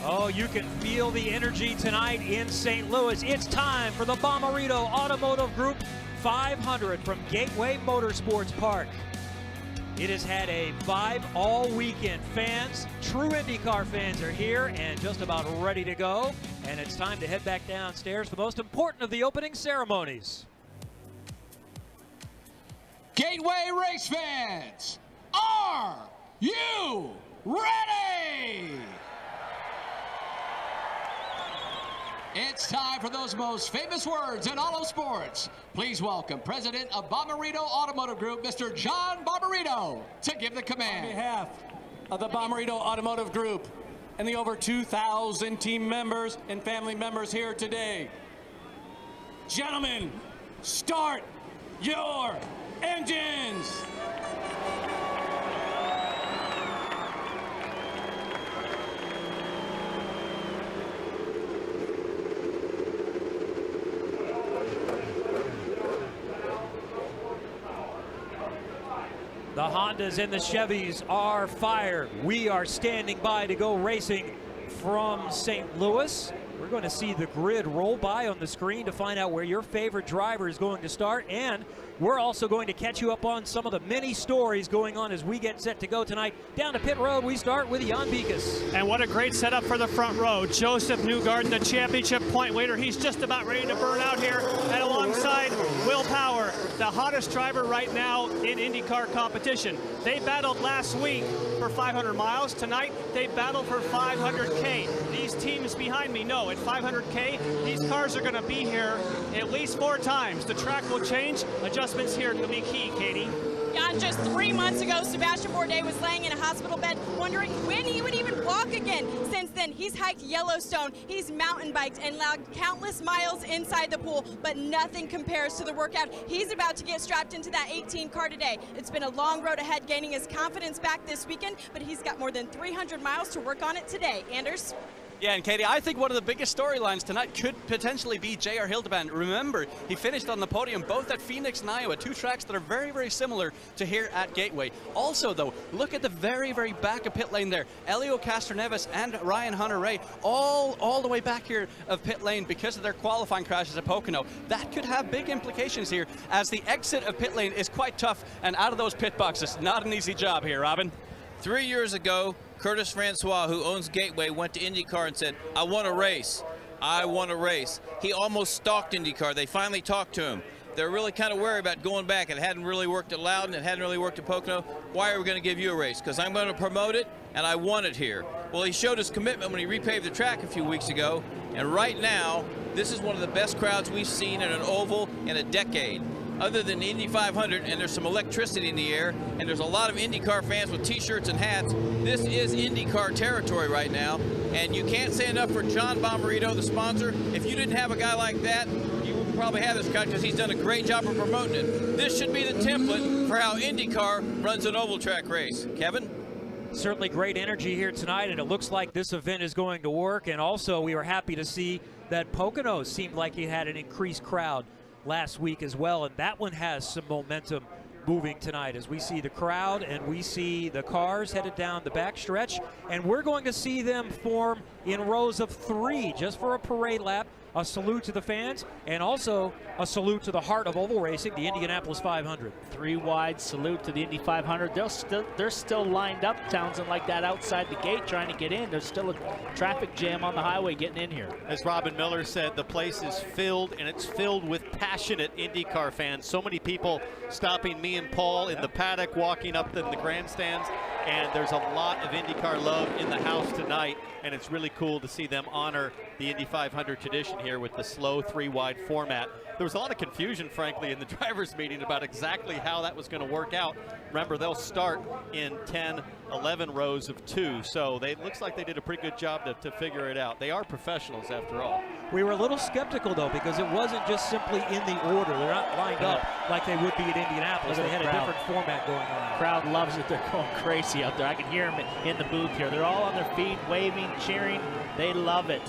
Oh, you can feel the energy tonight in St. Louis. It's time for the Bommarito Automotive Group 500 from Gateway Motorsports Park. It has had a vibe all weekend. Fans, true IndyCar fans are here and just about ready to go. And it's time to head back downstairs for the most important of the opening ceremonies. Gateway race fans, are you ready? It's time for those most famous words in all of sports. Please welcome President of Bommarito Automotive Group, Mr. John Bommarito, to give the command. On behalf of the Bommarito Automotive Group and the over 2,000 team members and family members here today, gentlemen, start your engines. The Hondas and the Chevys are fired. We are standing by to go racing from St. Louis. We're going to see the grid roll by on the screen to find out where your favorite driver is going to start. And we're also going to catch you up on some of the many stories going on as we get set to go tonight. Down to pit road, we start with Jan Beekes. And what a great setup for the front row. Joseph Newgarden, the championship point leader. He's just about ready to burn out here. And alongside Will Power, the hottest driver right now in IndyCar competition. They battled last week for 500 miles. Tonight, they battle for 500K. These teams behind me know at 500K, these cars are going to be here at least 4 times. The track will change. Adjustments here will be key, Katie. Yeah, and just 3 months ago, Sebastian Bourdais was laying in a hospital bed wondering when he would even walk again. Since then, he's hiked Yellowstone, he's mountain biked, and logged countless miles inside the pool, but nothing compares to the workout he's about to get strapped into that 18 car today. It's been a long road ahead gaining his confidence back this weekend, but he's got more than 300 miles to work on it today. Anders? Yeah, and Katie, I think one of the biggest storylines tonight could potentially be J.R. Hildebrand. Remember, he finished on the podium both at Phoenix and Iowa, 2 tracks that are very, very similar to here at Gateway. Also, though, look at the very, very back of pit lane there. Elio Castroneves and Ryan Hunter-Reay all the way back here of pit lane because of their qualifying crashes at Pocono. That could have big implications here as the exit of pit lane is quite tough, and out of those pit boxes, not an easy job here, Robin. 3 years ago, Curtis Francois, who owns Gateway, went to IndyCar and said, I want to race. I want to race. He almost stalked IndyCar. They finally talked to him. They're really kind of worried about going back. It hadn't really worked at Loudon. It hadn't really worked at Pocono. Why are we going to give you a race? Because I'm going to promote it, and I want it here. Well, he showed his commitment when he repaved the track a few weeks ago. And right now, this is one of the best crowds we've seen in an oval in a decade. Other than the Indy 500, and there's some electricity in the air, and there's a lot of IndyCar fans with t-shirts and hats. This is IndyCar territory right now, and you can't say enough for John Bommarito, the sponsor. If you didn't have a guy like that, you would probably have this guy because he's done a great job of promoting it. This should be the template for how IndyCar runs an oval track race. Kevin? Certainly great energy here tonight, and it looks like this event is going to work. And also, we were happy to see that Pocono seemed like it had an increased crowd last week as well, and that one has some momentum moving tonight as we see the crowd and we see the cars headed down the back stretch, and we're going to see them form in rows of 3 just for a parade lap. A salute to the fans, and also a salute to the heart of oval racing, the Indianapolis 500. 3 wide salute to the Indy 500. They're still lined up, Townsend, like that outside the gate trying to get in. There's still a traffic jam on the highway getting in here. As Robin Miller said, the place is filled, and it's filled with passionate IndyCar fans. So many people stopping me and Paul in the paddock, walking up in the grandstands, and there's a lot of IndyCar love in the house tonight, and it's really cool to see them honor the Indy 500 tradition here with the slow 3-wide format. There was a lot of confusion, frankly, in the drivers' meeting about exactly how that was going to work out. Remember, they'll start in 10, 11 rows of 2, so it looks like they did a pretty good job to figure it out. They are professionals, after all. We were a little skeptical, though, because it wasn't just simply in the order. They're not lined up like they would be at Indianapolis. They had a different format going on. The crowd loves it. They're going crazy out there. I can hear them in the booth here. They're all on their feet, waving, cheering. They love it.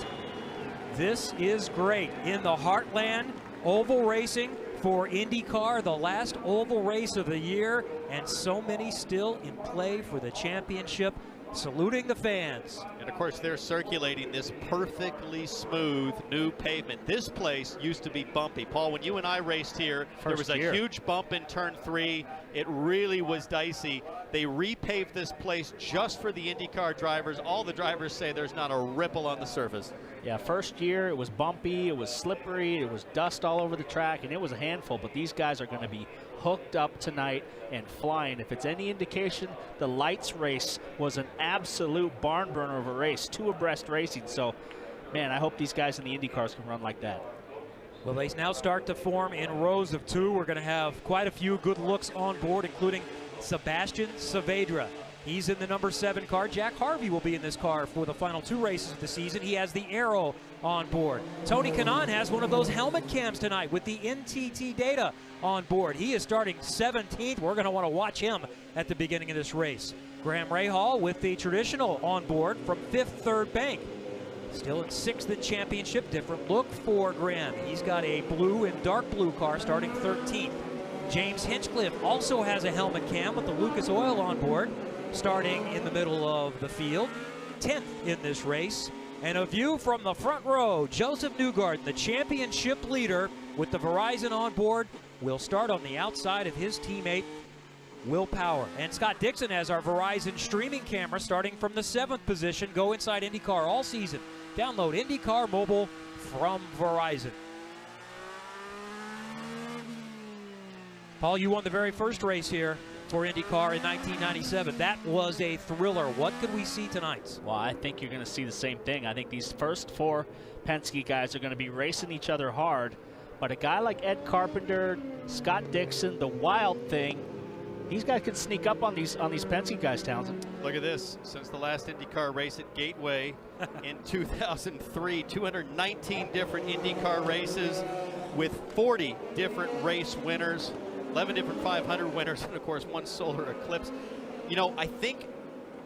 This is great. In the heartland, oval racing for IndyCar, the last oval race of the year, and so many still in play for the championship. saluting the fans. And of course, they're circulating this perfectly smooth new pavement. This place used to be bumpy. Paul, when you and I raced here, there was a huge bump in turn 3. It really was dicey. They repaved this place just for the IndyCar drivers. All the drivers say there's not a ripple on the surface. Yeah, first year it was bumpy, it was slippery, it was dust all over the track, and it was a handful, but these guys are going to be hooked up tonight and flying. If it's any indication, the lights race was an absolute barn burner of a race, 2 abreast racing. So, man, I hope these guys in the IndyCars can run like that. Well, they now start to form in rows of 2. We're going to have quite a few good looks on board, including Sebastian Saavedra. He's in the number 7 car. Jack Harvey will be in this car for the final 2 races of the season. He has the Arrow on board. Tony Kanaan has one of those helmet cams tonight with the NTT data on board. He is starting 17th. We're going to want to watch him at the beginning of this race. Graham Rahal with the traditional on board from 5th third bank. Still in 6th in championship. Different look for Graham. He's got a blue and dark blue car starting 13th. James Hinchcliffe also has a helmet cam with the Lucas Oil on board, starting in the middle of the field, 10th in this race. And a view from the front row, Joseph Newgarden, the championship leader with the Verizon on board, will start on the outside of his teammate, Will Power. And Scott Dixon has our Verizon streaming camera starting from the 7th position. Go inside IndyCar all season. Download IndyCar Mobile from Verizon. Paul, you won the very first race here for IndyCar in 1997. That was a thriller. What could we see tonight? Well, I think you're going to see the same thing. I think these first 4 Penske guys are going to be racing each other hard. But a guy like Ed Carpenter, Scott Dixon, the Wild Thing, these guys can sneak up on these Penske guys, Townsend. Look at this. Since the last IndyCar race at Gateway in 2003, 219 different IndyCar races with 40 different race winners. 11 different 500 winners, and of course 1 solar eclipse. You know, I think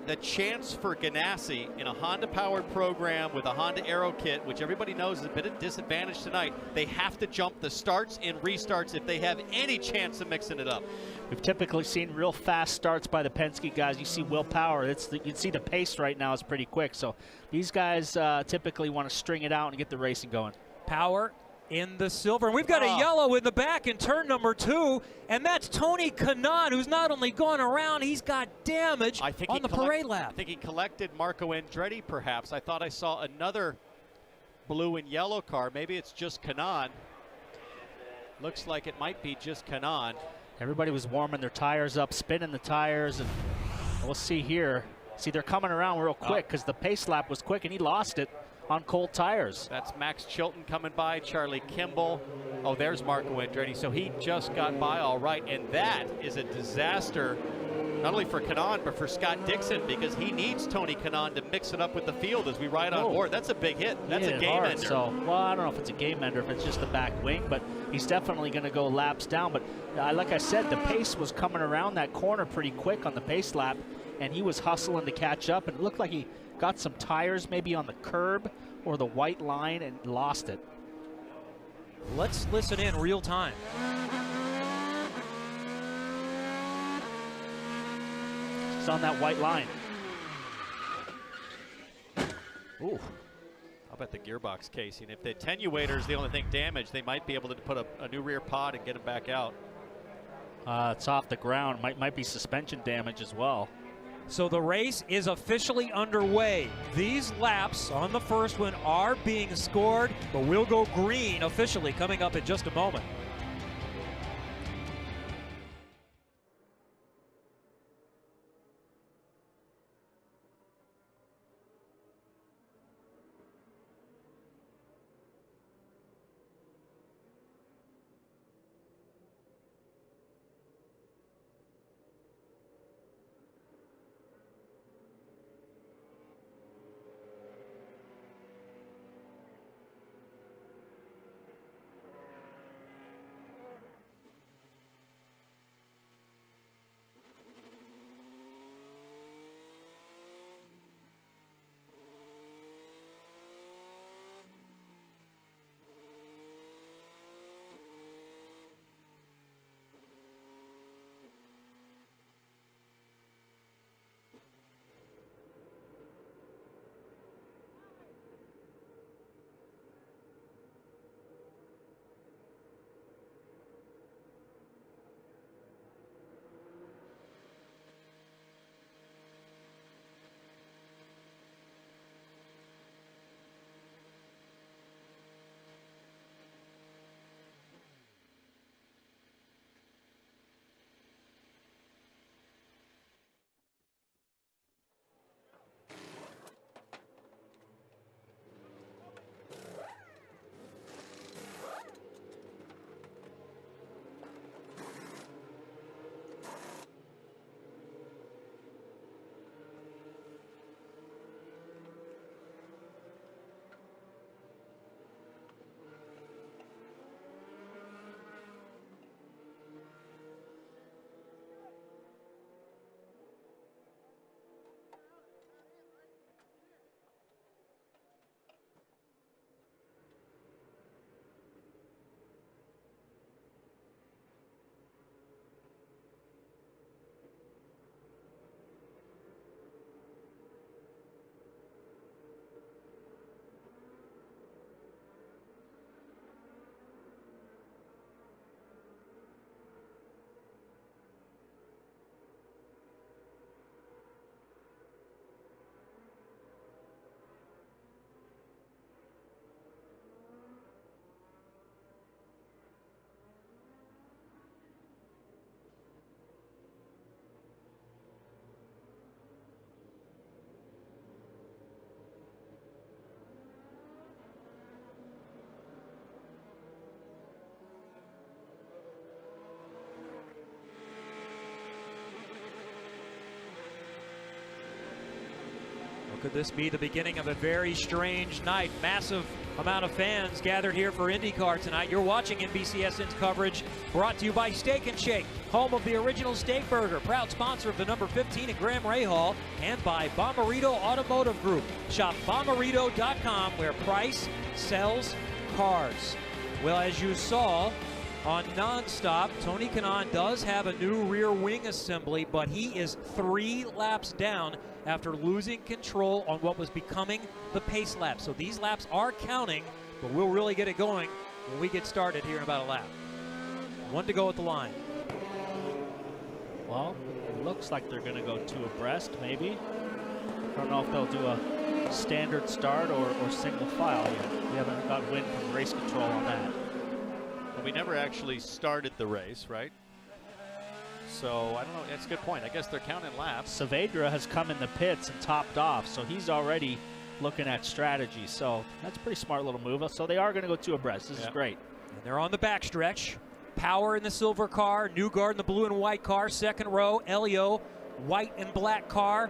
the chance for Ganassi in a Honda-powered program with a Honda Aero kit, which everybody knows is a bit of disadvantage tonight, they have to jump the starts and restarts if they have any chance of mixing it up. We've typically seen real fast starts by the Penske guys. You see Will Power. You can see the pace right now is pretty quick. So these guys typically want to string it out and get the racing going. Power in the silver. And we've got a yellow in the back in turn number 2, and that's Tony Kanaan, who's not only gone around, he's got damage on the parade lap. I think he collected Marco Andretti, perhaps. I thought I saw another blue and yellow car. Maybe it's just Kanaan. Looks like it might be just Kanaan. Everybody was warming their tires up, spinning the tires, and we'll see here. See, they're coming around real quick because the pace lap was quick, and he lost it on cold tires. That's Max Chilton coming by, Charlie Kimball. Oh, there's Marco Andretti. So he just got by all right, and that is a disaster, not only for Kanaan, but for Scott Dixon, because he needs Tony Kanaan to mix it up with the field as we ride on board. That's a big hit. That's a game ender. So, well, I don't know if it's a game ender, if it's just the back wing, but he's definitely going to go laps down. But like I said, the pace was coming around that corner pretty quick on the pace lap, and he was hustling to catch up, and it looked like he got some tires maybe on the curb or the white line and lost it. Let's listen in real time. It's on that white line. Ooh. How about the gearbox casing? If the attenuator is the only thing damaged, they might be able to put a new rear pod and get him back out. It's off the ground. Might be suspension damage as well. So the race is officially underway. These laps on the first one are being scored, but we'll go green officially coming up in just a moment. Could this be the beginning of a very strange night? Massive amount of fans gathered here for IndyCar tonight. You're watching NBCSN's coverage, brought to you by Steak and Shake, home of the original steak burger, proud sponsor of the number 15 at Graham Rahal, and by Bomarito Automotive Group. Shop bomarito.com, where price sells cars. Well, as you saw on Nonstop, Tony Kanaan does have a new rear wing assembly, but he is 3 laps down after losing control on what was becoming the pace lap. So these laps are counting, but we'll really get it going when we get started here in about a lap. 1 to go at the line. Well, it looks like they're going to go 2 abreast, maybe. I don't know if they'll do a standard start or single file yet. We haven't got wind from race control on that. Well, we never actually started the race, right? So, I don't know. That's a good point. I guess they're counting laps. Saavedra has come in the pits and topped off, so he's already looking at strategy. So, that's a pretty smart little move. So, they are going to go 2 abreast. This is great. And they're on the backstretch. Power in the silver car, Newgarden in the blue and white car, second row, Elio, white and black car,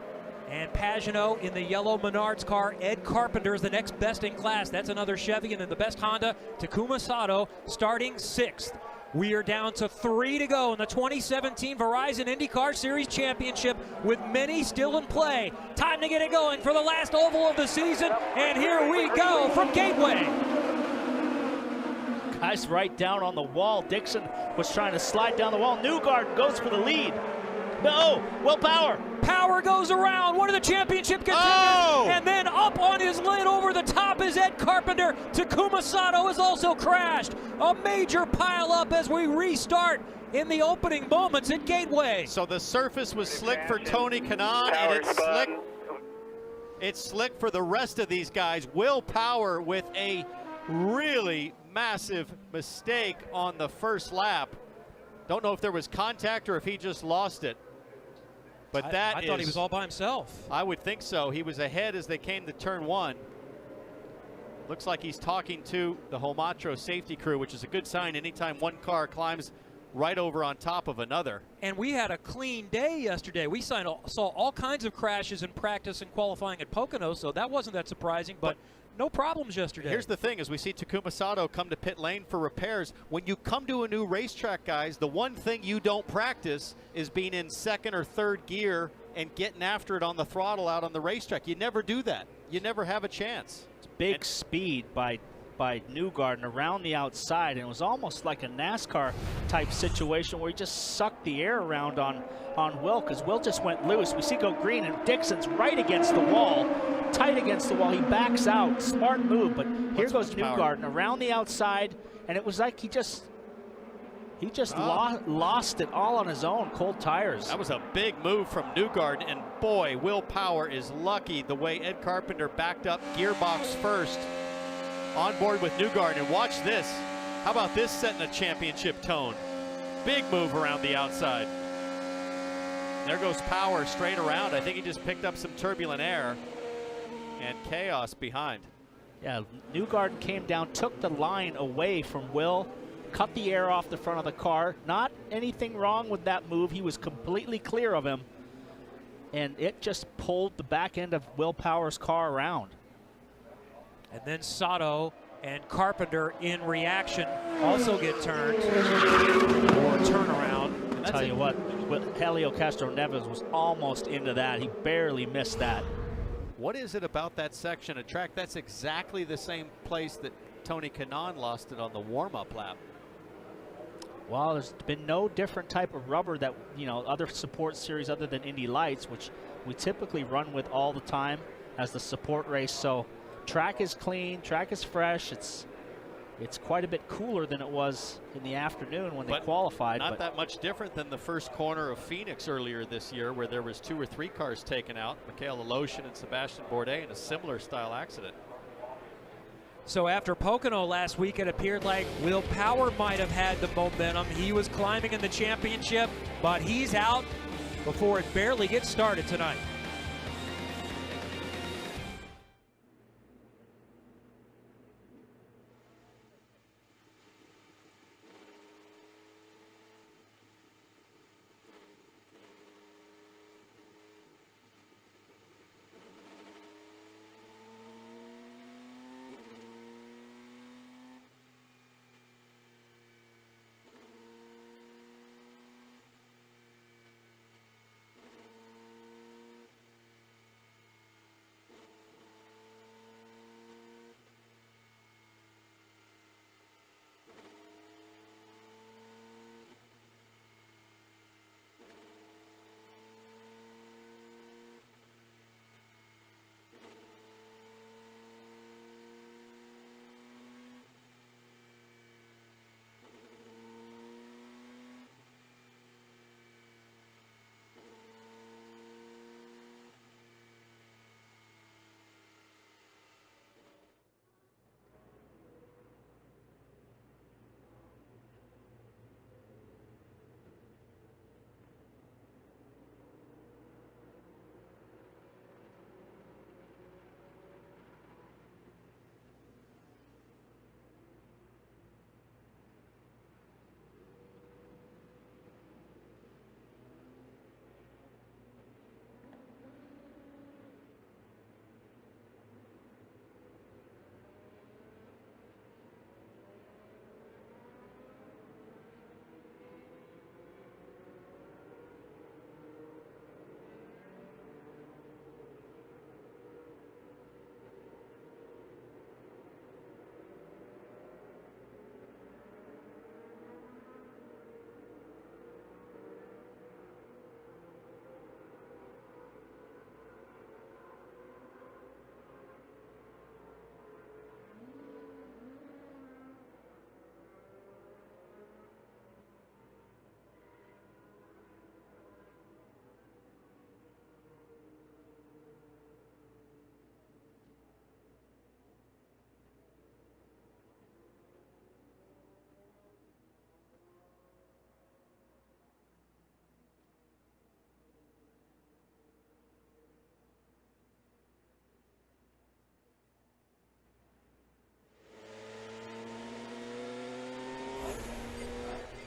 and Pagenaud in the yellow Menards car. Ed Carpenter is the next best in class. That's another Chevy, and then the best Honda, Takuma Sato, starting 6th. We are down to 3 to go in the 2017 Verizon IndyCar Series Championship, with many still in play. Time to get it going for the last oval of the season, and here we go from Gateway. Guys right down on the wall. Dixon was trying to slide down the wall. Newgarden goes for the lead. No, Will Power. Power goes around, one of the championship contenders, and then up on his lid over the top is Ed Carpenter. Takuma Sato has also crashed. A major pile-up as we restart in the opening moments at Gateway. So the surface was slick for Tony Kanaan, and it's slick for the rest of these guys. Will Power with a really massive mistake on the first lap. Don't know if there was contact or if he just lost it. But I thought he was all by himself. I would think so. He was ahead as they came to turn 1. Looks like he's talking to the Homatro safety crew, which is a good sign anytime one car climbs right over on top of another. And we had a clean day yesterday. We saw all kinds of crashes in practice and qualifying at Pocono, so that wasn't that surprising, but no problems yesterday. Here's the thing, as we see Takuma Sato come to pit lane for repairs, when you come to a new racetrack, guys, the one thing you don't practice is being in 2nd or 3rd gear and getting after it on the throttle out on the racetrack. You never do that. You never have a chance. It's big speed by Newgarden around the outside, and it was almost like a NASCAR type situation where he just sucked the air around on Will, because Will just went loose. We see go green, and Dixon's right against the wall, tight against the wall. He backs out. Smart move, but here goes Newgarden around the outside, and it was like he just lost it all on his own. Cold tires. That was a big move from Newgarden, and boy, Will Power is lucky the way Ed Carpenter backed up gearbox first on board with Newgarden. And watch this. How about this setting a championship tone? Big move around the outside. There goes Power straight around. I think he just picked up some turbulent air and chaos behind. Yeah, Newgarden came down, took the line away from Will, cut the air off the front of the car. Not anything wrong with that move. He was completely clear of him, and it just pulled the back end of Will Power's car around. And then Sato and Carpenter in reaction also get turned or turn around. I'll tell you what, Helio Castroneves was almost into that. He barely missed that. What is it about that section of track? That's exactly the same place that Tony Kanaan lost it on the warm-up lap. Well, there's been no different type of rubber that, other support series other than Indy Lights, which we typically run with all the time as the support race. So track is clean, track is fresh. It's quite a bit cooler than it was in the afternoon when they qualified. Not that much different than the first corner of Phoenix earlier this year, where there was 2 or 3 cars taken out, Mikhail Aloshin and Sebastian Bourdais, in a similar style accident. So after Pocono last week, it appeared like Will Power might have had the momentum. He was climbing in the championship, but he's out before it barely gets started tonight.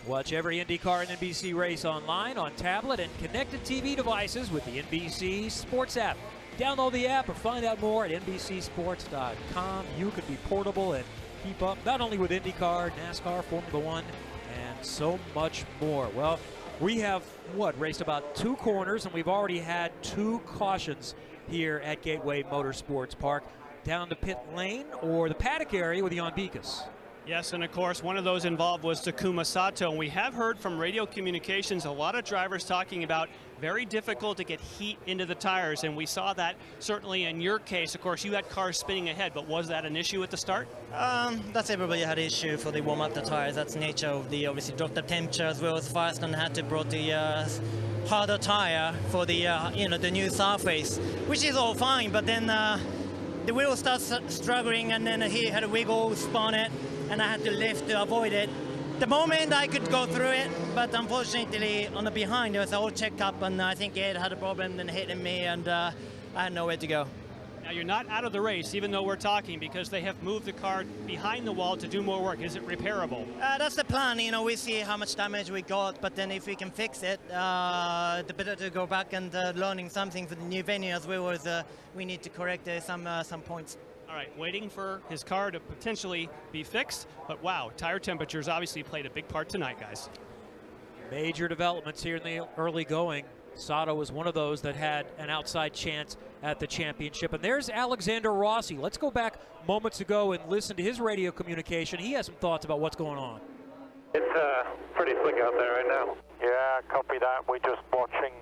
Watch every IndyCar and NBC race online, on tablet, and connected TV devices with the NBC Sports app. Download the app or find out more at NBCSports.com. You could be portable and keep up not only with IndyCar, NASCAR, Formula One, and so much more. Well, we have, raced about 2 corners, and we've already had 2 cautions here at Gateway Motorsports Park. Down the pit lane or the paddock area with Jan Beekes. Yes, and of course, one of those involved was Takuma Sato. And we have heard from radio communications a lot of drivers talking about very difficult to get heat into the tires. And we saw that certainly in your case. Of course, you had cars spinning ahead, but was that an issue at the start? That's everybody had an issue for the warm up the tires. That's the nature of the, obviously drop the temperature as well as fast, and had to brought the harder tire for the, the new surface, which is all fine. But then the wheel starts struggling, and then he had a wiggle, spun it, and I had to lift to avoid it. The moment I could go through it, but unfortunately on the behind there was an old checkup, and I think Ed had a problem and hitting me, and I had nowhere to go. Now you're not out of the race, even though we're talking, because they have moved the car behind the wall to do more work. Is it repairable? That's the plan. We see how much damage we got, but then if we can fix it, the better to go back and learning something for the new venue, as well as we need to correct some points. All right, waiting for his car to potentially be fixed, but wow, tire temperatures obviously played a big part tonight, guys. Major developments here in the early going. Sato was one of those that had an outside chance at the championship. And there's Alexander Rossi. Let's go back moments ago and listen to his radio communication. He has some thoughts about what's going on. It's pretty slick out there right now. Yeah, copy that. We're just watching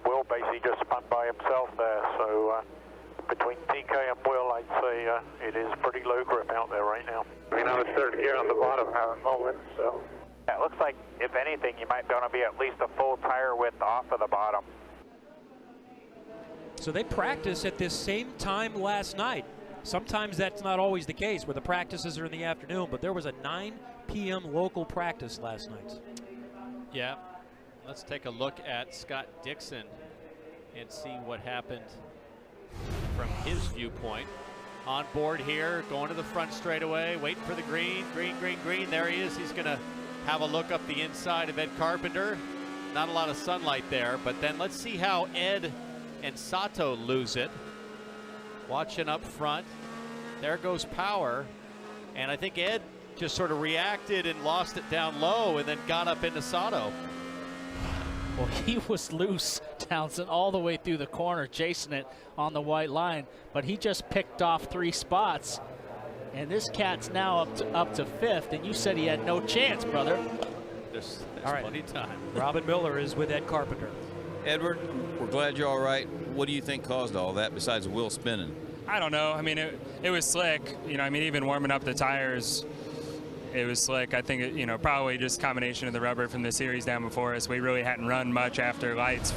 Will basically just spun by himself there. So between TK and Will, I'd say it is pretty low grip out there right now. It's third gear on the bottom at the moment, so. Yeah, it looks like, if anything, you might want to be at least a full tire width off of the bottom. So they practiced at this same time last night. Sometimes that's not always the case, where the practices are in the afternoon, but there was a 9 p.m. local practice last night. Yeah, let's take a look at Scott Dixon and see what happened from his viewpoint. On board here, going to the front straightaway, waiting for the green. There he is. He's going to have a look up the inside of Ed Carpenter. Not a lot of sunlight there, but then let's see how Ed and Sato lose it. Watching up front. There goes power. And I think Ed just sort of reacted and lost it down low and then got up into Sato. Well, he was loose, Townsend, all the way through the corner, chasing it on the white line. But he just picked off 3 spots. And this cat's now up to 5th, and you said he had no chance, brother. There's all right. plenty of time. Robin Miller is with Ed Carpenter. Edward, we're glad you're all right. What do you think caused all that besides Will spinning? I don't know. I mean, it was slick. Even warming up the tires, it was slick. I think, probably just combination of the rubber from the series down before us. We really hadn't run much after lights.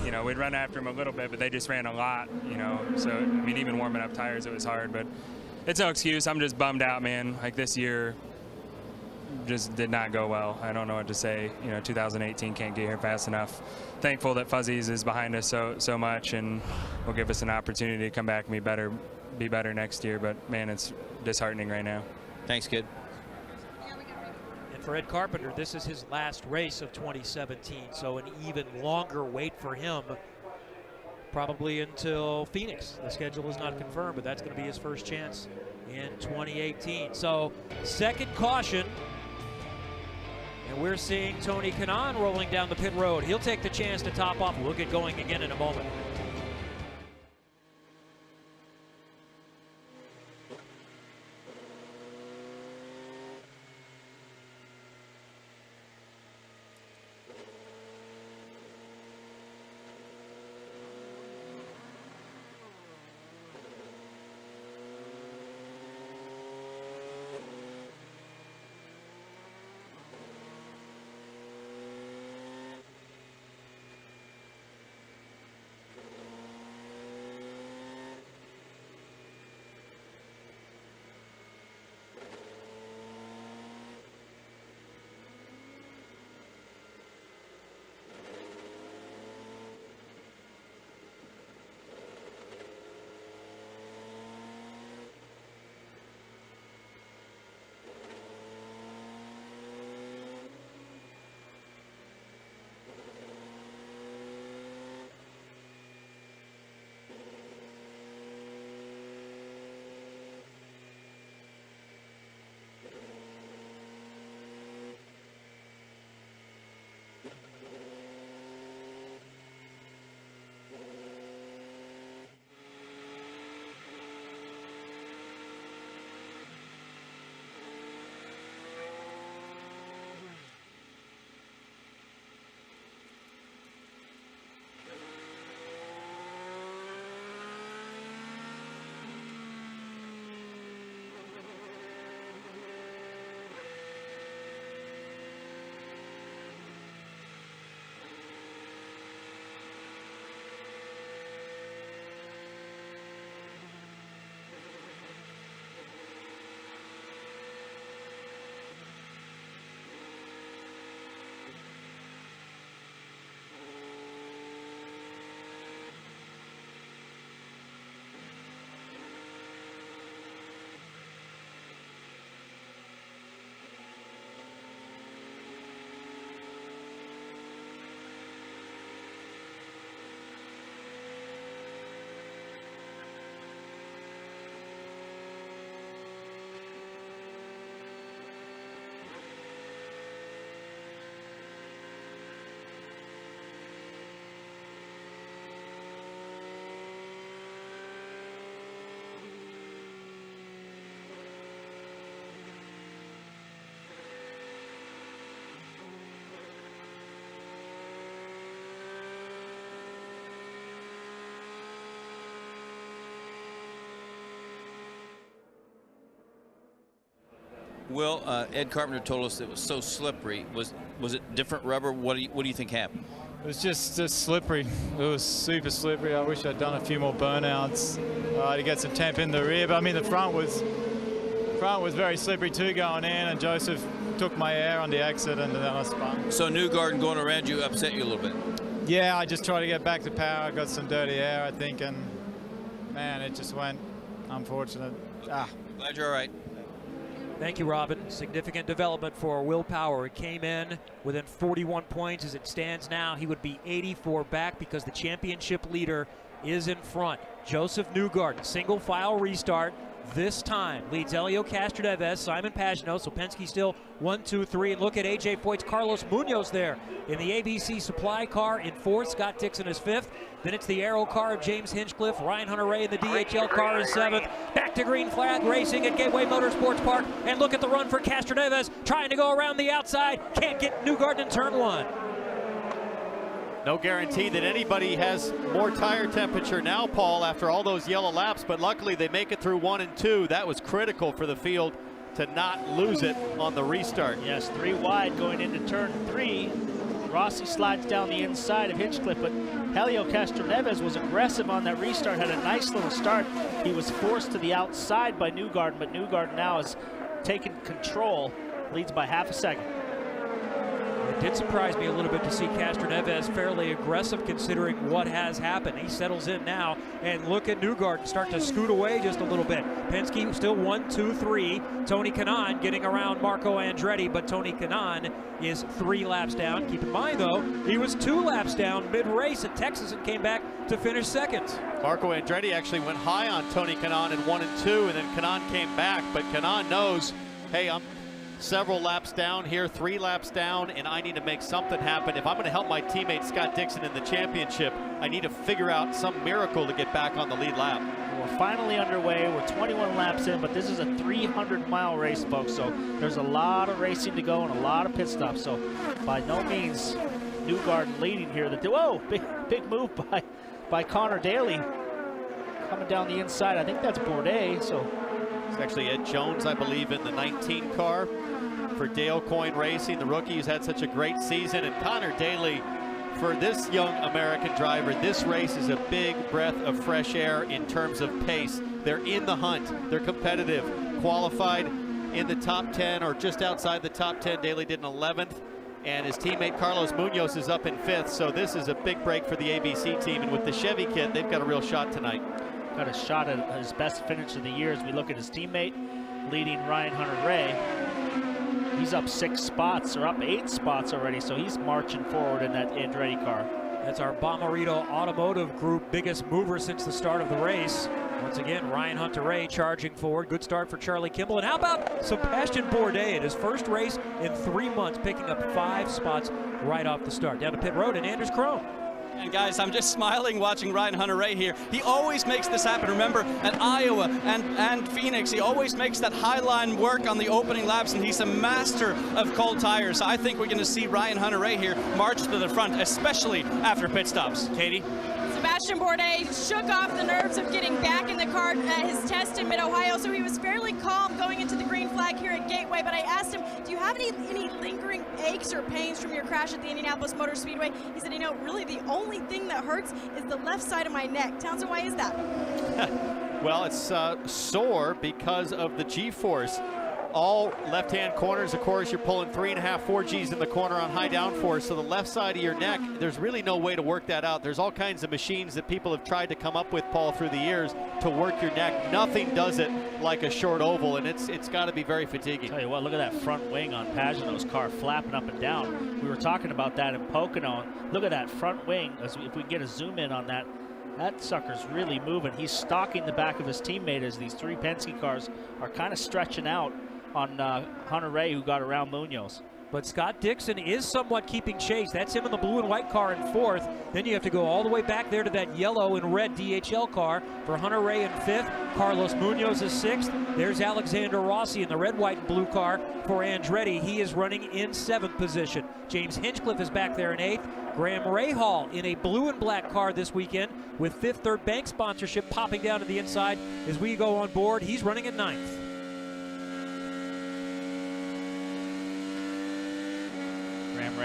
We'd run after them a little bit, but they just ran a lot, So, even warming up tires, it was hard, but it's no excuse. I'm just bummed out, man. Like, this year just did not go well. I don't know what to say. 2018 can't get here fast enough. Thankful that Fuzzies is behind us so much, and will give us an opportunity to come back and be better next year. But man, it's disheartening right now. Thanks, kid. And for Ed Carpenter, this is his last race of 2017, so an even longer wait for him. Probably until Phoenix. The schedule is not confirmed, but that's going to be his first chance in 2018. So, second caution. And we're seeing Tony Kanaan rolling down the pit road. He'll take the chance to top off. We'll get going again in a moment. Will, Ed Carpenter told us it was so slippery. Was it different rubber? What do you think happened? It was just slippery. It was super slippery. I wish I'd done a few more burnouts to get some temp in the rear. But I mean, the front was very slippery too going in, and Joseph took my air on the exit, and then I spun. So Newgarden going around you upset you a little bit? Yeah, I just tried to get back to power. I got some dirty air, I think, and man, it just went unfortunate. Glad you're all right. Thank you, Robin. Significant development for Will Power. It came in within 41 points. As it stands now, he would be 84 back because the championship leader is in front. Joseph Newgarden, single file restart. This time leads Helio Castroneves, Simon Pagenaud, so Penske still 1, 2, 3. And look at AJ Foyt's Carlos Munoz there in the ABC supply car in fourth. Scott Dixon is fifth. Then it's the Aero car of James Hinchcliffe. Ryan Hunter-Reay in the DHL car is seventh. Back to green flag racing at Gateway Motorsports Park. And look at the run for Castroneves, trying to go around the outside. Can't get Newgarden in turn one. No guarantee that anybody has more tire temperature now, Paul, after all those yellow laps, but luckily they make it through 1 and 2. That was critical for the field to not lose it on the restart. Yes, 3 wide going into turn 3. Rossi slides down the inside of Hinchcliffe, but Helio Castroneves was aggressive on that restart, had a nice little start. He was forced to the outside by Newgarden, but Newgarden now has taken control, leads by half a second. It did surprise me a little bit to see Castroneves fairly aggressive considering what has happened. He settles in now, and look at Newgarden start to scoot away just a little bit. Penske still 1, 2, 3. Tony Kanaan getting around Marco Andretti, but Tony Kanaan is 3 laps down. Keep in mind, though, he was 2 laps down mid-race at Texas and came back to finish second. Marco Andretti actually went high on Tony Kanaan in 1 and 2, and then Kanaan came back, but Kanaan knows, hey, I'm several laps down here, 3 laps down, and I need to make something happen. If I'm going to help my teammate Scott Dixon in the championship, I need to figure out some miracle to get back on the lead lap. We're finally underway. We're 21 laps in, but this is a 300-mile race, folks, so there's a lot of racing to go and a lot of pit stops. So by no means Newgarden leading here. Whoa, big move by Connor Daly coming down the inside. I think that's Bourdais, so it's actually Ed Jones, I believe, in the 19 car for Dale Coyne Racing, the rookie who's had such a great season. And Connor Daly, for this young American driver, this race is a big breath of fresh air in terms of pace. They're in the hunt. They're competitive. Qualified in the top 10 or just outside the top 10. Daly did an 11th. And his teammate Carlos Munoz is up in 5th. So this is a big break for the ABC team. And with the Chevy kit, they've got a real shot tonight. Got a shot at his best finish of the year as we look at his teammate leading Ryan Hunter-Reay. He's up 6 spots, or up 8 spots already, so he's marching forward in that Andretti car. That's our Bomarito Automotive Group biggest mover since the start of the race. Once again, Ryan Hunter-Reay charging forward. Good start for Charlie Kimball. And how about Sebastian Bourdais in his first race in 3 months, picking up 5 spots right off the start. Down to pit road and Anders Krone. And guys, I'm just smiling watching Ryan Hunter-Reay here. He always makes this happen. Remember, at Iowa and Phoenix, he always makes that high line work on the opening laps, and he's a master of cold tires. So I think we're going to see Ryan Hunter-Reay here march to the front, especially after pit stops. Katie? Sebastian Bourdais shook off the nerves of getting back in the car at his test in Mid-Ohio, so he was fairly calm going into the green flag here at Gateway. But I asked him, do you have any lingering aches or pains from your crash at the Indianapolis Motor Speedway? He said, you know, really the only thing that hurts is the left side of my neck. Townsend, why is that? Well, it's sore because of the G-force. All left-hand corners, of course, you're pulling 3.5, 4 Gs in the corner on high downforce. So the left side of your neck, there's really no way to work that out. There's all kinds of machines that people have tried to come up with, Paul, through the years to work your neck. Nothing does it like a short oval, and it's got to be very fatiguing. Tell you what, look at that front wing on Pagenaud's car flapping up and down. We were talking about that in Pocono. Look at that front wing. If we get a zoom in on that, that sucker's really moving. He's stalking the back of his teammate as these 3 Penske cars are kind of stretching out on Hunter-Reay, who got around Munoz. But Scott Dixon is somewhat keeping chase. That's him in the blue and white car in 4th. Then you have to go all the way back there to that yellow and red DHL car for Hunter-Reay in 5th. Carlos Munoz is 6th. There's Alexander Rossi in the red, white, and blue car for Andretti. He is running in 7th position. James Hinchcliffe is back there in 8th. Graham Rahal in a blue and black car this weekend with Fifth Third Bank sponsorship popping down to the inside as we go on board. He's running at 9th.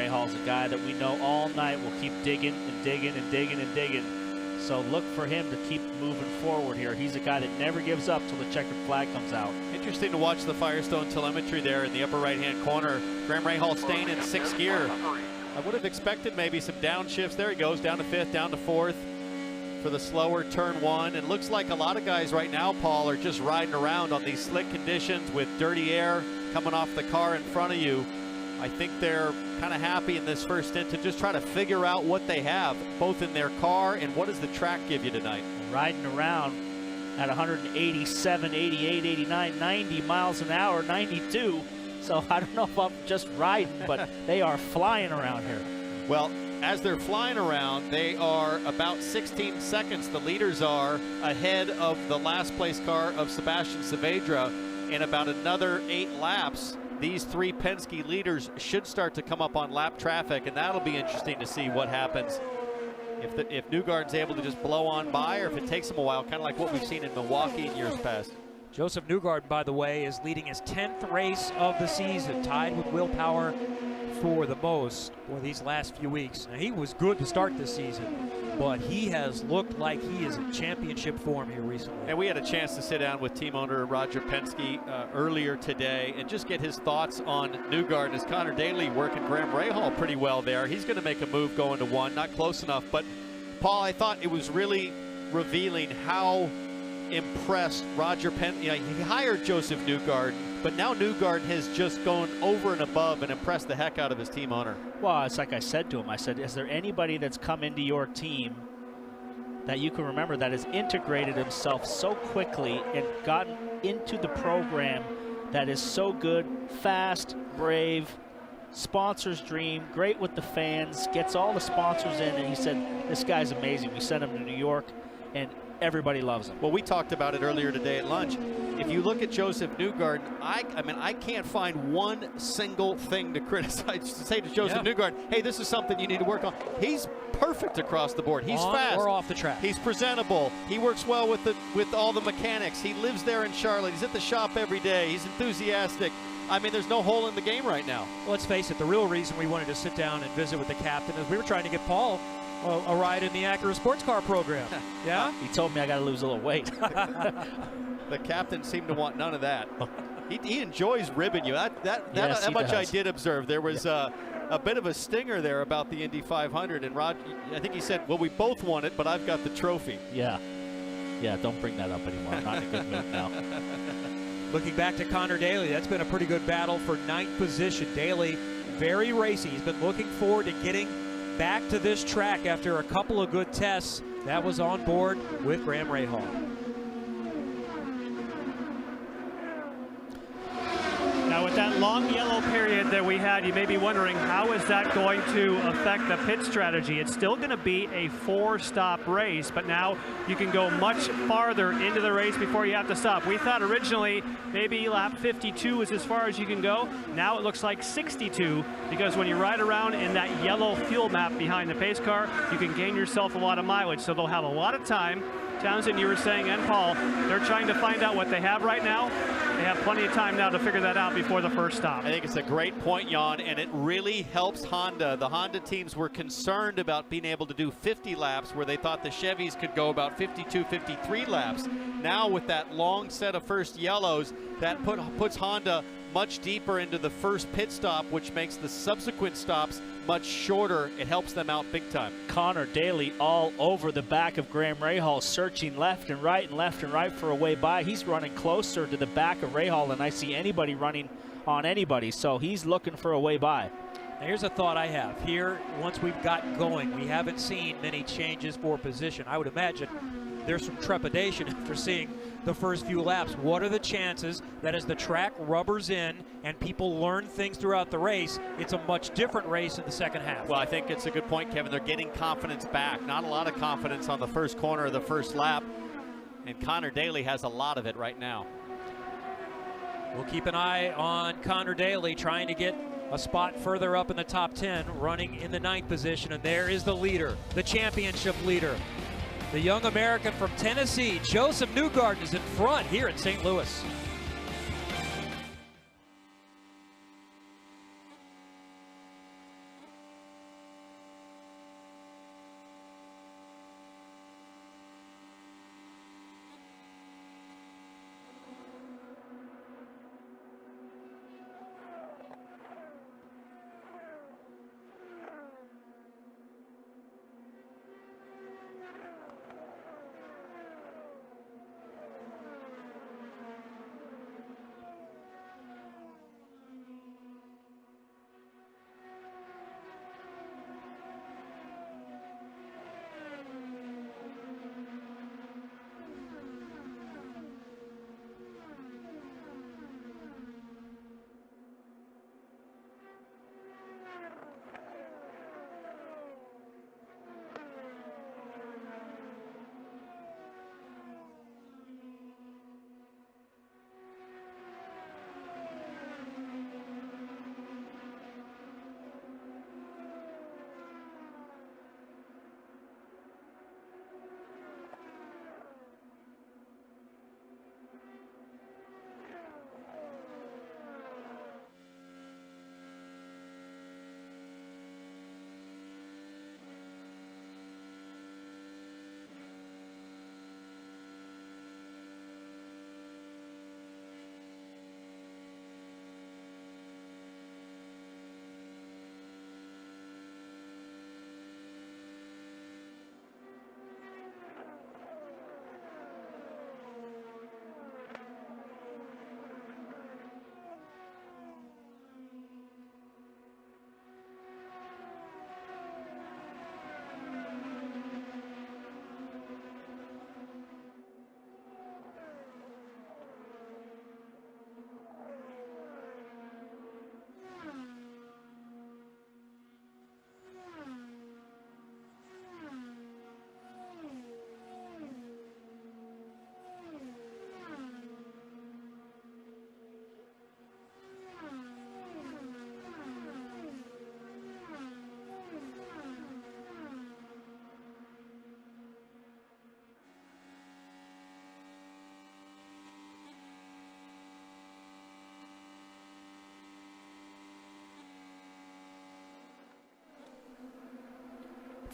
Rahal is a guy that we know all night will keep digging and digging and digging and digging. So look for him to keep moving forward here. He's a guy that never gives up till the checkered flag comes out. Interesting to watch the Firestone telemetry there in the upper right-hand corner. Graham Rahal staying in 6th gear. I would have expected maybe some downshifts. There he goes, down to 5th, down to 4th for the slower turn 1. It looks like a lot of guys right now, Paul, are just riding around on these slick conditions with dirty air coming off the car in front of you. I think they're kind of happy in this first stint to just try to figure out what they have, both in their car and what does the track give you tonight. Riding around at 187, 88, 89, 90 miles an hour, 92. So I don't know if I'm just riding, but they are flying around here. Well, as they're flying around, they are about 16 seconds, the leaders are, ahead of the last place car of Sebastian Saavedra. In about another 8 laps, these 3 Penske leaders should start to come up on lap traffic, and that'll be interesting to see what happens if Newgarden's able to just blow on by, or if it takes him a while, kind of like what we've seen in Milwaukee in years past. Joseph Newgarden, by the way, is leading his 10th race of the season, tied with Will Power for the most for these last few weeks. Now, he was good to start this season, but he has looked like he is in championship form here recently. And we had a chance to sit down with team owner Roger Penske earlier today and just get his thoughts on Newgarden, as Connor Daly working Graham Rahal pretty well there. He's going to make a move going to 1, not close enough. But, Paul, I thought it was really revealing how impressed Roger Penske. He hired Joseph Newgarden, but now Newgarden has just gone over and above and impressed the heck out of his team owner. Well, it's like I said to him, I said, is there anybody that's come into your team that you can remember that has integrated himself so quickly and gotten into the program that is so good, fast, brave, sponsor's dream, great with the fans, gets all the sponsors in, and he said, this guy's amazing. We sent him to New York, and everybody loves him. Well, we talked about it earlier today at lunch. If you look at Joseph Newgarden, I can't find one single thing to criticize, to say to Joseph Newgarden, hey, this is something you need to work on. He's perfect across the board. He's fast. Or off the track. He's presentable. He works well with all the mechanics. He lives there in Charlotte. He's at the shop every day. He's enthusiastic. I mean, there's no hole in the game right now. Well, let's face it, the real reason we wanted to sit down and visit with the captain is we were trying to get Paul a ride in the Acura sports car program. Yeah? He told me I got to lose a little weight. The captain seemed to want none of that. He enjoys ribbing you. That much I did observe. There was a bit of a stinger there about the Indy 500, and Rod, I think he said, well, we both won it, but I've got the trophy. Yeah, don't bring that up anymore. I'm not in a good mood now. Looking back to Connor Daly, that's been a pretty good battle for 9th position. Daly, very racy. He's been looking forward to getting back to this track after a couple of good tests. That was on board with Graham Rahal. Now, with that long yellow period that we had, you may be wondering, how is that going to affect the pit strategy? It's still going to be a 4-stop race, but now you can go much farther into the race before you have to stop. We thought originally maybe lap 52 is as far as you can go. Now it looks like 62, because when you ride around in that yellow fuel map behind the pace car, you can gain yourself a lot of mileage. So they'll have a lot of time. Townsend, you were saying, and Paul, they're trying to find out what they have right now. They have plenty of time now to figure that out before the first stop. I think it's a great point, Jan, and it really helps Honda. The Honda teams were concerned about being able to do 50 laps where they thought the Chevys could go about 52, 53 laps. Now with that long set of first yellows, that puts Honda much deeper into the first pit stop, which makes the subsequent stops much shorter. It helps them out big time. Connor Daly all over the back of Graham Rahal, searching left and right for a way by. He's running closer to the back of Rahal than I see anybody running on anybody, so he's looking for a way by. Now here's a thought I have. Here, once we've gotten going, we haven't seen many changes for position. I would imagine there's some trepidation after seeing the first few laps. What are the chances that as the track rubbers in and people learn things throughout the race, it's a much different race in the second half? Well, I think it's a good point, Kevin. They're getting confidence back. Not a lot of confidence on the first corner of the first lap, and Connor Daly has a lot of it right now. We'll keep an eye on Connor Daly trying to get a spot further up in the top 10, running in the 9th position, and there is the leader, the championship leader. The young American from Tennessee, Joseph Newgarden, is in front here in St. Louis.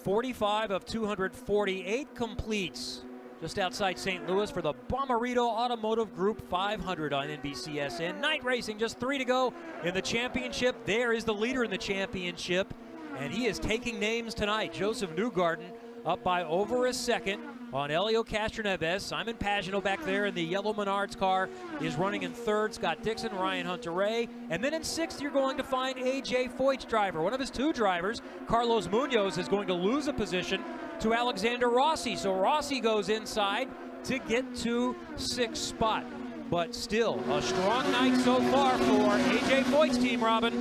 45 of 248 completes just outside St. Louis for the Bommarito Automotive Group 500 on NBCSN. Night racing, just 3 to go in the championship. There is the leader in the championship, and he is taking names tonight. Joseph Newgarden up by over a second on Helio Castroneves. Simon Pagenaud back there in the yellow Menards car is running in third. Scott Dixon, Ryan Hunter-Reay. And then in sixth, you're going to find A.J. Foyt's driver. One of his 2 drivers, Carlos Munoz, is going to lose a position to Alexander Rossi. So Rossi goes inside to get to 6th spot. But still, a strong night so far for A.J. Foyt's team, Robin.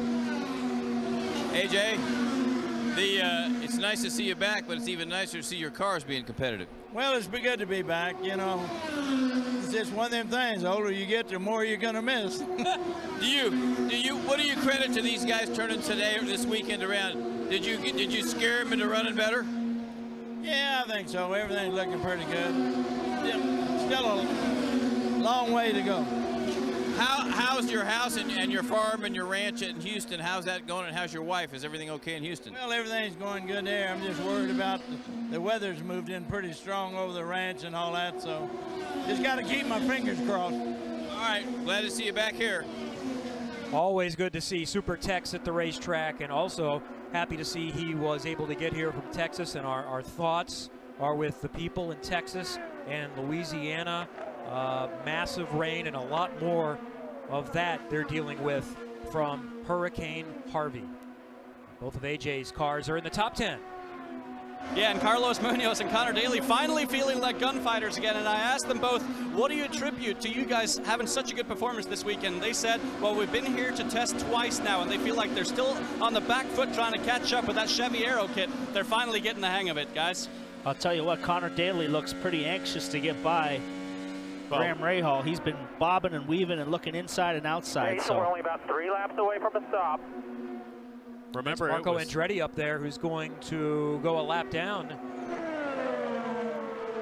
A.J., it's nice to see you back, but it's even nicer to see your cars being competitive. Well, it's been good to be back, you know. It's just one of them things. The older you get, the more you're gonna miss. What do you credit to these guys turning today or this weekend around? Did you scare them into running better? Yeah, I think so. Everything's looking pretty good. Still a long way to go. How's your house and your farm and your ranch in Houston? How's that going, and how's your wife? Is everything okay in Houston? Well, everything's going good there. I'm just worried about the weather's moved in pretty strong over the ranch and all that, so just got to keep my fingers crossed. All right, glad to see you back here. Always good to see Super Tex at the racetrack, and also happy to see he was able to get here from Texas, and our thoughts are with the people in Texas and Louisiana. Massive rain and a lot more of that they're dealing with from Hurricane Harvey. Both of AJ's cars are in the top 10. Yeah, and Carlos Munoz and Connor Daly finally feeling like gunfighters again. And I asked them both, what do you attribute to you guys having such a good performance this weekend? They said, well, we've been here to test twice now, and they feel like they're still on the back foot trying to catch up with that Chevy Aero kit. They're finally getting the hang of it, guys. I'll tell you what, Connor Daly looks pretty anxious to get by Graham Rahal. He's been bobbing and weaving and looking inside and outside. So we're only about 3 laps away from a stop. Remember, Marco Andretti up there, who's going to go a lap down.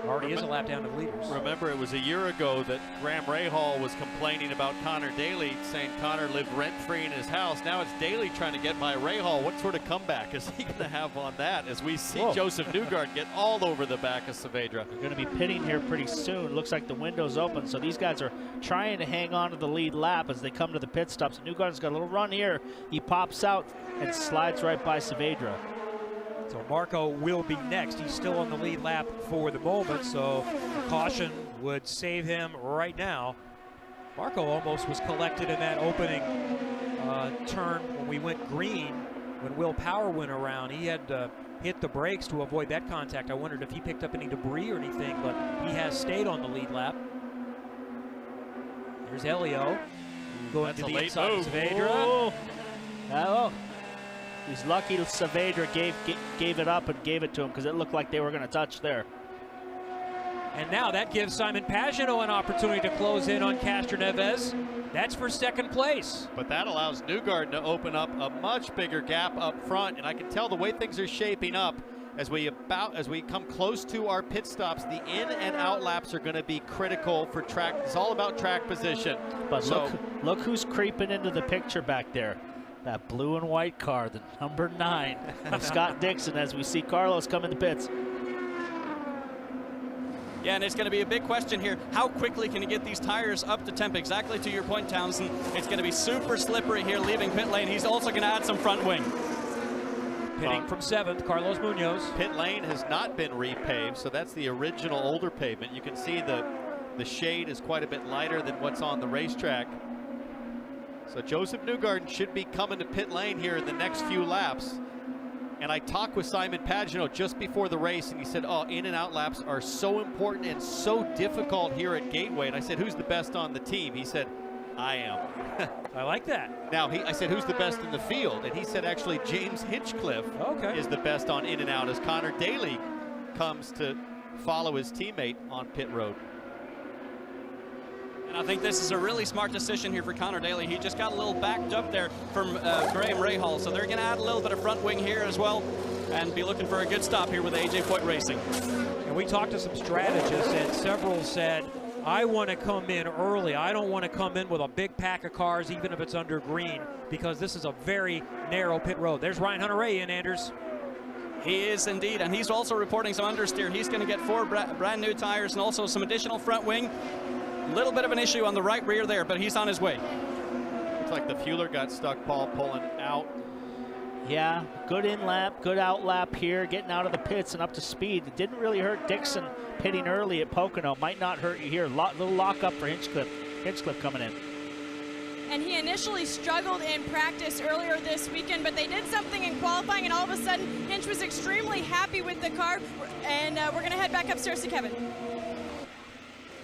Already is a lap down of leaders. Remember, it was a year ago that Graham Rahal was complaining about Connor Daly, saying Connor lived rent-free in his house. Now it's Daly trying to get by Rahal. What sort of comeback is he going to have on that as we see Joseph Newgarden get all over the back of Saavedra? They're going to be pitting here pretty soon. Looks like the window's open, so these guys are trying to hang on to the lead lap as they come to the pit stops. Newgarden's got a little run here. He pops out and slides right by Saavedra. So Marco will be next. He's still on the lead lap for the moment, so caution would save him right now. Marco almost was collected in that opening turn when we went green, when Will Power went around. He had to hit the brakes to avoid that contact. I wondered if he picked up any debris or anything, but he has stayed on the lead lap. There's Helio going to the inside of Saavedra. Oh. He's lucky Saavedra gave it up and gave it to him, because it looked like they were going to touch there. And now that gives Simon Pagenaud an opportunity to close in on Castroneves. That's for second place. But that allows Newgarden to open up a much bigger gap up front, and I can tell the way things are shaping up as we come close to our pit stops, the in and out laps are going to be critical for track. It's all about track position. But look who's creeping into the picture back there. That blue and white car, the number 9 of Scott Dixon, as we see Carlos come in the pits. Yeah, and it's going to be a big question here. How quickly can you get these tires up to temp? Exactly to your point, Townsend. It's going to be super slippery here leaving pit lane. He's also going to add some front wing. Pitting from 7th, Carlos Munoz. Pit lane has not been repaved, so that's the original older pavement. You can see the shade is quite a bit lighter than what's on the racetrack. So Joseph Newgarden should be coming to pit lane here in the next few laps. And I talked with Simon Pagenaud just before the race, and he said, oh, in and out laps are so important and so difficult here at Gateway. And I said, who's the best on the team? He said, I am. I like that. Now, I said, who's the best in the field? And he said, actually, James Hinchcliffe is the best on in and out as Connor Daly comes to follow his teammate on pit road. And I think this is a really smart decision here for Connor Daly. He just got a little backed up there from Graham Rahal. So they're going to add a little bit of front wing here as well and be looking for a good stop here with A.J. Foyt Racing. And we talked to some strategists, and several said, I want to come in early. I don't want to come in with a big pack of cars, even if it's under green, because this is a very narrow pit road. There's Ryan Hunter-Reay in, Anders. He is indeed, and he's also reporting some understeer. He's going to get 4 brand new tires and also some additional front wing. A little bit of an issue on the right rear there, but he's on his way. Looks like the fueler got stuck, Paul, pulling out. Yeah, good in lap, good out lap here, getting out of the pits and up to speed. It didn't really hurt Dixon pitting early at Pocono. Might not hurt you here. Little lock up for Hinchcliffe. Hinchcliffe coming in. And he initially struggled in practice earlier this weekend, but they did something in qualifying, and all of a sudden, Hinch was extremely happy with the car. And we're going to head back upstairs to Kevin.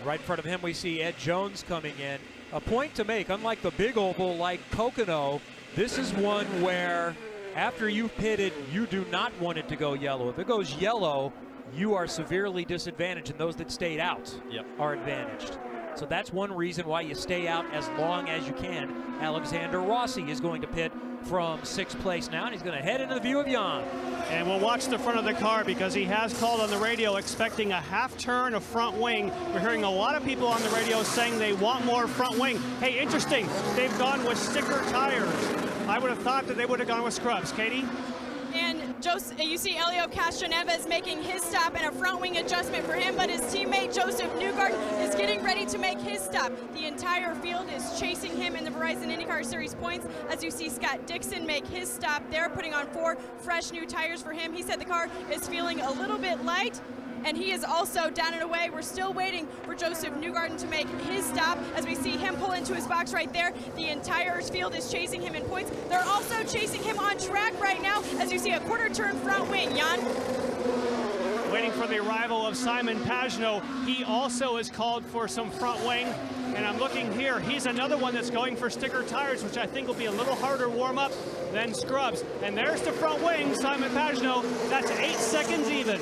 Right in front of him, we see Ed Jones coming in. A point to make, unlike the big oval like Pocono, this is one where after you've pitted, you do not want it to go yellow. If it goes yellow, you are severely disadvantaged, and those that stayed out are advantaged. So that's one reason why you stay out as long as you can. Alexander Rossi is going to pit from 6th place now, and he's going to head into the view of Jan. And we'll watch the front of the car because he has called on the radio expecting a half turn of front wing. We're hearing a lot of people on the radio saying they want more front wing. Hey, interesting, they've gone with sticker tires. I would have thought that they would have gone with scrubs. Katie? And you see Elio Castroneves making his stop and a front wing adjustment for him, but his teammate Joseph Newgarden is getting ready to make his stop. The entire field is chasing him in the Verizon IndyCar Series points. As you see Scott Dixon make his stop there, putting on 4 fresh new tires for him. He said the car is feeling a little bit light, and he is also down and away. We're still waiting for Joseph Newgarden to make his stop. As we see him pull into his box right there, the entire field is chasing him in points. They're also chasing him on track right now, as you see a quarter turn front wing. Jan? Waiting for the arrival of Simon Pagenaud. He also is called for some front wing. And I'm looking here, he's another one that's going for sticker tires, which I think will be a little harder warm-up than scrubs. And there's the front wing, Simon Pagenaud. That's 8 seconds even.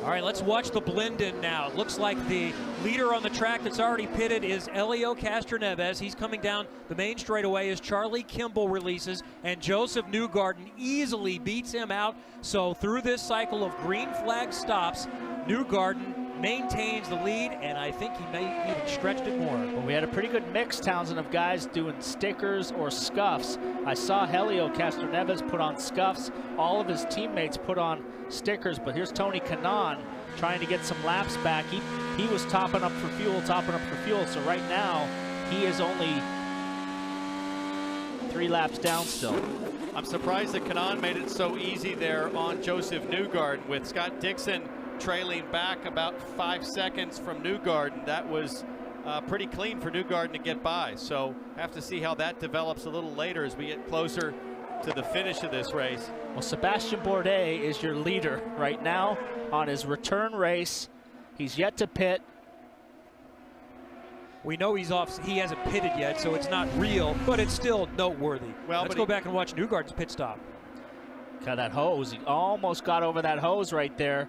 All right, let's watch the blend-in now. It looks like the leader on the track that's already pitted is Elio Castroneves. He's coming down the main straightaway as Charlie Kimball releases, and Joseph Newgarden easily beats him out. So through this cycle of green flag stops, Newgarden maintains the lead, and I think he may even stretched it more. Well, we had a pretty good mix, Townsend, of guys doing stickers or scuffs. I saw Helio Castroneves put on scuffs. All of his teammates put on stickers, but here's Tony Kanaan trying to get some laps back. He was topping up for fuel. So right now, he is only 3 laps down still. I'm surprised that Kanaan made it so easy there on Joseph Newgarden with Scott Dixon trailing back about 5 seconds from Newgarden. That was pretty clean for Newgarden to get by. So have to see how that develops a little later as we get closer to the finish of this race. Well, Sebastian Bourdais is your leader right now on his return race. He's yet to pit. We know he's off. He hasn't pitted yet, so it's not real, but it's still noteworthy. Well, let's go back and watch Newgarden's pit stop. Got that hose. He almost got over that hose right there.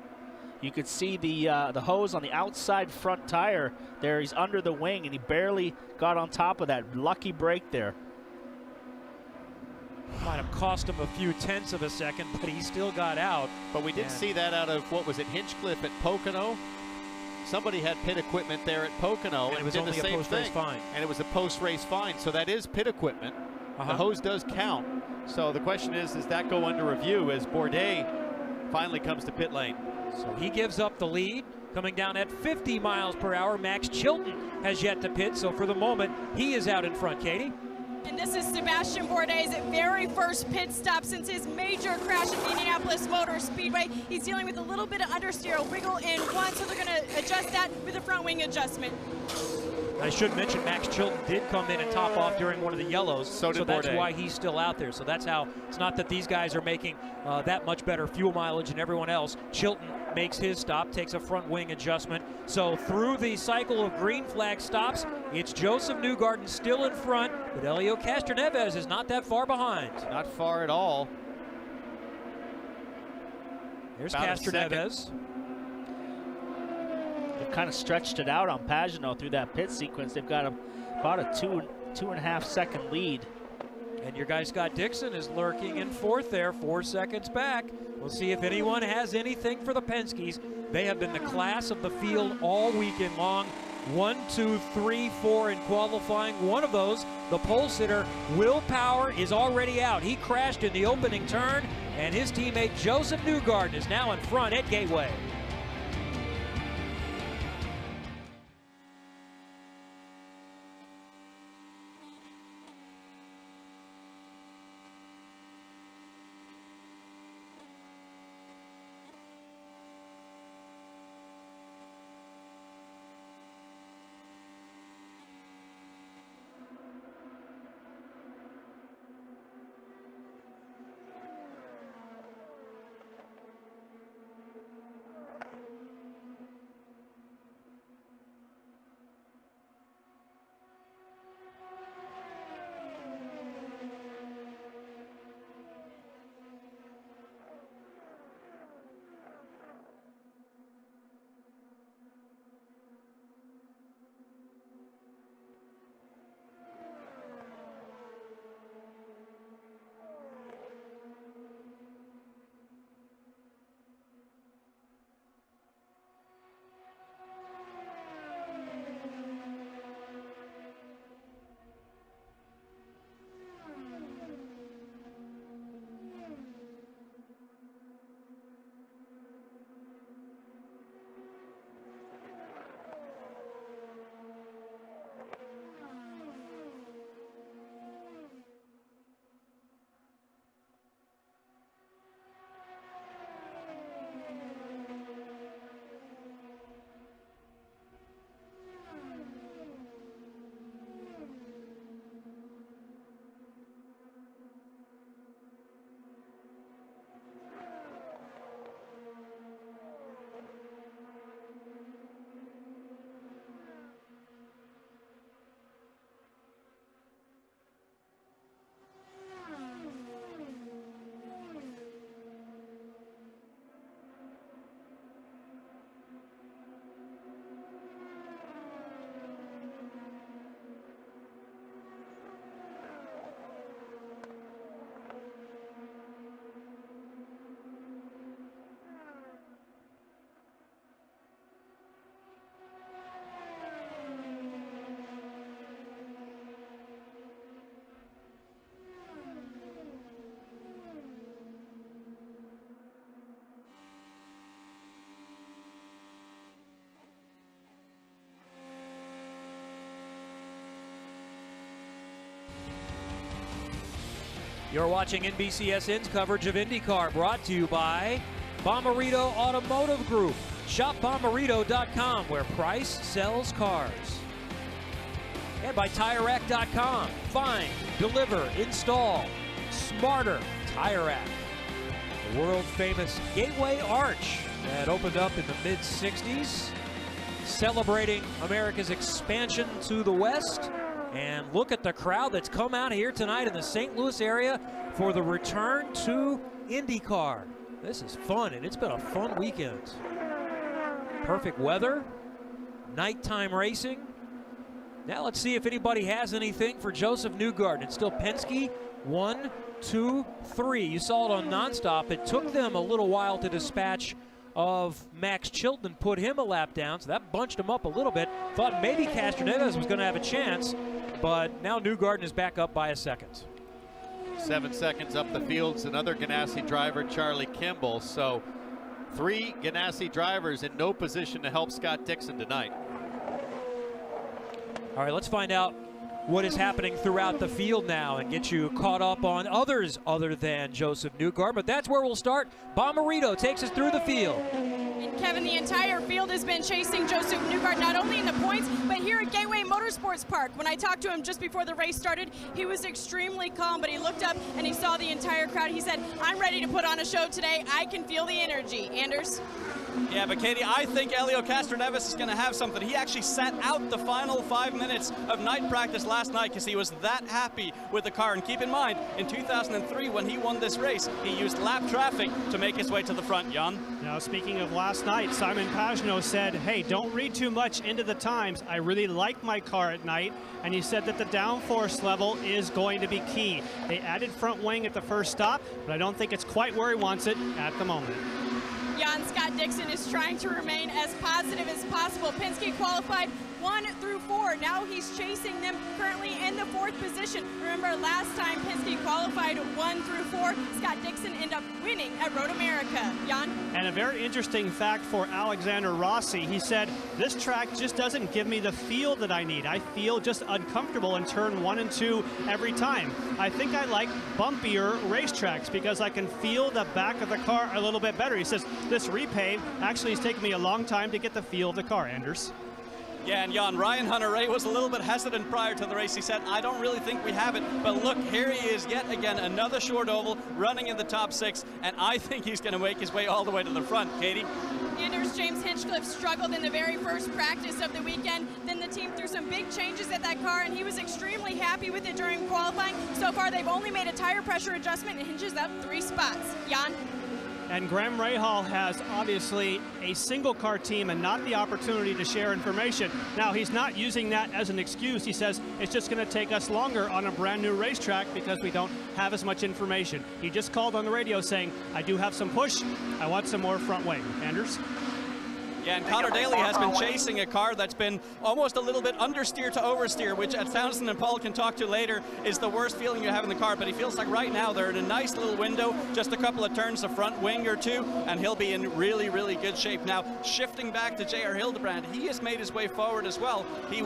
You could see the hose on the outside front tire there. He's under the wing, and he barely got on top of that. Lucky break there. Might have cost him a few tenths of a second, but he still got out. But we did see that out of, what was it, Hinchcliffe at Pocono? Somebody had pit equipment there at Pocono and it was did only the a same post-race thing. fine. And it was a post-race fine, so that is pit equipment. The hose does count. So the question is, does that go under review as Bourdais finally comes to pit lane? So he gives up the lead. Coming down at 50 miles per hour, Max Chilton has yet to pit, so for the moment, he is out in front, Katie. And this is Sebastian Bourdais' very first pit stop since his major crash at the Indianapolis Motor Speedway. He's dealing with a little bit of understeer, a wiggle in one, so they're going to adjust that with a front wing adjustment. I should mention Max Chilton did come in and top off during one of the yellows, so that's why he's still out there. So that's how, it's not that these guys are making that much better fuel mileage than everyone else. Chilton makes his stop, takes a front wing adjustment. So through the cycle of green flag stops, it's Joseph Newgarden still in front, but Elio Castroneves is not that far behind. Not far at all. There's Castroneves. They've kind of stretched it out on Pagenaud through that pit sequence. They've got about a 2.5 second lead. And your guy Scott Dixon is lurking in fourth there, 4 seconds back. We'll see if anyone has anything for the Penske's. They have been the class of the field all weekend long. 1, 2, 3, 4 in qualifying. One of those, the pole sitter, Will Power, is already out. He crashed in the opening turn, and his teammate Joseph Newgarden is now in front at Gateway. You're watching NBCSN's coverage of IndyCar, brought to you by Bomarito Automotive Group. Shop Bomarito.com, where price sells cars. And by TireRack.com. Find, deliver, install smarter Tire Rack. The world-famous Gateway Arch that opened up in the mid-60s, celebrating America's expansion to the west. And look at the crowd that's come out here tonight in the St. Louis area for the return to IndyCar. This is fun, and it's been a fun weekend. Perfect weather, nighttime racing. Now let's see if anybody has anything for Joseph Newgarden. It's still Penske, 1, 2, 3. You saw it on nonstop. It took them a little while to dispatch of Max Chilton, put him a lap down, so that bunched him up a little bit. Thought maybe Castroneves was going to have a chance, but now Newgarden is back up by a second. 7 seconds up the field. It's another Ganassi driver, Charlie Kimball. So 3 Ganassi drivers in no position to help Scott Dixon tonight. All right, let's find out what is happening throughout the field now and get you caught up on others other than Joseph Newgarden. But that's where we'll start. Bomarito takes us through the field. And Kevin, the entire field has been chasing Joseph Newgarden, not only in the points, but here at Gateway Motorsports Park. When I talked to him just before the race started, he was extremely calm, but he looked up and he saw the entire crowd. He said, I'm ready to put on a show today. I can feel the energy. Anders? Yeah, but Katie, I think Elio Castroneves is going to have something. He actually sat out the final 5 minutes of night practice last night because he was that happy with the car. And keep in mind, in 2003, when he won this race, he used lap traffic to make his way to the front. Jan? Now, speaking of last night, Simon Pagenaud said, hey, don't read too much into the times. I really like my car at night. And he said that the downforce level is going to be key. They added front wing at the first stop, but I don't think it's quite where he wants it at the moment. Jan, Scott Dixon is trying to remain as positive as possible. Penske qualified 1 through 4. Now he's chasing them currently in the 4th position. Remember last time Penske qualified 1 through 4, Scott Dixon ended up winning at Road America. Jan? And a very interesting fact for Alexander Rossi, he said, this track just doesn't give me the feel that I need. I feel just uncomfortable in turn 1 and 2 every time. I think I like bumpier racetracks because I can feel the back of the car a little bit better. He says, this repave actually has taken me a long time to get the feel of the car, Anders. Yeah, and Jan, Ryan Hunter-Reay was a little bit hesitant prior to the race. He said, I don't really think we have it. But look, here he is yet again, another short oval, running in the top 6, and I think he's going to make his way all the way to the front. Katie? Anders James Hinchcliffe struggled in the very first practice of the weekend. Then the team threw some big changes at that car, and he was extremely happy with it during qualifying. So far, they've only made a tire pressure adjustment and Hinch is up 3 spots. Jan? And Graham Rahal has obviously a single car team and not the opportunity to share information. Now, he's not using that as an excuse. He says it's just going to take us longer on a brand new racetrack because we don't have as much information. He just called on the radio saying, I do have some push. I want some more front wing. Anders? Yeah, and Connor Daly has been chasing a car that's been almost a little bit understeer to oversteer, which at Townsend and Paul can talk to later is the worst feeling you have in the car. But he feels like right now they're in a nice little window, just a couple of turns the front wing or 2, and he'll be in really, really good shape. Now, shifting back to J.R. Hildebrand, he has made his way forward as well. He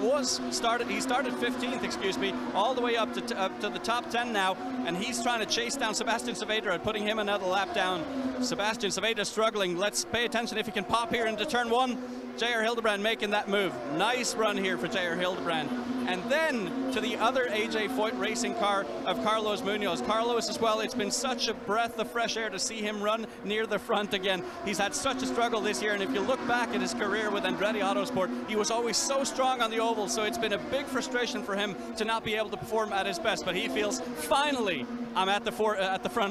started 15th, all the way up to the top 10 now, and he's trying to chase down Sebastian Saavedra and putting him another lap down. Sebastian Saavedra struggling. Let's pay attention if he can pop here into turn 1. J.R. Hildebrand making that move. Nice run here for J.R. Hildebrand. And then to the other AJ Foyt racing car of Carlos Munoz. Carlos as well, it's been such a breath of fresh air to see him run near the front again. He's had such a struggle this year, and if you look back at his career with Andretti Autosport, he was always so strong on the oval, so it's been a big frustration for him to not be able to perform at his best, but he feels, finally, I'm at the front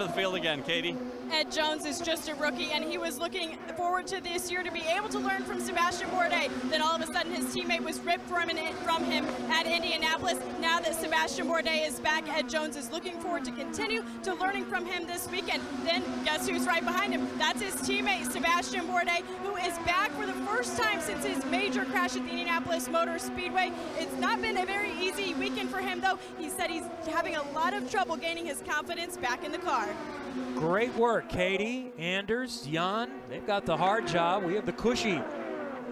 of the field again. Katie? Ed Jones is just a rookie, and he was looking forward to this year to be able to learn from Sebastian Bourdais. Then all of a sudden his teammate was ripped from him at Indianapolis. Now that Sebastian Bourdais is back, Ed Jones is looking forward to continue to learning from him this weekend. Then guess who's right behind him? That's his teammate, Sebastian Bourdais, who is back for the first time since his major crash at the Indianapolis Motor Speedway. It's not been a very easy weekend for him, though. He said he's having a lot of trouble gaining his confidence back in the car. Great work, Katie, Anders, Jan. They've got the hard job. We have the cushy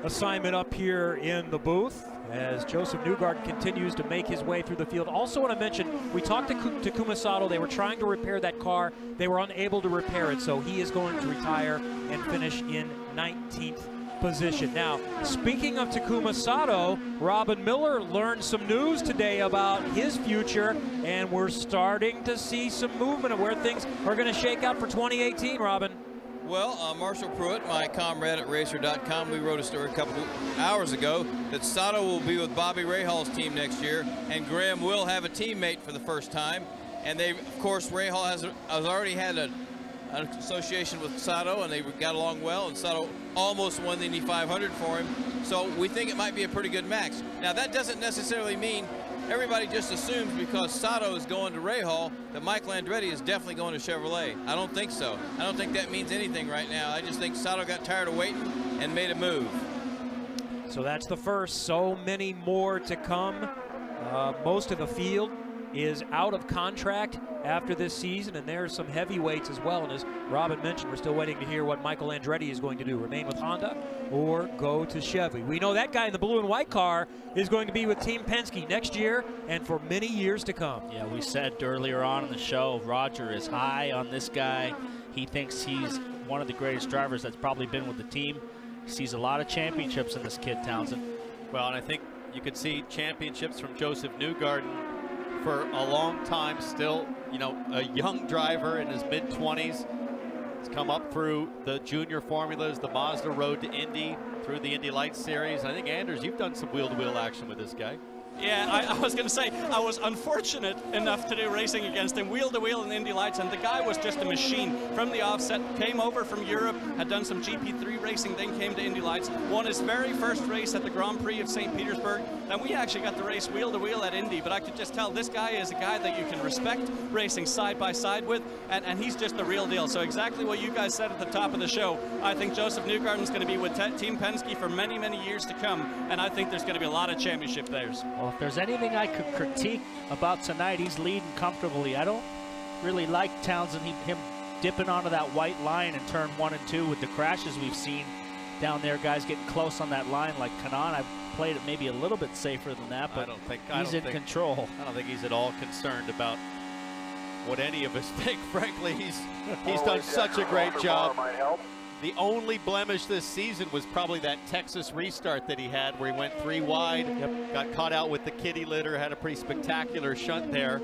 assignment up here in the booth as Joseph Newgarden continues to make his way through the field. Also want to mention, we talked to Takuma Sato. They were trying to repair that car. They were unable to repair it, so he is going to retire and finish in 19th position. Now, speaking of Takuma Sato, Robin Miller learned some news today about his future, and we're starting to see some movement of where things are going to shake out for 2018, Robin. Well, Marshall Pruitt, my comrade at Racer.com, we wrote a story a couple hours ago that Sato will be with Bobby Rahal's team next year, and Graham will have a teammate for the first time. And they, of course, Rahal has already had an association with Sato, and they got along well, and Sato almost won the Indy 500 for him. So we think it might be a pretty good match. Now, that doesn't necessarily mean everybody just assumes because Sato is going to Rahal that Michael Andretti is definitely going to Chevrolet. I don't think so. I don't think that means anything right now. I just think Sato got tired of waiting and made a move. So that's the first. So many more to come. Most of the field is out of contract after this season, and there's some heavyweights as well. And as Robin mentioned, we're still waiting to hear what Michael Andretti is going to do, remain with Honda or go to Chevy. We know that guy in the blue and white car is going to be with Team Penske next year and for many years to come. Yeah, we said earlier on in the show, Roger is high on this guy. He thinks he's one of the greatest drivers that's probably been with the team. He sees a lot of championships in this kid, Townsend. Well, and I think you could see championships from Joseph Newgarden for a long time. Still, you know, a young driver in his mid-20s. He's come up through the junior formulas, the Mazda Road to Indy, through the Indy Lights Series. I think, Anders, you've done some wheel-to-wheel action with this guy. Yeah, I was going to say, I was unfortunate enough to do racing against him, wheel to wheel in Indy Lights, and the guy was just a machine. From the offset, came over from Europe, had done some GP3 racing, then came to Indy Lights, won his very first race at the Grand Prix of St. Petersburg, and we actually got to race wheel to wheel at Indy, but I could just tell this guy is a guy that you can respect racing side by side with, and he's just the real deal. So exactly what you guys said at the top of the show, I think Joseph Newgarden's going to be with Team Penske for many, many years to come, and I think there's going to be a lot of championship theirs. Well, if there's anything I could critique about tonight, he's leading comfortably. I don't really like Townsend, him dipping onto that white line in turn 1 and 2 with the crashes we've seen down there, guys getting close on that line like Kanaan. I've played it maybe a little bit safer than that, but he's in control. I don't think he's at all concerned about what any of us think. Frankly, he's done such a great job. The only blemish this season was probably that Texas restart that he had where he went 3 wide, got caught out with the kitty litter, had a pretty spectacular shunt there.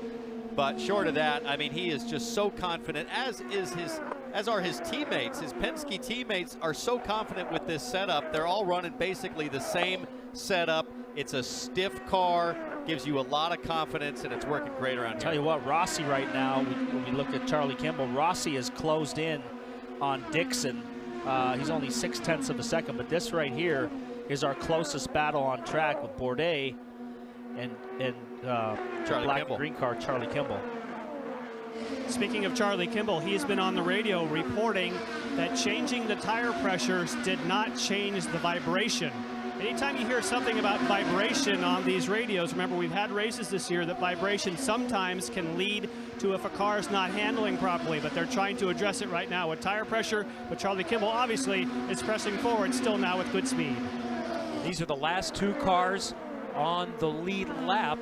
But short of that, I mean, he is just so confident, as are his teammates. His Penske teammates are so confident with this setup. They're all running basically the same setup. It's a stiff car, gives you a lot of confidence, and it's working great around here. Tell you what, Rossi right now, when we look at Charlie Kimball, Rossi is closed in on Dixon. He's only 0.6 of a second, but this right here is our closest battle on track with Bourdais and black and green car Charlie Kimball. Speaking of Charlie Kimball, he's been on the radio reporting that changing the tire pressures did not change the vibration. Anytime you hear something about vibration on these radios, remember we've had races this year that vibration sometimes can lead to if a car is not handling properly, but they're trying to address it right now with tire pressure. But Charlie Kimball obviously is pressing forward still now with good speed. These are the last 2 cars on the lead lap.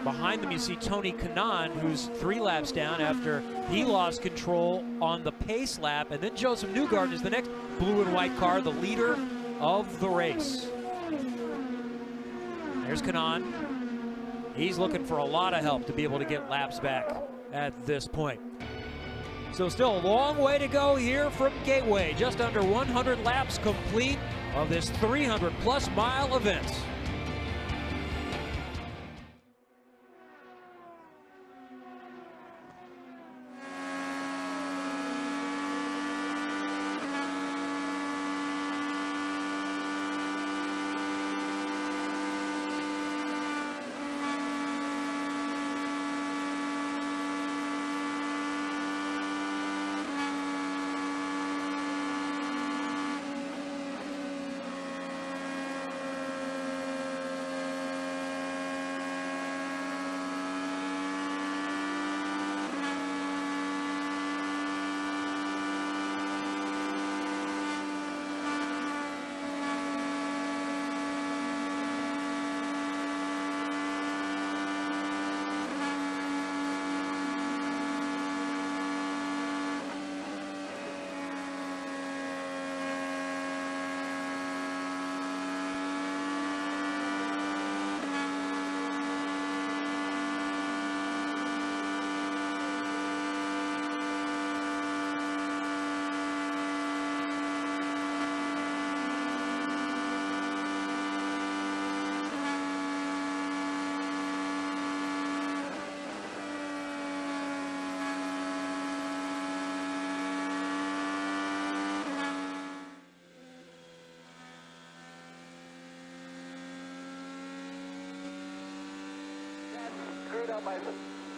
Behind them you see Tony Kanaan, who's 3 laps down after he lost control on the pace lap, and then Joseph Newgarden is the next blue and white car, the leader of the race. There's Kanaan. He's looking for a lot of help to be able to get laps back at this point. So still a long way to go here from Gateway. Just under 100 laps complete of this 300-plus mile event.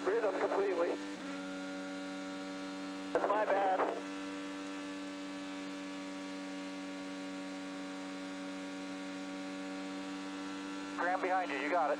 Screwed up completely. That's my bad. Graham behind you, you got it.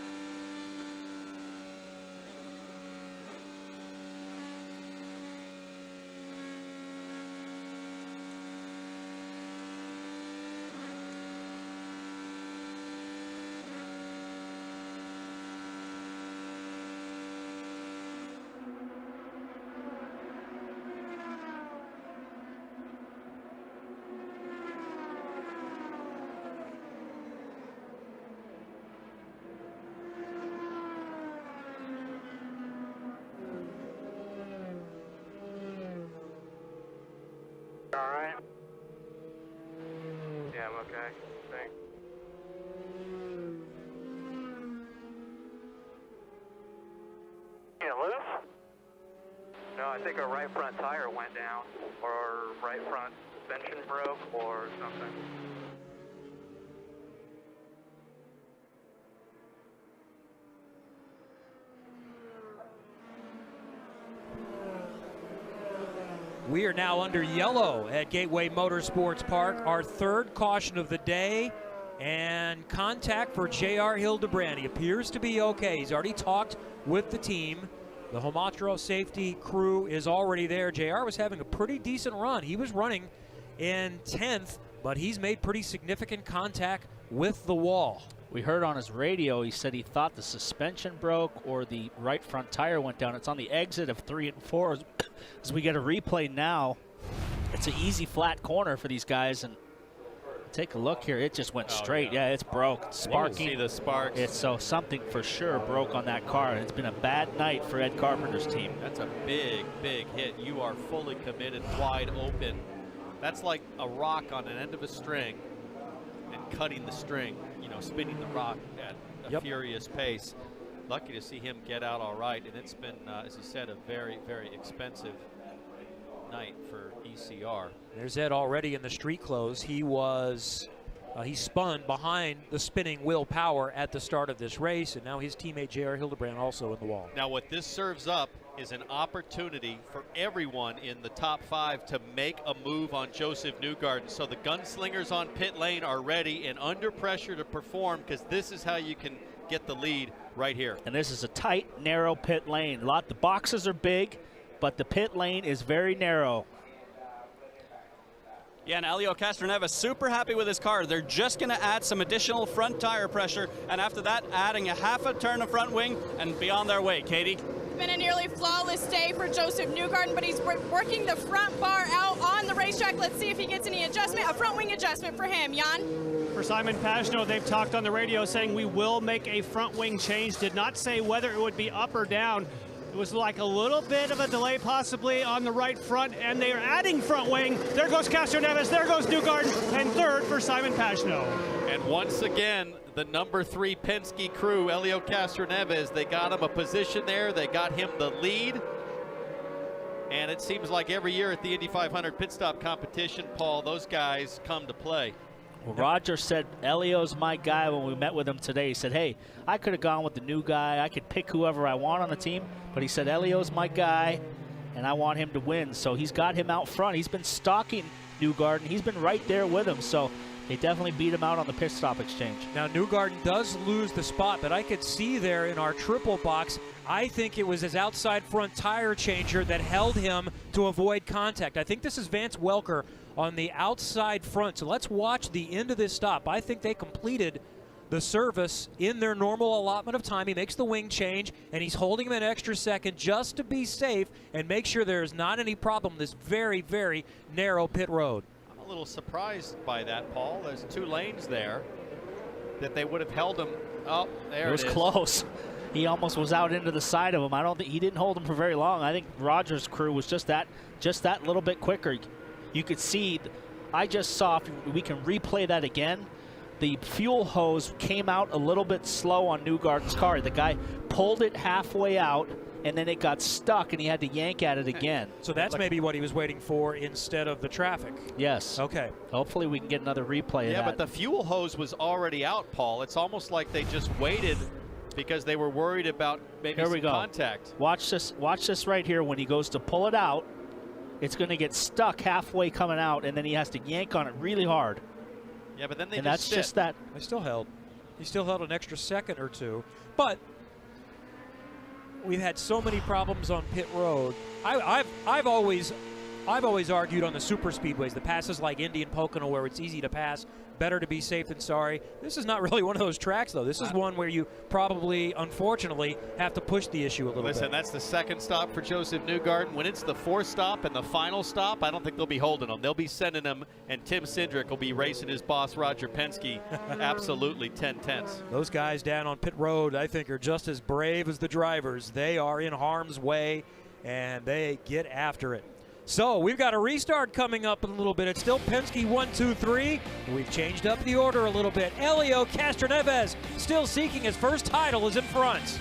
Alright. Yeah, I'm okay. Thanks. I think a right front tire went down, or right front suspension broke, or something. We are now under yellow at Gateway Motorsports Park, our third caution of the day, and contact for J.R. Hildebrand. He appears to be okay. He's already talked with the team. The Homatro safety crew is already there. J.R. was having a pretty decent run. He was running in 10th, but he's made pretty significant contact with the wall. We heard on his radio, he said he thought the suspension broke or the right front tire went down. It's on the exit of 3 and 4. As we get a replay now, it's an easy flat corner for these guys. And take a look here. It just went straight. Yeah, it's broke. Sparking. See the sparks. It's so something for sure broke on that car. It's been a bad night for Ed Carpenter's team. That's a big, big hit. You are fully committed, wide open. That's like a rock on an end of a string and cutting the string, you know, spinning the rock at a furious pace. Lucky to see him get out all right, and it's been, as he said, a very, very expensive night for ECR. There's Ed already in the street clothes. He was, he spun behind the spinning Will Power at the start of this race, and now his teammate J.R. Hildebrand also in the wall. Now what this serves up is an opportunity for everyone in the top 5 to make a move on Joseph Newgarden. So the gunslingers on pit lane are ready and under pressure to perform, because this is how you can get the lead right here. And this is a tight, narrow pit lane. The boxes are big, but the pit lane is very narrow. Yeah, and Elio Castroneves super happy with his car. They're just going to add some additional front tire pressure, and after that, adding a half a turn of front wing and be on their way. Katie? It's been a nearly flawless day for Joseph Newgarden, but he's working the front bar out on the racetrack. Let's see if he gets any adjustment, a front wing adjustment for him. Jan? For Simon Pagenaud, they've talked on the radio saying we will make a front wing change. Did not say whether it would be up or down. It was like a little bit of a delay possibly on the right front, and they are adding front wing. There goes Castroneves, there goes Newgarden, and third for Simon Pagenaud. And once again, the number 3 Penske crew, Elio Castroneves, they got him a position there, they got him the lead. And it seems like every year at the Indy 500 pit stop competition, Paul, those guys come to play. Well, Roger said, Elio's my guy when we met with him today. He said, hey, I could have gone with the new guy. I could pick whoever I want on the team. But he said, Elio's my guy, and I want him to win. So he's got him out front. He's been stalking Newgarden. He's been right there with him. So they definitely beat him out on the pit stop exchange. Now, Newgarden does lose the spot, but I could see there in our triple box, I think it was his outside front tire changer that held him to avoid contact. I think this is Vance Welker on the outside front. So let's watch the end of this stop. I think they completed the service in their normal allotment of time. He makes the wing change, and he's holding him an extra second just to be safe and make sure there's not any problem this very, very narrow pit road. I'm a little surprised by that, Paul. There's 2 lanes there that they would have held him. Oh, there it is. It was close. He almost was out into the side of him. I don't think he didn't hold him for very long. I think Rogers' crew was just that little bit quicker. You could see, I just saw, if we can replay that again, the fuel hose came out a little bit slow on Newgarden's car. The guy pulled it halfway out, and then it got stuck, and he had to yank at it again. So that's maybe what he was waiting for instead of the traffic. Yes. Okay. Hopefully we can get another replay of that. Yeah, but the fuel hose was already out, Paul. It's almost like they just waited because they were worried about maybe some contact. Watch this right here. When he goes to pull it out, it's going to get stuck halfway coming out, and then he has to yank on it really hard. Yeah, but then they and just that's just that. He still held an extra second or two. But we've had so many problems on pit road. I've always argued on the super speedways, the passes like Indy and Pocono where it's easy to pass, better to be safe than sorry. This is not really one of those tracks, though. This is one where you probably, unfortunately, have to push the issue a little bit. Listen, that's the second stop for Joseph Newgarden. When it's the 4th stop and the final stop, I don't think they'll be holding him. They'll be sending him, and Tim Cindric will be racing his boss, Roger Penske, absolutely 10-tenths. Those guys down on pit road, I think, are just as brave as the drivers. They are in harm's way, and they get after it. So we've got a restart coming up in a little bit. It's still Penske 1, 2, 3. We've changed up the order a little bit. Elio Castroneves still seeking his first title is in front.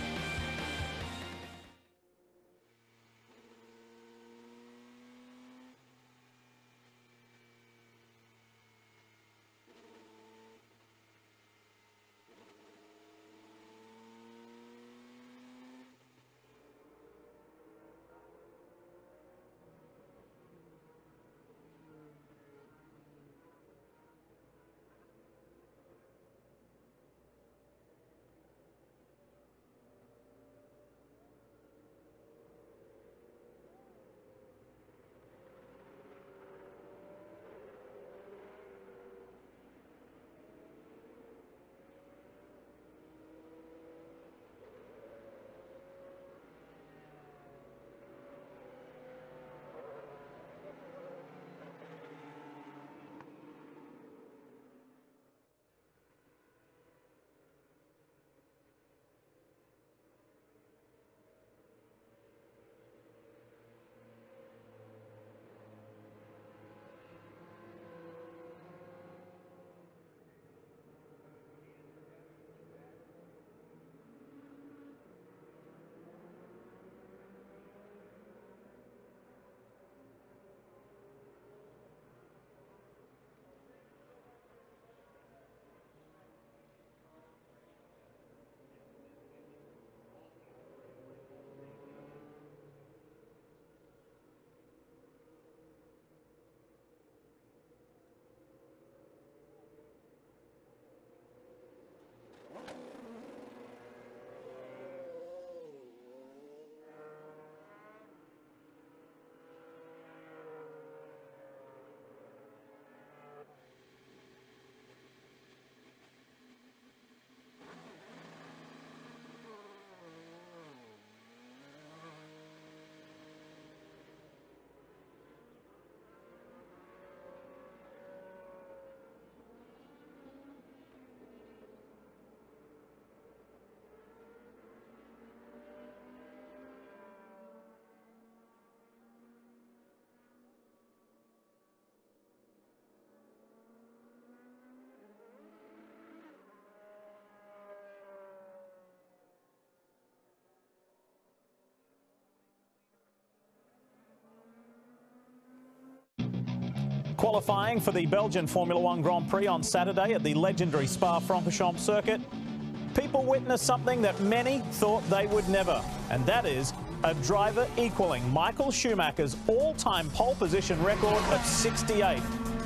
Qualifying for the Belgian Formula One Grand Prix on Saturday at the legendary Spa-Francorchamps circuit, people witnessed something that many thought they would never, and that is a driver equaling Michael Schumacher's all-time pole position record of 68.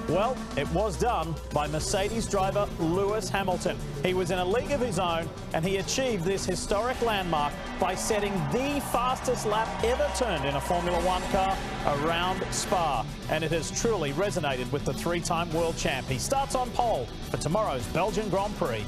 Well, it was done by Mercedes driver Lewis Hamilton. He was in a league of his own, and he achieved this historic landmark by setting the fastest lap ever turned in a Formula One car around Spa. And it has truly resonated with the three-time world champ. He starts on pole for tomorrow's Belgian Grand Prix.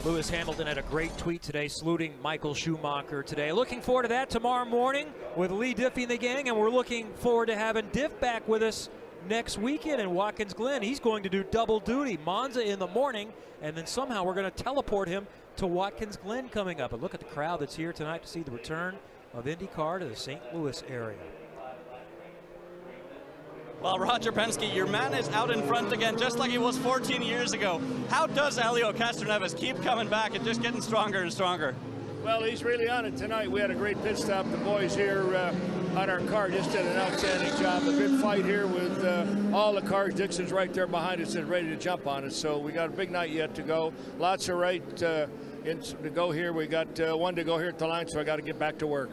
Lewis Hamilton had a great tweet today saluting Michael Schumacher today. Looking forward to that tomorrow morning with Lee Diffie and the gang, and we're looking forward to having Diff back with us next weekend in Watkins Glen. He's going to do double duty, Monza in the morning, and then somehow we're going to teleport him to Watkins Glen coming up. And look at the crowd that's here tonight to see the return of IndyCar to the St. Louis area. Well, Roger Penske, your man is out in front again, just like he was 14 years ago. How does Helio Castroneves keep coming back and just getting stronger and stronger? Well, he's really on it tonight. We had a great pit stop. The boys here on our car just did an outstanding job. A good fight here with all the cars. Dixon's right there behind us and ready to jump on us. So we got a big night yet to go. Lots of right to go here. We got one to go here at the line, so I got to get back to work.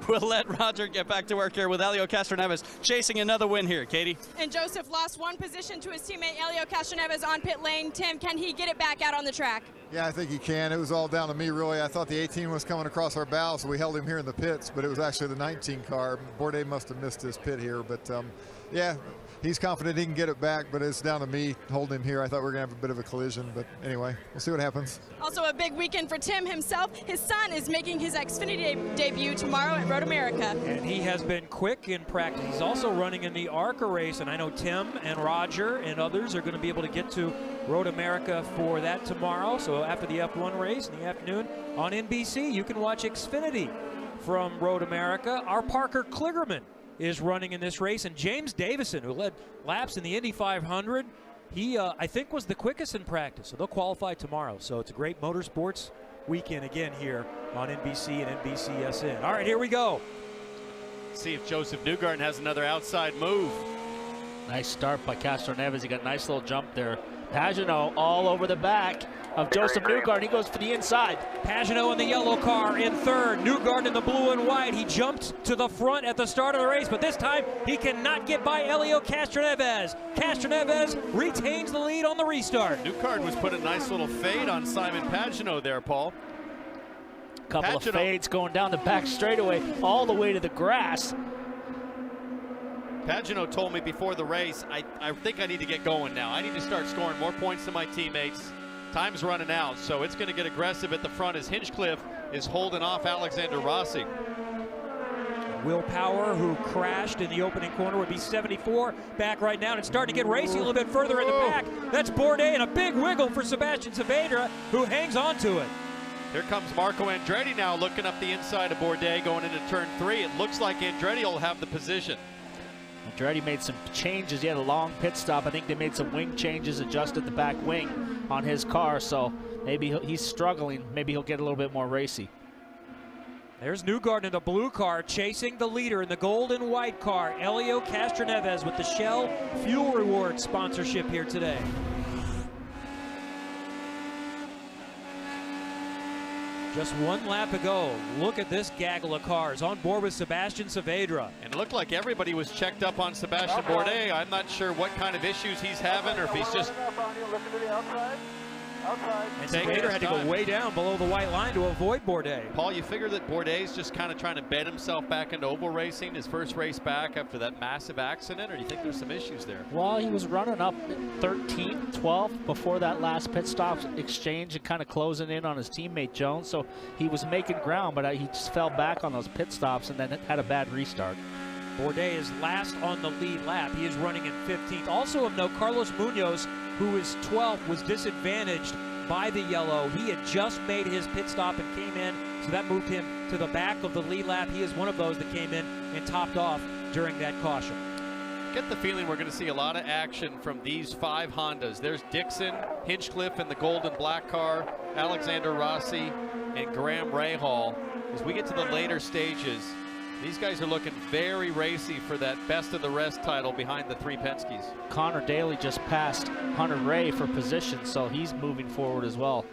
We'll let Roger get back to work here with Helio Castroneves chasing another win here. Katie? And Joseph lost one position to his teammate Helio Castroneves on pit lane. Tim, can he get it back out on the track? Yeah, I think he can. It was all down to me, really. I thought the 18 was coming across our bow, so we held him here in the pits, but it was actually the 19 car. Bourdais must have missed his pit here, but yeah, he's confident he can get it back, but it's down to me holding him here. I thought we were going to have a bit of a collision, but anyway, we'll see what happens. Also a big weekend for Tim himself. His son is making his Xfinity debut tomorrow at Road America. And he has been quick in practice. He's also running in the ARCA race, and I know Tim and Roger and others are going to be able to get to Road America for that tomorrow. So after the F1 race in the afternoon on NBC, you can watch Xfinity from Road America. Our Parker Kligerman is running in this race, and James Davison, who led laps in the Indy 500, he I think was the quickest in practice, so they'll qualify tomorrow. So it's a great motorsports weekend again here on NBC and NBCSN. All right, here we go. See if Joseph Newgarden has another outside move. Nice start by Castroneves. He got a nice little jump there. Pagenaud all over the back of Joseph Newgarden. He goes for the inside. Pagenaud in the yellow car in third. Newgarden in the blue and white. He jumped to the front at the start of the race, but this time he cannot get by Helio Castroneves. Castroneves retains the lead on the restart. Newgarden was putting a nice little fade on Simon Pagenaud there, Paul. Couple of fades going down the back straightaway all the way to the grass. Pagenaud told me before the race, I think I need to get going now. I need to start scoring more points than my teammates. Time's running out, so it's going to get aggressive at the front as Hinchcliffe is holding off Alexander Rossi. Will Power, who crashed in the opening corner, would be 74 back right now, and it's starting to get racy a little bit further in the back. That's Bourdais, and a big wiggle for Sebastian Saavedra, who hangs on to it. Here comes Marco Andretti now looking up the inside of Bourdais going into turn 3. It looks like Andretti will have the position. Andretti made some changes. He had a long pit stop. I think they made some wing changes, adjusted the back wing on his car, so maybe he's struggling. Maybe he'll get a little bit more racy. There's Newgarden in the blue car chasing the leader in the gold and white car. Helio Castroneves with the Shell Fuel Rewards sponsorship here today. Just one lap ago. Look at this gaggle of cars on board with Sebastian Saavedra. And it looked like everybody was checked up on Sebastian Bourdais. I'm not sure what kind of issues he's having or if he's just... And Saavedra had to go way down below the white line to avoid Bourdais. Paul, you figure that Bourdais is just kind of trying to bed himself back into oval racing, his first race back after that massive accident, or do you think there's some issues there? Well, he was running up 13th, 12th before that last pit stop exchange and kind of closing in on his teammate Jones, so he was making ground, but he just fell back on those pit stops and then had a bad restart. Bourdais is last on the lead lap. He is running in 15th. Also of note, Carlos Munoz, who is 12th, was disadvantaged by the yellow. He had just made his pit stop and came in, so that moved him to the back of the lead lap. He is one of those that came in and topped off during that caution. Get the feeling we're going to see a lot of action from these 5 Hondas. There's Dixon, Hinchcliffe in the gold and black car, Alexander Rossi, and Graham Rahal. As we get to the later stages, These guys are looking very racy for that best of the rest title behind the three Penske's. Connor Daly just passed Hunter Ray for position, so he's moving forward as well.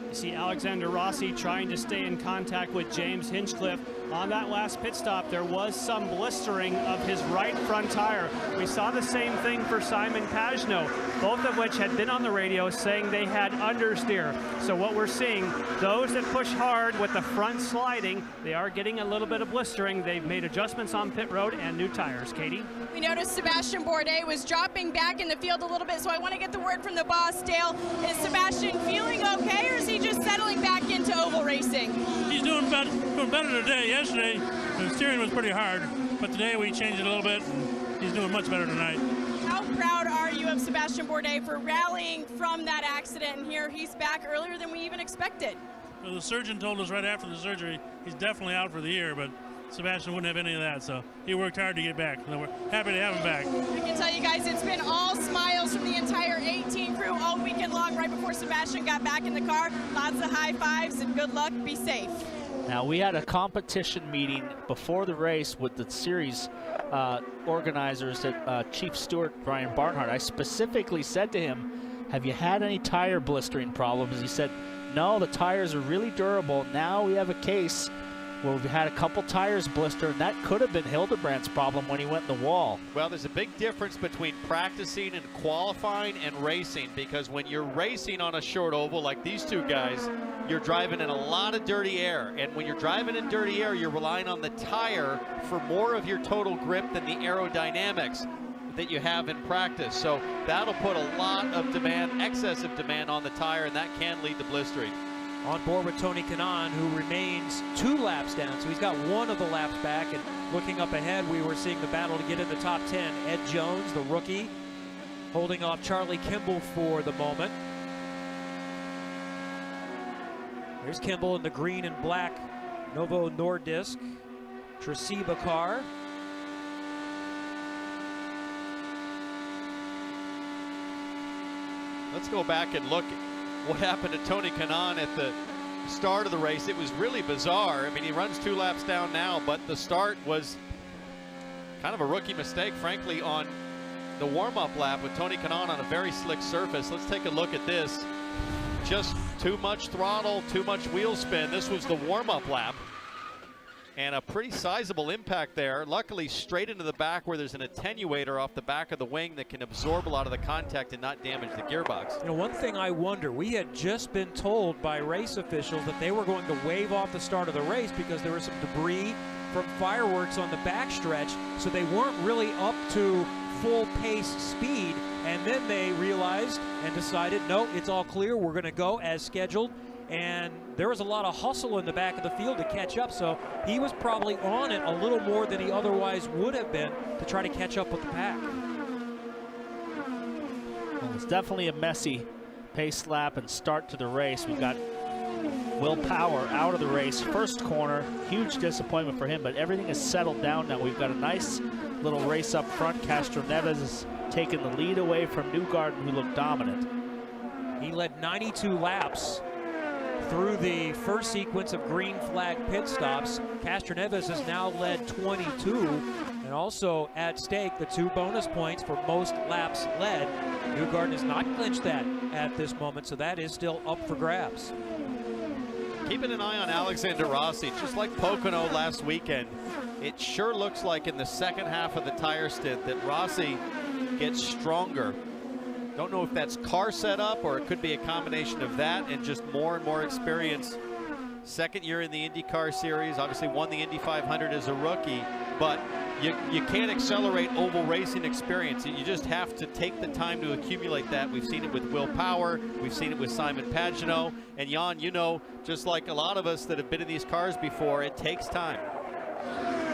You see Alexander Rossi trying to stay in contact with James Hinchcliffe. On that last pit stop, there was some blistering of his right front tire. We saw the same thing for Simon Pagenaud, both of which had been on the radio saying they had understeer. So what we're seeing, those that push hard with the front sliding, they are getting a little bit of blistering. They've made adjustments on pit road and new tires. Katie? We noticed Sebastian Bourdais was dropping back in the field a little bit, so I want to get the word from the boss, Dale. Is Sebastian feeling okay, or is he just settling back into oval racing? He's doing better today. Yesterday, the steering was pretty hard, but today we changed it a little bit, and he's doing much better tonight. How proud are you of Sebastian Bourdais for rallying from that accident, and here he's back earlier than we even expected? Well, the surgeon told us right after the surgery he's definitely out for the year, but Sebastian wouldn't have any of that, so he worked hard to get back. So we're happy to have him back. I can tell you guys it's been all smiles from the entire 18 crew all weekend long right before Sebastian got back in the car. Lots of high fives and good luck. Be safe. Now, we had a competition meeting before the race with the series organizers at Chief Steward Brian Barnhart. I specifically said to him, have you had any tire blistering problems? He said, no, the tires are really durable. Now we have a case where we've had a couple tires blister, and that could have been Hildebrandt's problem when he went in the wall. Well, there's a big difference between practicing and qualifying and racing, because when you're racing on a short oval like these two guys, you're driving in a lot of dirty air. And when you're driving in dirty air, you're relying on the tire for more of your total grip than the aerodynamics that you have in practice. So that'll put a lot of demand, excessive demand on the tire, and that can lead to blistering. On board with Tony Kanaan, who remains 2 laps down, so he's got 1 of the laps back. And looking up ahead, we were seeing the battle to get in the top 10. Ed Jones, the rookie, holding off Charlie Kimball for the moment. There's Kimball in the green and black Novo Nordisk Traceba car. Let's go back and look at what happened to Tony Kanaan at the start of the race. It was really bizarre. I mean, he runs 2 laps down now, but the start was kind of a rookie mistake, frankly, on the warm-up lap with Tony Kanaan on a very slick surface. Let's take a look at this. Just too much throttle, too much wheel spin. This was the warm-up lap. And a pretty sizable impact there. Luckily, straight into the back where there's an attenuator off the back of the wing that can absorb a lot of the contact and not damage the gearbox. You know, one thing I wonder, we had just been told by race officials that they were going to wave off the start of the race because there was some debris from fireworks on the backstretch, so they weren't really up to full pace speed. And then they realized and decided, no, it's all clear, we're going to go as scheduled. And there was a lot of hustle in the back of the field to catch up, so he was probably on it a little more than he otherwise would have been to try to catch up with the pack. Well, it's definitely a messy pace lap and start to the race. We've got Will Power out of the race. First corner, huge disappointment for him, but everything is settled down now. We've got a nice little race up front. Castro Neves is taking the lead away from Newgarden, who looked dominant. He led 92 laps through the first sequence of green flag pit stops. Castro Neves has now led 22, and also at stake the 2 bonus points for most laps led. Newgarden has not clinched that at this moment, so that is still up for grabs. Keeping an eye on Alexander Rossi, just like Pocono last weekend. It sure looks like in the second half of the tire stint that Rossi gets stronger. Don't know if that's car setup or it could be a combination of that and just more and more experience. Second year in the IndyCar series, obviously won the Indy 500 as a rookie, but you can't accelerate oval racing experience. You just have to take the time to accumulate that. We've seen it with Will Power, we've seen it with Simon Pagenaud, and Jan, you know, just like a lot of us that have been in these cars before, it takes time.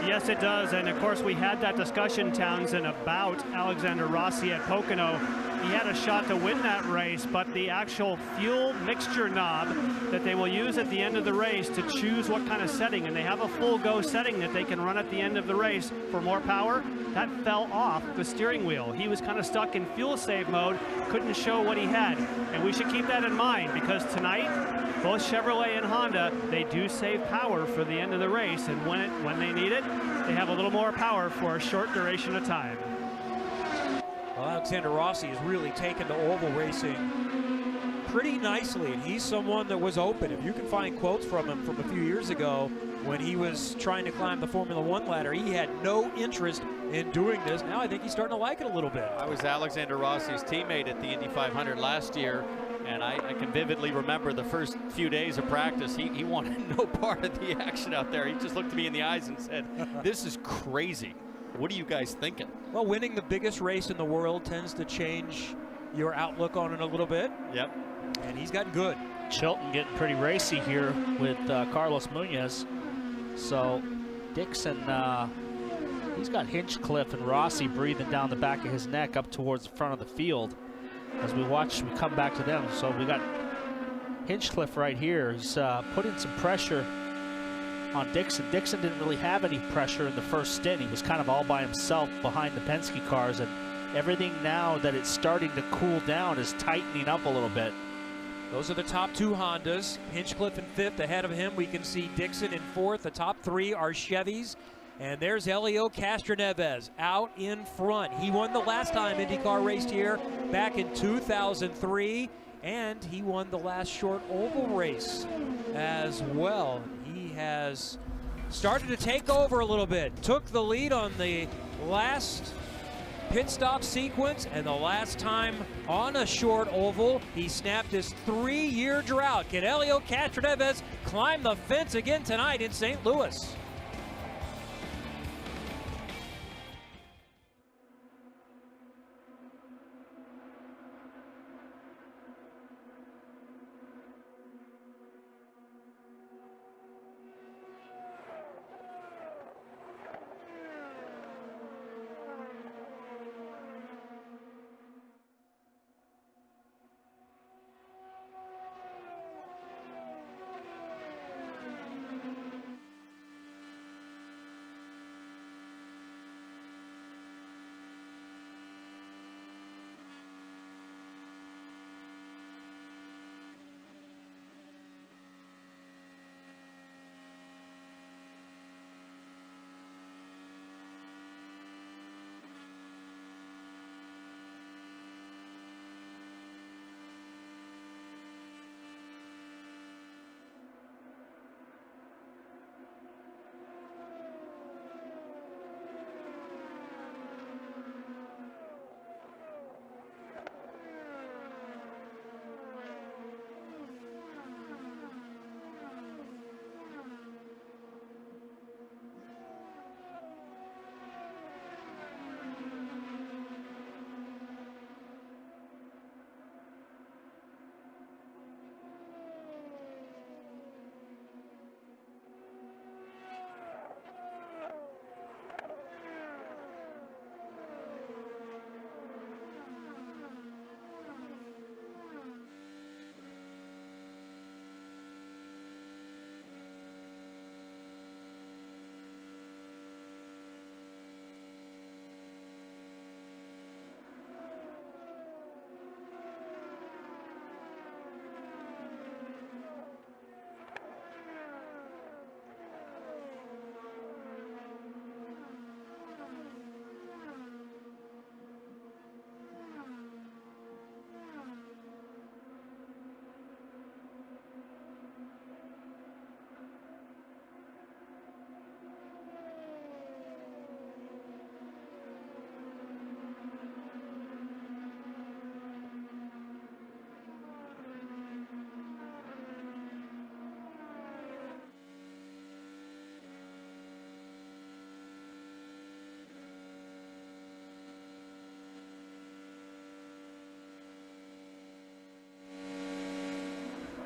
Yes, it does, and of course we had that discussion, Townsend, about Alexander Rossi at Pocono. he had a shot to win that race, but the actual fuel mixture knob that they will use at the end of the race to choose what kind of setting, and they have a full go setting that they can run at the end of the race for more power, that fell off the steering wheel. He was kind of stuck in fuel save mode, couldn't show what he had. And we should keep that in mind, because tonight, both Chevrolet and Honda, they do save power for the end of the race, and when they need it, they have a little more power for a short duration of time. Well, Alexander Rossi has really taken to oval racing pretty nicely, and he's someone that was open. If you can find quotes from him from a few years ago when he was trying to climb the Formula One ladder, he had no interest in doing this. Now I think he's starting to like it a little bit. I was Alexander Rossi's teammate at the Indy 500 last year, and I can vividly remember the first few days of practice. He wanted no part of the action out there. He just looked me in the eyes and said, "This is crazy. What are you guys thinking?" Well, winning the biggest race in the world tends to change your outlook on it a little bit. Yep. And he's gotten good. Chilton getting pretty racy here with Carlos Munoz. So Dixon, he's got Hinchcliffe and Rossi breathing down the back of his neck up towards the front of the field. As we come back to them. So we got Hinchcliffe right here. He's putting some pressure on Dixon. Dixon didn't really have any pressure in the first stint. He was kind of all by himself behind the Penske cars, and everything now that it's starting to cool down is tightening up a little bit. Those are the top two Hondas. Hinchcliffe in fifth. Ahead of him, we can see Dixon in fourth. The top three are Chevys. And there's Helio Castroneves out in front. He won the last time IndyCar raced here back in 2003. And he won the last short oval race as well. He has started to take over a little bit. Took the lead on the last pit stop sequence, and the last time on a short oval, he snapped his 3-year drought. Can Helio Castroneves climb the fence again tonight in St. Louis?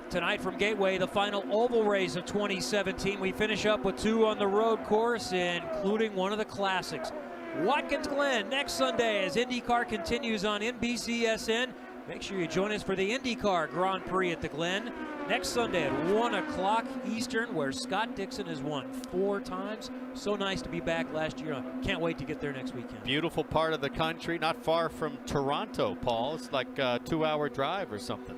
Tonight from Gateway, the final oval race of 2017. We finish up with two on the road course, including one of the classics. Watkins Glen next Sunday as IndyCar continues on NBCSN. Make sure you join us for the IndyCar Grand Prix at the Glen next Sunday at 1 o'clock Eastern, where Scott Dixon has won 4 times. So nice to be back last year. Can't wait to get there next weekend. Beautiful part of the country, not far from Toronto, Paul. It's like a 2-hour drive or something.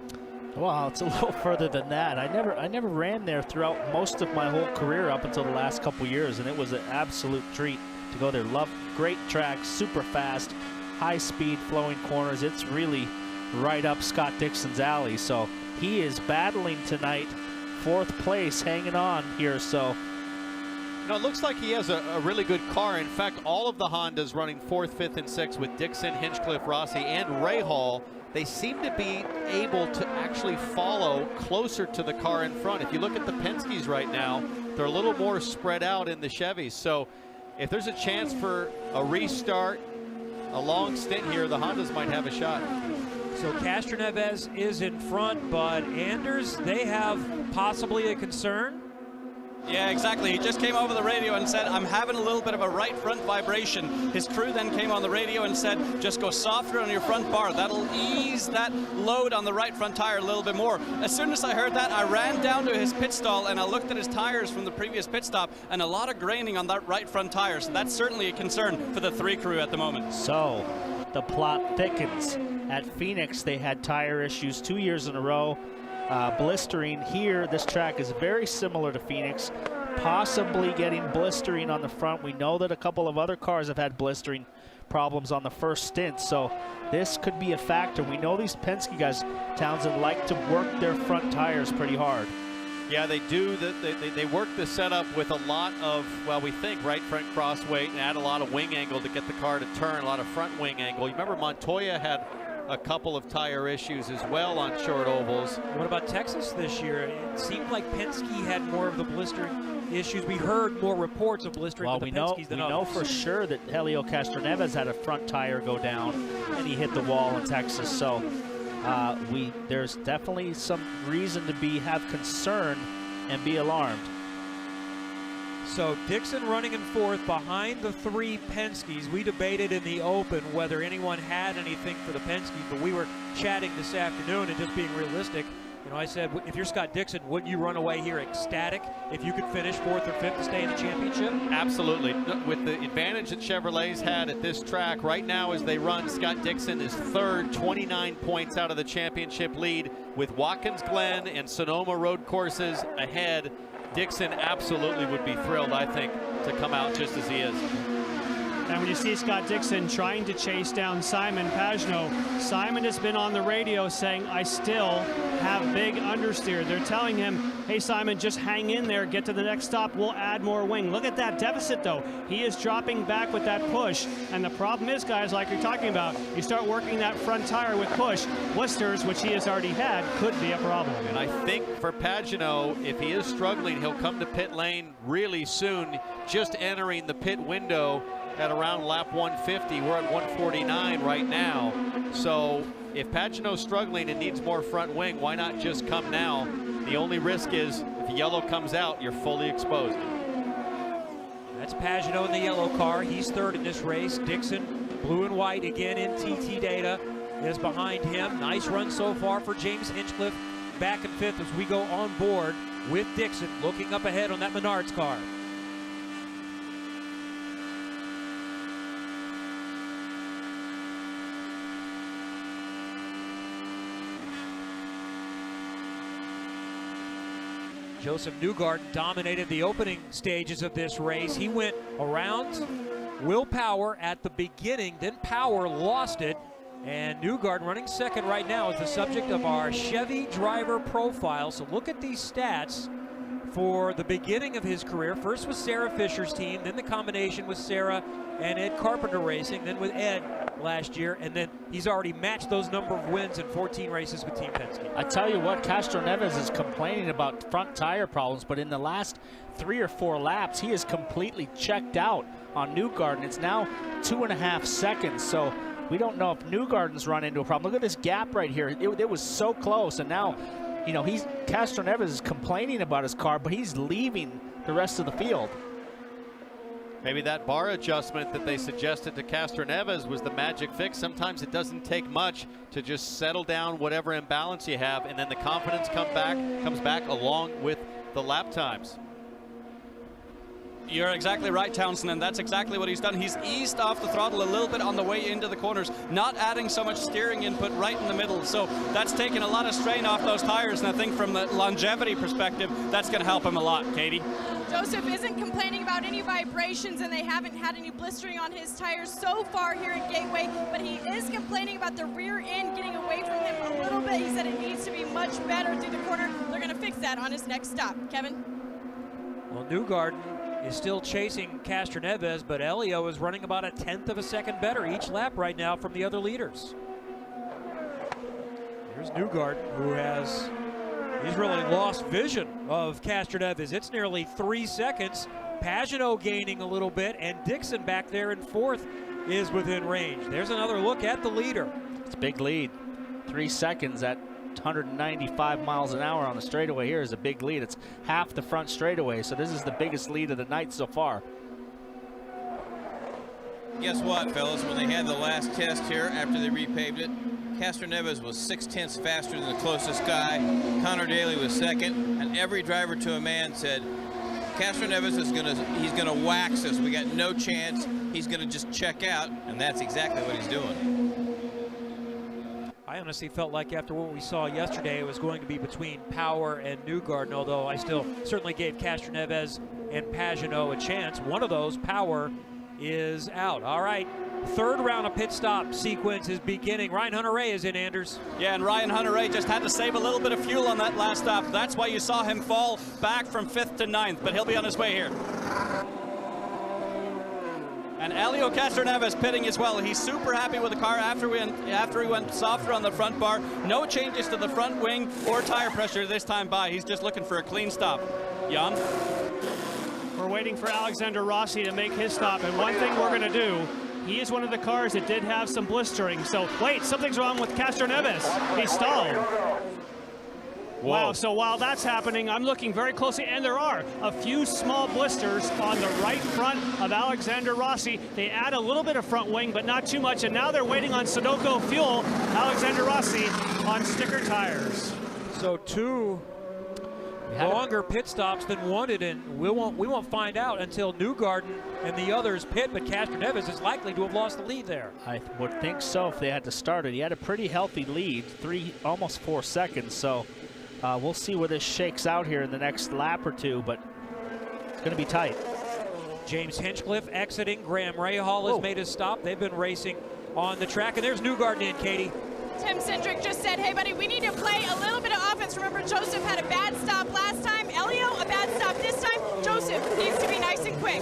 Well, it's a little further than that. I never ran there throughout most of my whole career up until the last couple years, and it was an absolute treat to go there. Love, great track, super fast, high speed, flowing corners. It's really right up Scott Dixon's alley. So he is battling tonight, 4th place, hanging on here. So you know, it looks like he has a really good car. In fact, all of the Hondas running 4th, 5th, and 6th with Dixon, Hinchcliffe, Rossi, and Ray Hall. They seem to be able to actually follow closer to the car in front. If you look at the Penske's right now, they're a little more spread out in the Chevys. So if there's a chance for a restart, a long stint here, the Hondas might have a shot. So Castroneves is in front, but Anders, they have possibly a concern. Yeah, exactly. He just came over the radio and said, I'm having a little bit of a right front vibration. His crew then came on the radio and said, just go softer on your front bar. That'll ease that load on the right front tire a little bit more. As soon as I heard that, I ran down to his pit stall and I looked at his tires from the previous pit stop, and a lot of graining on that right front tire. So that's certainly a concern for the 3 crew at the moment. So the plot thickens. At Phoenix, they had tire issues 2 years in a row. Blistering here, this track is very similar to Phoenix, possibly getting blistering on the front. We know that a couple of other cars have had blistering problems on the first stint, so this could be a factor. We know these Penske guys, Townsend, like to work their front tires pretty hard. Yeah, they do. They work the setup with a lot of, well, we think right front crossweight and add a lot of wing angle to get the car to turn, a lot of front wing angle. You remember Montoya had a couple of tire issues as well on short ovals. What about Texas this year? It seemed like Penske had more of the blistering issues. We heard more reports of blistering with the Penske's than others. We know for sure that Helio Castroneves had a front tire go down and he hit the wall in Texas. So there's definitely some reason to have concern and be alarmed. So Dixon running in 4th behind the 3 Penske's. We debated in the open whether anyone had anything for the Penske's, but we were chatting this afternoon and just being realistic. You know, I said, if you're Scott Dixon, wouldn't you run away here ecstatic if you could finish 4th or 5th to stay in the championship? Absolutely. With the advantage that Chevrolet's had at this track, right now as they run, Scott Dixon is 3rd, 29 points out of the championship lead, with Watkins Glen and Sonoma road courses ahead. Dixon absolutely would be thrilled, I think, to come out just as he is. And when you see Scott Dixon trying to chase down Simon Pagenaud, Simon has been on the radio saying, I still have big understeer. They're telling him, hey, Simon, just hang in there, get to the next stop, we'll add more wing. Look at that deficit, though. He is dropping back with that push. And the problem is, guys, like you're talking about, you start working that front tire with push. Blisters, which he has already had, could be a problem. And I think for Pagenaud, if he is struggling, he'll come to pit lane really soon, just entering the pit window at around lap 150. We're at 149 right now. So if Pagenaud's struggling and needs more front wing, why not just come now? The only risk is if yellow comes out, you're fully exposed. That's Pagenaud in the yellow car. He's 3rd in this race. Dixon, blue and white again in TT data, is behind him. Nice run so far for James Hinchcliffe, back in 5th as we go on board with Dixon looking up ahead on that Menards car. Joseph Newgarden dominated the opening stages of this race. He went around Will Power at the beginning, then Power lost it, and Newgarden running 2nd right now is the subject of our Chevy driver profile. So look at these stats for the beginning of his career. First with Sarah Fisher's team, then the combination with Sarah and Ed Carpenter Racing, then with Ed last year, and then he's already matched those number of wins in 14 races with Team Penske. I tell you what, Castroneves is complaining about front tire problems, but in the last 3 or 4 laps, he is completely checked out on Newgarden. It's now 2.5 seconds, so we don't know if Newgarden's run into a problem. Look at this gap right here. It was so close, and now, you know, Castroneves is complaining about his car, but he's leaving the rest of the field. Maybe that bar adjustment that they suggested to Castroneves was the magic fix. Sometimes it doesn't take much to just settle down whatever imbalance you have, and then the confidence comes back along with the lap times. You're exactly right, Townsend, and that's exactly what he's done. He's eased off the throttle a little bit on the way into the corners, not adding so much steering input right in the middle. So that's taken a lot of strain off those tires, and I think from the longevity perspective, that's going to help him a lot, Katie. Joseph isn't complaining about any vibrations, and they haven't had any blistering on his tires so far here at Gateway, but he is complaining about the rear end getting away from him a little bit. He said it needs to be much better through the corner. They're going to fix that on his next stop. Kevin? Well, Newgarden is still chasing Castroneves, but Elio is running about a 1/10 of a second better each lap right now from the other leaders. Here's Newgarden, he's really lost vision of Castroneves. It's nearly 3 seconds. Pagenaud gaining a little bit, and Dixon back there in 4th is within range. There's another look at the leader. It's a big lead. 3 seconds at 195 miles an hour on the straightaway here is a big lead. It's half the front straightaway, so this is the biggest lead of the night so far. Guess what, fellas? When they had the last test here after they repaved it, Castroneves was 6/10 faster than the closest guy. Connor Daly was second, and every driver to a man said, Castroneves he's gonna wax us. We got no chance. He's gonna just check out, and that's exactly what he's doing. I honestly felt like after what we saw yesterday, it was going to be between Power and Newgarden, although I still certainly gave Castroneves and Pagenaud a chance. One of those, Power, is out. All right, 3rd round of pit stop sequence is beginning. Ryan Hunter-Reay is in, Anders. Yeah, and Ryan Hunter-Reay just had to save a little bit of fuel on that last stop. That's why you saw him fall back from 5th to 9th, but he'll be on his way here. And Elio Castroneves pitting as well. He's super happy with the car after he went softer on the front bar. No changes to the front wing or tire pressure this time by. He's just looking for a clean stop. Jan? We're waiting for Alexander Rossi to make his stop, and one thing we're going to do, he is one of the cars that did have some blistering. So, wait, something's wrong with Castroneves. He stalled. Whoa. Wow, so while that's happening, I'm looking very closely, and there are a few small blisters on the right front of Alexander Rossi. They add a little bit of front wing, but not too much, and now they're waiting on Sunoco fuel. Alexander Rossi on sticker tires. So 2 longer pit stops than wanted, and we won't find out until Newgarden and the others pit, but Castroneves is likely to have lost the lead there. I would think so if they had to start it. He had a pretty healthy lead, almost 4 seconds, so we'll see where this shakes out here in the next lap or two, but it's going to be tight. James Hinchcliffe exiting. Graham Rahal has made his stop. They've been racing on the track, and there's Newgarden in, Katie. Tim Cindric just said, hey, buddy, we need to play a little bit of offense. Remember, Joseph had a bad stop last time. Elio, a bad stop this time. Joseph needs to be nice and quick.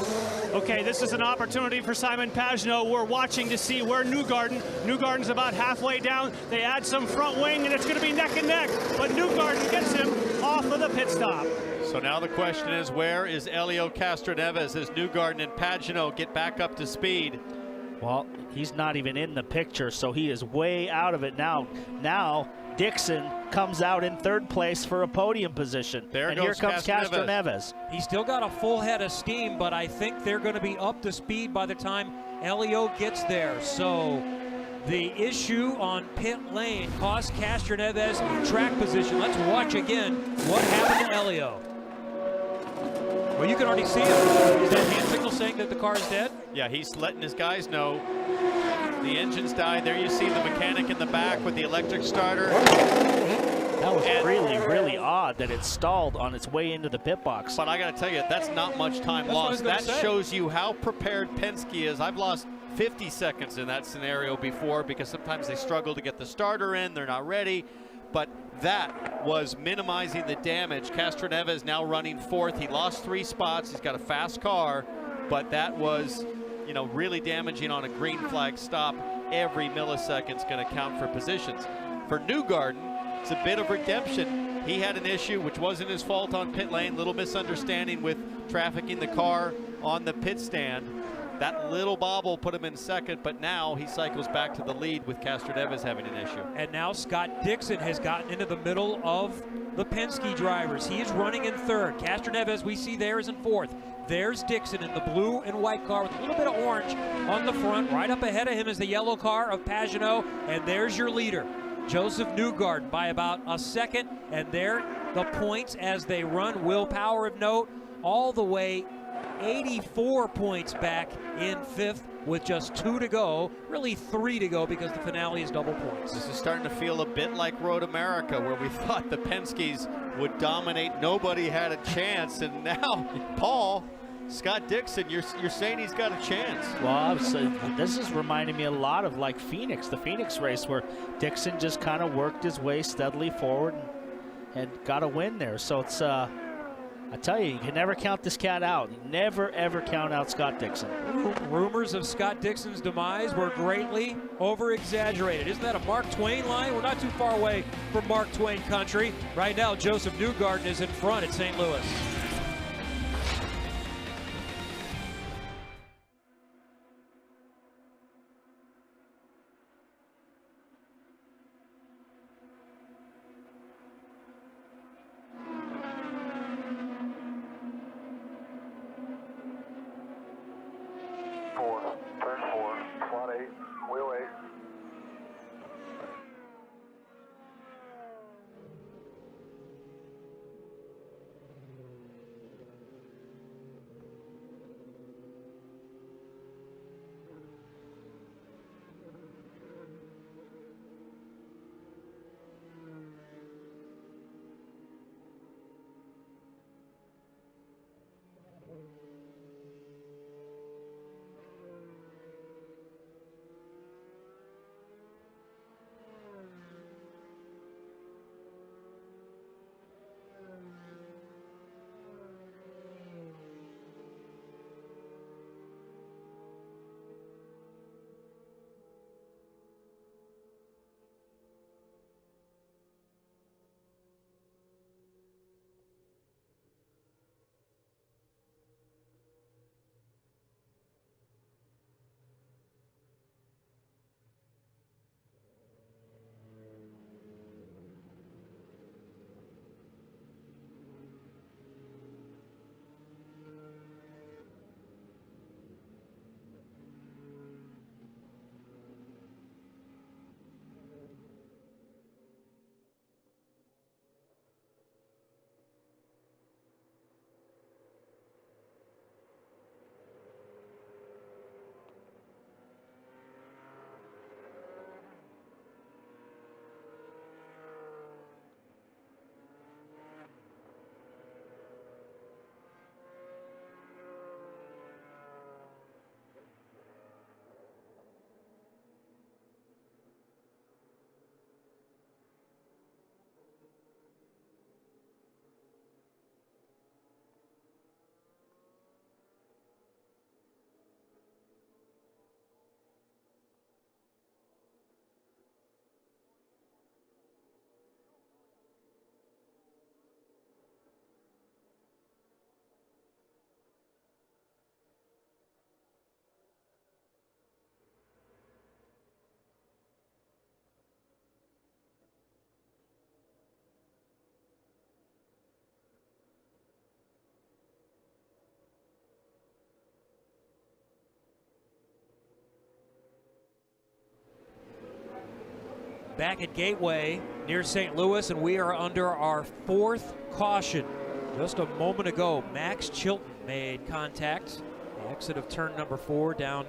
Okay, this is an opportunity for Simon Pagenaud. We're watching to see where Newgarden's about halfway down. They add some front wing, and it's going to be neck and neck. But Newgarden gets him off of the pit stop. So now the question is, where is Elio Castroneves as Newgarden and Pagenaud get back up to speed? Well, he's not even in the picture, so he is way out of it now. Now, Dixon comes out in 3rd place for a podium position. And here comes Castroneves. He's still got a full head of steam, but I think they're going to be up to speed by the time Elio gets there. So the issue on pit lane cost Castroneves track position. Let's watch again what happened to Elio. Well, you can already see it. Is that hand signal saying that the car is dead? Yeah, he's letting his guys know the engine's died. There you see the mechanic in the back with the electric starter. That was really odd that it stalled on its way into the pit box. But I got to tell you, that's not much time lost. That shows you how prepared Penske is. I've lost 50 seconds in that scenario before because sometimes they struggle to get the starter in. They're not ready. But that was minimizing the damage. Castroneves now running 4th. He lost 3 spots. He's got a fast car, but that was, you know, really damaging on a green flag stop. Every millisecond's going to count for positions. For Newgarden, it's a bit of redemption. He had an issue which wasn't his fault on pit lane, little misunderstanding with trafficking the car on the pit stand. That little bobble put him in 2nd, but now he cycles back to the lead with Castroneves having an issue. And now Scott Dixon has gotten into the middle of the Penske drivers. He is running in third. Castroneves, we see there, is in fourth. There's Dixon in the blue and white car with a little bit of orange on the front. Right up ahead of him is the yellow car of Pagenaud, and there's your leader, Joseph Newgarden, by about a second. And there the points as they run. Will Power of note, all the way 84 points back in fifth with just 2 to go, really 3 to go because the finale is double points. This is starting to feel a bit like Road America, where we thought the Penske's would dominate. Nobody had a chance, and now Paul, Scott Dixon, you're saying he's got a chance. Well, this is reminding me a lot of like Phoenix, the Phoenix race, where Dixon just kind of worked his way steadily forward and got a win there. So it's, I tell you can never count this cat out. Never, ever count out Scott Dixon. Rumors of Scott Dixon's demise were greatly over-exaggerated. Isn't that a Mark Twain line? We're not too far away from Mark Twain country. Right now, Joseph Newgarden is in front at St. Louis. Turn 4, slot 8, wheel 8. Back at Gateway near St. Louis, and we are under our fourth caution. Just a moment ago, Max Chilton made contact. The exit of turn number 4 down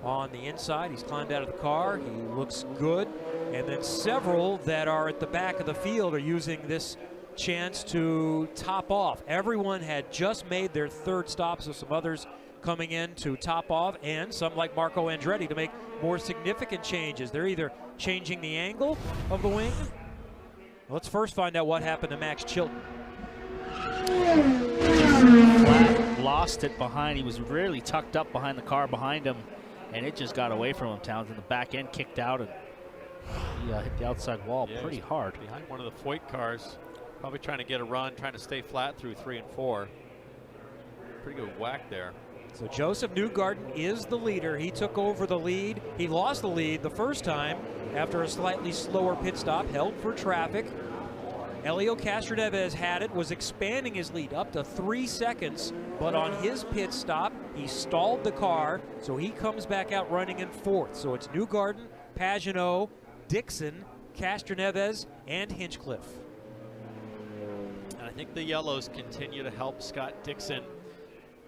on the inside. He's climbed out of the car. He looks good. And then several that are at the back of the field are using this chance to top off. Everyone had just made their third stop, so some others coming in to top off, and some like Marco Andretti to make more significant changes. They're either changing the angle of the wing. Let's first find out what happened to Max Chilton. Flat, lost it behind. He was really tucked up behind the car behind him, and it just got away from him. Townsend, the back end kicked out, and he hit the outside wall pretty hard. Behind one of the Foyt cars, probably trying to get a run, trying to stay flat through 3 and 4. Pretty good whack there. So Joseph Newgarden is the leader. He took over the lead. He lost the lead the first time after a slightly slower pit stop, held for traffic. Helio Castroneves had it, was expanding his lead up to 3 seconds, but on his pit stop, he stalled the car, so he comes back out running in 4th. So it's Newgarden, Pagenaud, Dixon, Castroneves, and Hinchcliffe. And I think the yellows continue to help Scott Dixon.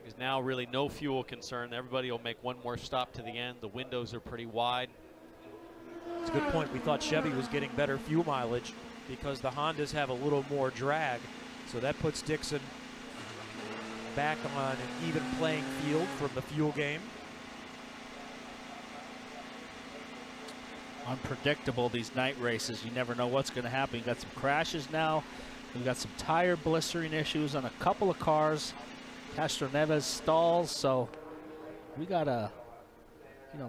There's now really no fuel concern. Everybody will make one more stop to the end. The windows are pretty wide. It's a good point. We thought Chevy was getting better fuel mileage because the Hondas have a little more drag. So that puts Dixon back on an even playing field from the fuel game. Unpredictable, these night races. You never know what's going to happen. You've got some crashes now. We've got some tire blistering issues on a couple of cars. Castroneves stalls, so we got a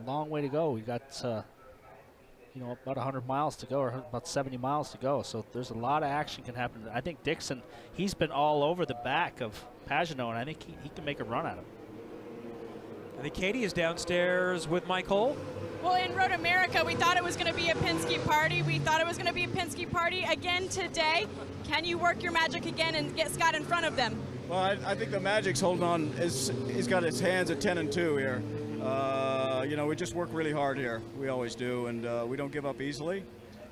long way to go. We got about 100 miles to go, or about 70 miles to go. So there's a lot of action can happen. I think Dixon, he's been all over the back of Pagenaud, and I think he can make a run at him. I think Katie is downstairs with Mike Hull. Well, in Road America, we thought it was going to be a Penske party. We thought it was going to be a Penske party again today. Can you work your magic again and get Scott in front of them? Well, I think the magic's holding on. He's got his hands at 10 and 2 here. We just work really hard here. We always do, and we don't give up easily.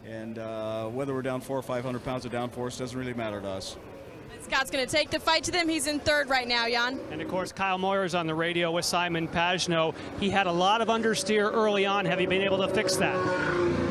And whether we're down 400 or 500 pounds of downforce doesn't really matter to us. Scott's going to take the fight to them. He's in 3rd right now, Jan. And of course, Kyle Moyer's on the radio with Simon Pagenaud. He had a lot of understeer early on. Have you been able to fix that?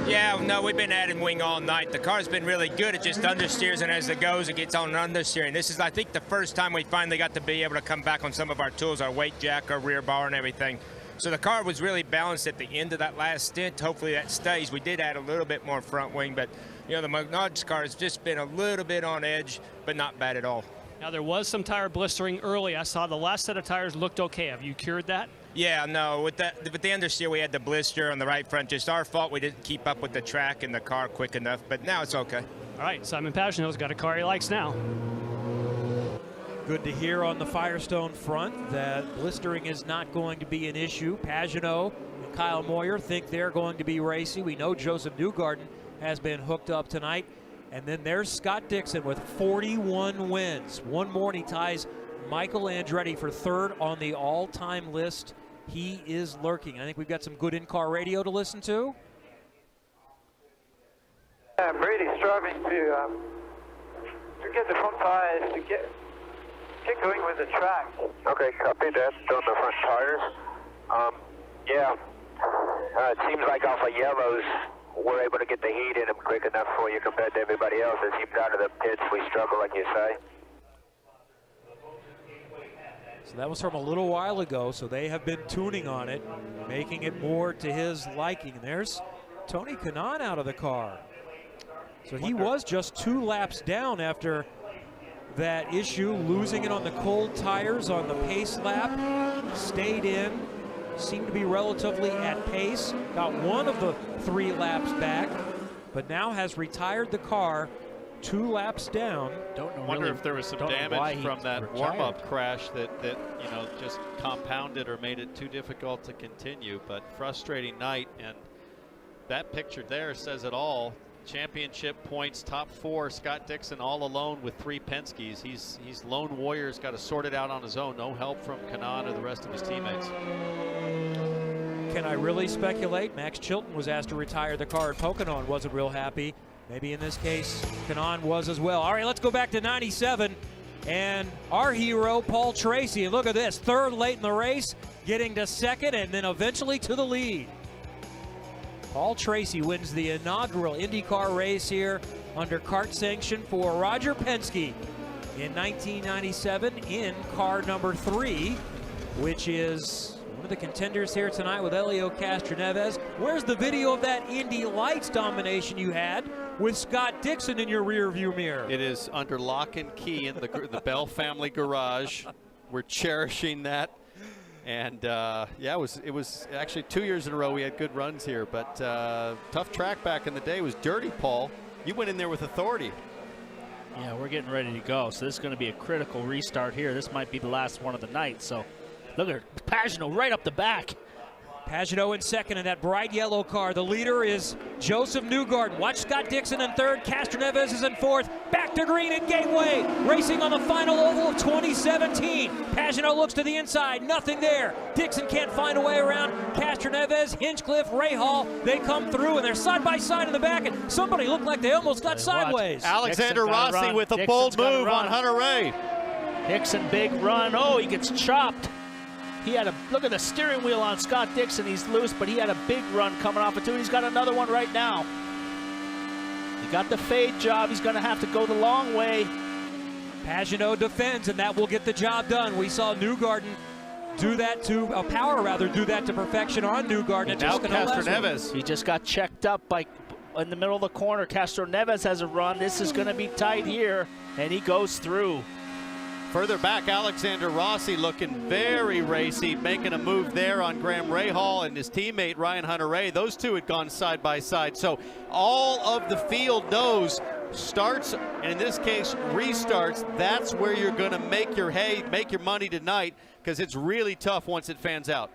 Yeah, no, we've been adding wing all night. The car's been really good. It just understeers, and as it goes, it gets on understeering. This is, I think, the first time we finally got to be able to come back on some of our tools, our weight jack, our rear bar, and everything. So the car was really balanced at the end of that last stint. Hopefully that stays. We did add a little bit more front wing, but the Menard's car has just been a little bit on edge, but not bad at all. Now, there was some tire blistering early. I saw the last set of tires looked okay. Have you cured that? Yeah, no. With the understeer, we had the blister on the right front. Just our fault. We didn't keep up with the track and the car quick enough, but now it's okay. All right, Simon Pagenaud's got a car he likes now. Good to hear on the Firestone front that blistering is not going to be an issue. Pagenaud and Kyle Moyer think they're going to be racy. We know Joseph Newgarden has been hooked up tonight. And then there's Scott Dixon with 41 wins. One more and he ties Michael Andretti for 3rd on the all-time list. He is lurking. I think we've got some good in-car radio to listen to. Brady's striving to get the front tires to get going with the track. Okay, copy that. On the front tires. It seems like off of yellows, we're able to get the heat in them quick enough for you compared to everybody else. As you got to the pits, we struggle, like you say. So that was from a little while ago, so they have been tuning on it, making it more to his liking. There's Tony Kanaan out of the car. So he was just 2 laps down after that issue, losing it on the cold tires on the pace lap. Stayed in, seemed to be relatively at pace, got one of the 3 laps back, but now has retired the car 2 laps down. Wonder if there was some damage from that warm-up crash that just compounded or made it too difficult to continue. But frustrating night, and that picture there says it all. Championship points, top 4. Scott Dixon all alone with 3 Penske's. He's lone warrior's got to sort it out on his own. No help from Kanaan or the rest of his teammates. Can I really speculate? Max Chilton was asked to retire the car at Pocono and wasn't real happy. Maybe in this case, Kanaan was as well. All right, let's go back to 97. And our hero, Paul Tracy. And look at this, 3rd late in the race, getting to 2nd, and then eventually to the lead. Paul Tracy wins the inaugural IndyCar race here under kart sanction for Roger Penske in 1997 in car number 3, which is one of the contenders here tonight with Helio Castroneves. Where's the video of that Indy Lights domination you had with Scott Dixon in your rear view mirror? It is under lock and key in the Bell family garage. We're cherishing that. And it was actually 2 years in a row we had good runs here, but tough track back in the day. It was dirty, Paul. You went in there with authority. Yeah, we're getting ready to go, so this is going to be a critical restart here. This might be the last one of the night. So look at Pagenaud right up the back. Pagenaud in second in that bright yellow car. The leader is Joseph Newgarden. Watch Scott Dixon in third. Castroneves is in fourth. Back to green at Gateway. Racing on the final oval of 2017. Pagenaud looks to the inside. Nothing there. Dixon can't find a way around. Castroneves, Hinchcliffe, Rahal. They come through and they're side by side in the back. And somebody looked like they almost got sideways. Alexander Rossi with a bold move on Hunter Ray. Dixon, big run. Oh, he gets chopped. He had a look at the steering wheel on Scott Dixon. He's loose, but he had a big run coming off it too. He's got another one right now. He got the fade job. He's going to have to go the long way. Pagenaud defends, and that will get the job done. We saw Newgarden do that to Power do that to perfection on Newgarden. Now Castroneves. He just got checked up by in the middle of the corner. Castroneves has a run. This is going to be tight here, and he goes through. Further back, Alexander Rossi looking very racy, making a move there on Graham Rahal and his teammate Ryan Hunter-Reay. Those two had gone side by side. So all of the field knows starts, and in this case restarts, that's where you're going to make your hay, make your money tonight, because it's really tough once it fans out.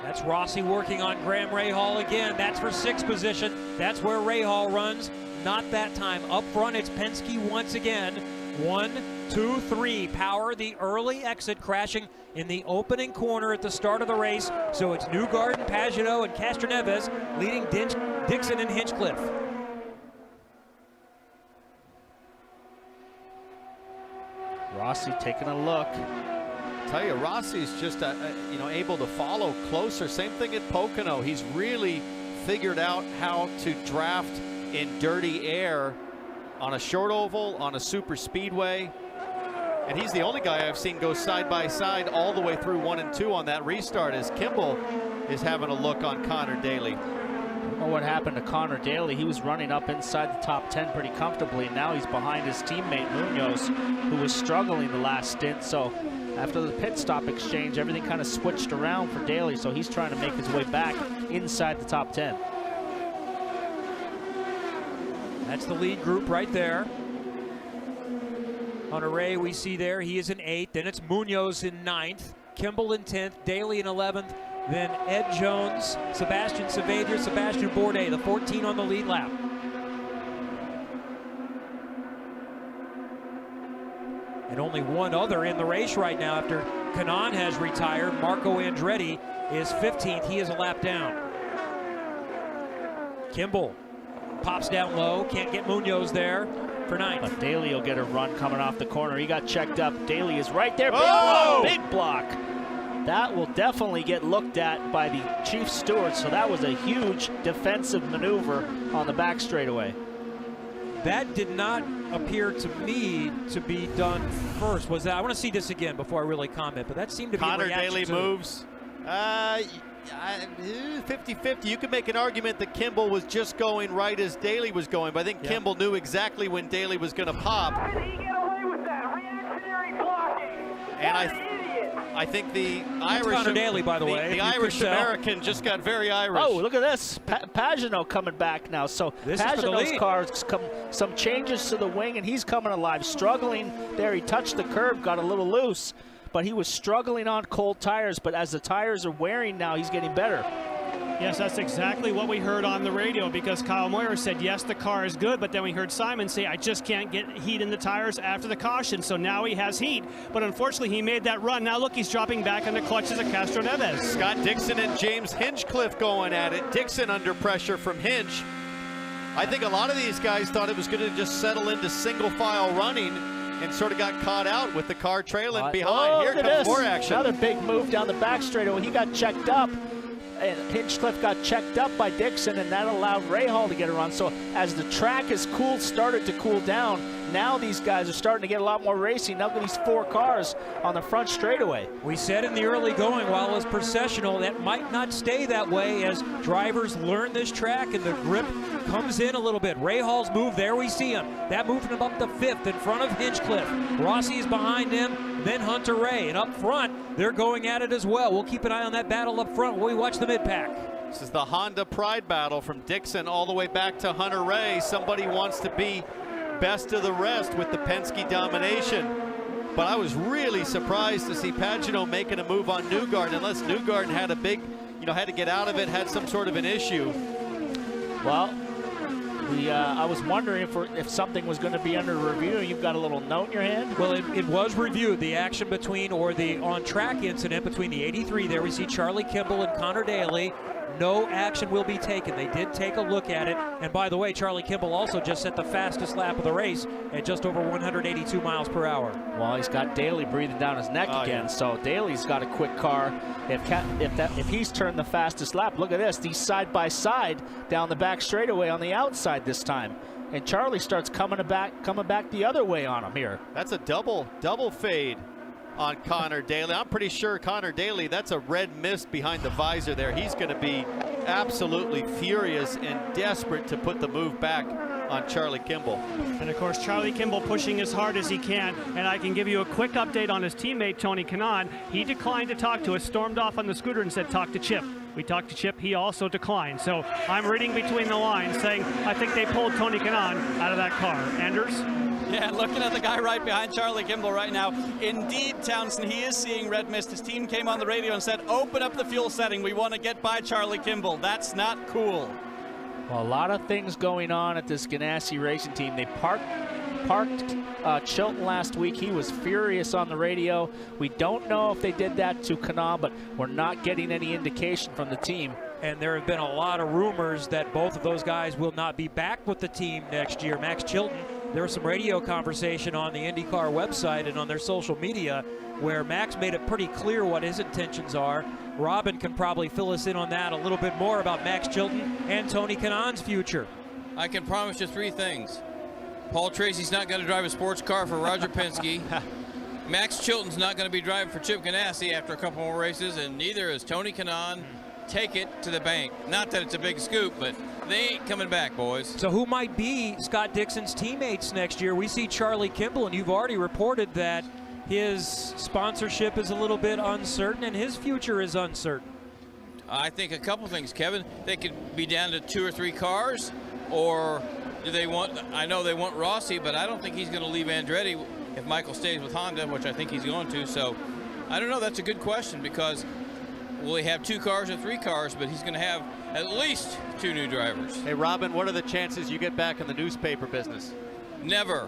That's Rossi working on Graham Rahal again. That's for sixth position. That's where Rahal runs. Not that time. Up front, it's Penske once again. 1, 2, 3. Power, the early exit, crashing in the opening corner at the start of the race. So it's Newgarden, Pagenaud, and Castroneves leading Dixon and Hinchcliffe. Rossi taking a look. I tell you, Rossi's just able to follow closer. Same thing at Pocono. He's really figured out how to draft in dirty air on a short oval, on a super speedway. And he's the only guy I've seen go side by side all the way through 1 and 2 on that restart, as Kimball is having a look on Connor Daly. I don't know what happened to Connor Daly. He was running up inside the top 10 pretty comfortably, and now he's behind his teammate Munoz, who was struggling the last stint. So after the pit stop exchange, everything kind of switched around for Daly, so he's trying to make his way back inside the top 10. That's the lead group right there. Hunter-Reay we see there, he is in 8th. Then it's Munoz in 9th, Kimball in 10th, Daly in 11th, then Ed Jones, Sebastian Saavedra, Sebastian Bourdais, the 14 on the lead lap. And only one other in the race right now after Kanaan has retired. Marco Andretti is 15th. He is a lap down. Kimball pops down low, can't get Munoz there for 9th. But Daly will get a run coming off the corner. He got checked up. Daly is right there. Big block, big block. That will definitely get looked at by the chief steward. So that was a huge defensive maneuver on the back straightaway. That did not appear to me to be done first. Was that? I want to see this again before I really comment, but that seemed to be a reaction. Connor Daly moves. 50-50. You could make an argument that Kimball was just going right as Daly was going, but I think Kimball knew exactly when Daly was going to pop. How did he get away with that? Reactionary blocking. And I think the Irish, Connor Daly, by the way, the Irish American just got very Irish. Oh, look at this. Pagenaud coming back now. So Pagenaud's car's come some changes to the wing, and he's coming alive. Struggling there. He touched the curb, got a little loose, but he was struggling on cold tires. But as the tires are wearing now, he's getting better. Yes, that's exactly what we heard on the radio, because Kyle Moyer said, yes, the car is good, but then we heard Simon say, I just can't get heat in the tires after the caution, so now he has heat. But unfortunately, he made that run. Now look, he's dropping back on the clutches of Castroneves. Scott Dixon and James Hinchcliffe going at it. Dixon under pressure from Hinch. I think a lot of these guys thought it was going to just settle into single file running and sort of got caught out with the car trailing behind. Oh, Here comes more action. Another big move down the back straightaway. He got checked up. And Hinchcliffe got checked up by Dixon, and that allowed Rahal to get a run. So as the track is started to cool down, now these guys are starting to get a lot more racing. Now these 4 cars on the front straightaway. We said in the early going, while it's processional, that might not stay that way as drivers learn this track and the grip comes in a little bit. Rahal's move, there we see him. That moved him up to 5th in front of Hinchcliffe. Rossi's behind him, then Hunter-Reay. And up front, they're going at it as well. We'll keep an eye on that battle up front while we watch the mid-pack. This is the Honda Pride battle from Dixon all the way back to Hunter-Reay. Somebody wants to be best of the rest with the Penske domination. But I was really surprised to see Pagenaud making a move on Newgarden, unless Newgarden had a big had to get out of it, had some sort of an issue. Well, I was wondering if something was going to be under review. You've got a little note in your hand? Well, it was reviewed, the action between, or the on-track incident between the 83. There we see Charlie Kimball and Connor Daly. No action will be taken. They did take a look at it. And by the way, Charlie Kimball also just set the fastest lap of the race at just over 182 miles per hour. Well, he's got Daly breathing down his neck again. Yeah. So Daly's got a quick car. If he's turned the fastest lap, look at this. He's side by side down the back straightaway on the outside this time. And Charlie starts coming back the other way on him here. That's a double fade on Connor Daly. I'm pretty sure Connor Daly, that's a red mist behind the visor there. He's going to be absolutely furious and desperate to put the move back on Charlie Kimball. And of course, Charlie Kimball pushing as hard as he can. And I can give you a quick update on his teammate, Tony Kanaan. He declined to talk to us, stormed off on the scooter and said, talk to Chip. We talked to Chip, he also declined. So I'm reading between the lines saying, I think they pulled Tony Kanaan out of that car. Anders? Yeah, looking at the guy right behind Charlie Kimball right now. Indeed, Townsend, he is seeing red mist. His team came on the radio and said, open up the fuel setting. We want to get by Charlie Kimball. That's not cool. Well, a lot of things going on at this Ganassi racing team. They parked Chilton last week. He was furious on the radio. We don't know if they did that to Kanaan, but we're not getting any indication from the team. And there have been a lot of rumors that both of those guys will not be back with the team next year. Max Chilton, there was some radio conversation on the IndyCar website and on their social media where Max made it pretty clear what his intentions are. Robin can probably fill us in on that a little bit more about Max Chilton and Tony Kanaan's future. I can promise you 3 things. Paul Tracy's not going to drive a sports car for Roger Penske. Max Chilton's not going to be driving for Chip Ganassi after a couple more races, and neither is Tony Kanaan. Take it to the bank. Not that it's a big scoop, but they ain't coming back, boys. So who might be Scott Dixon's teammates next year? We see Charlie Kimball, and you've already reported that his sponsorship is a little bit uncertain and his future is uncertain. I think a couple things, Kevin. They could be down to 2 or 3 cars, or do they want, I know they want Rossi, but I don't think he's going to leave Andretti if Michael stays with Honda, which I think he's going to. So I don't know. That's a good question, because will he have 2 cars or 3 cars, but he's going to have at least 2 new drivers. Hey, Robin, what are the chances you get back in the newspaper business? Never.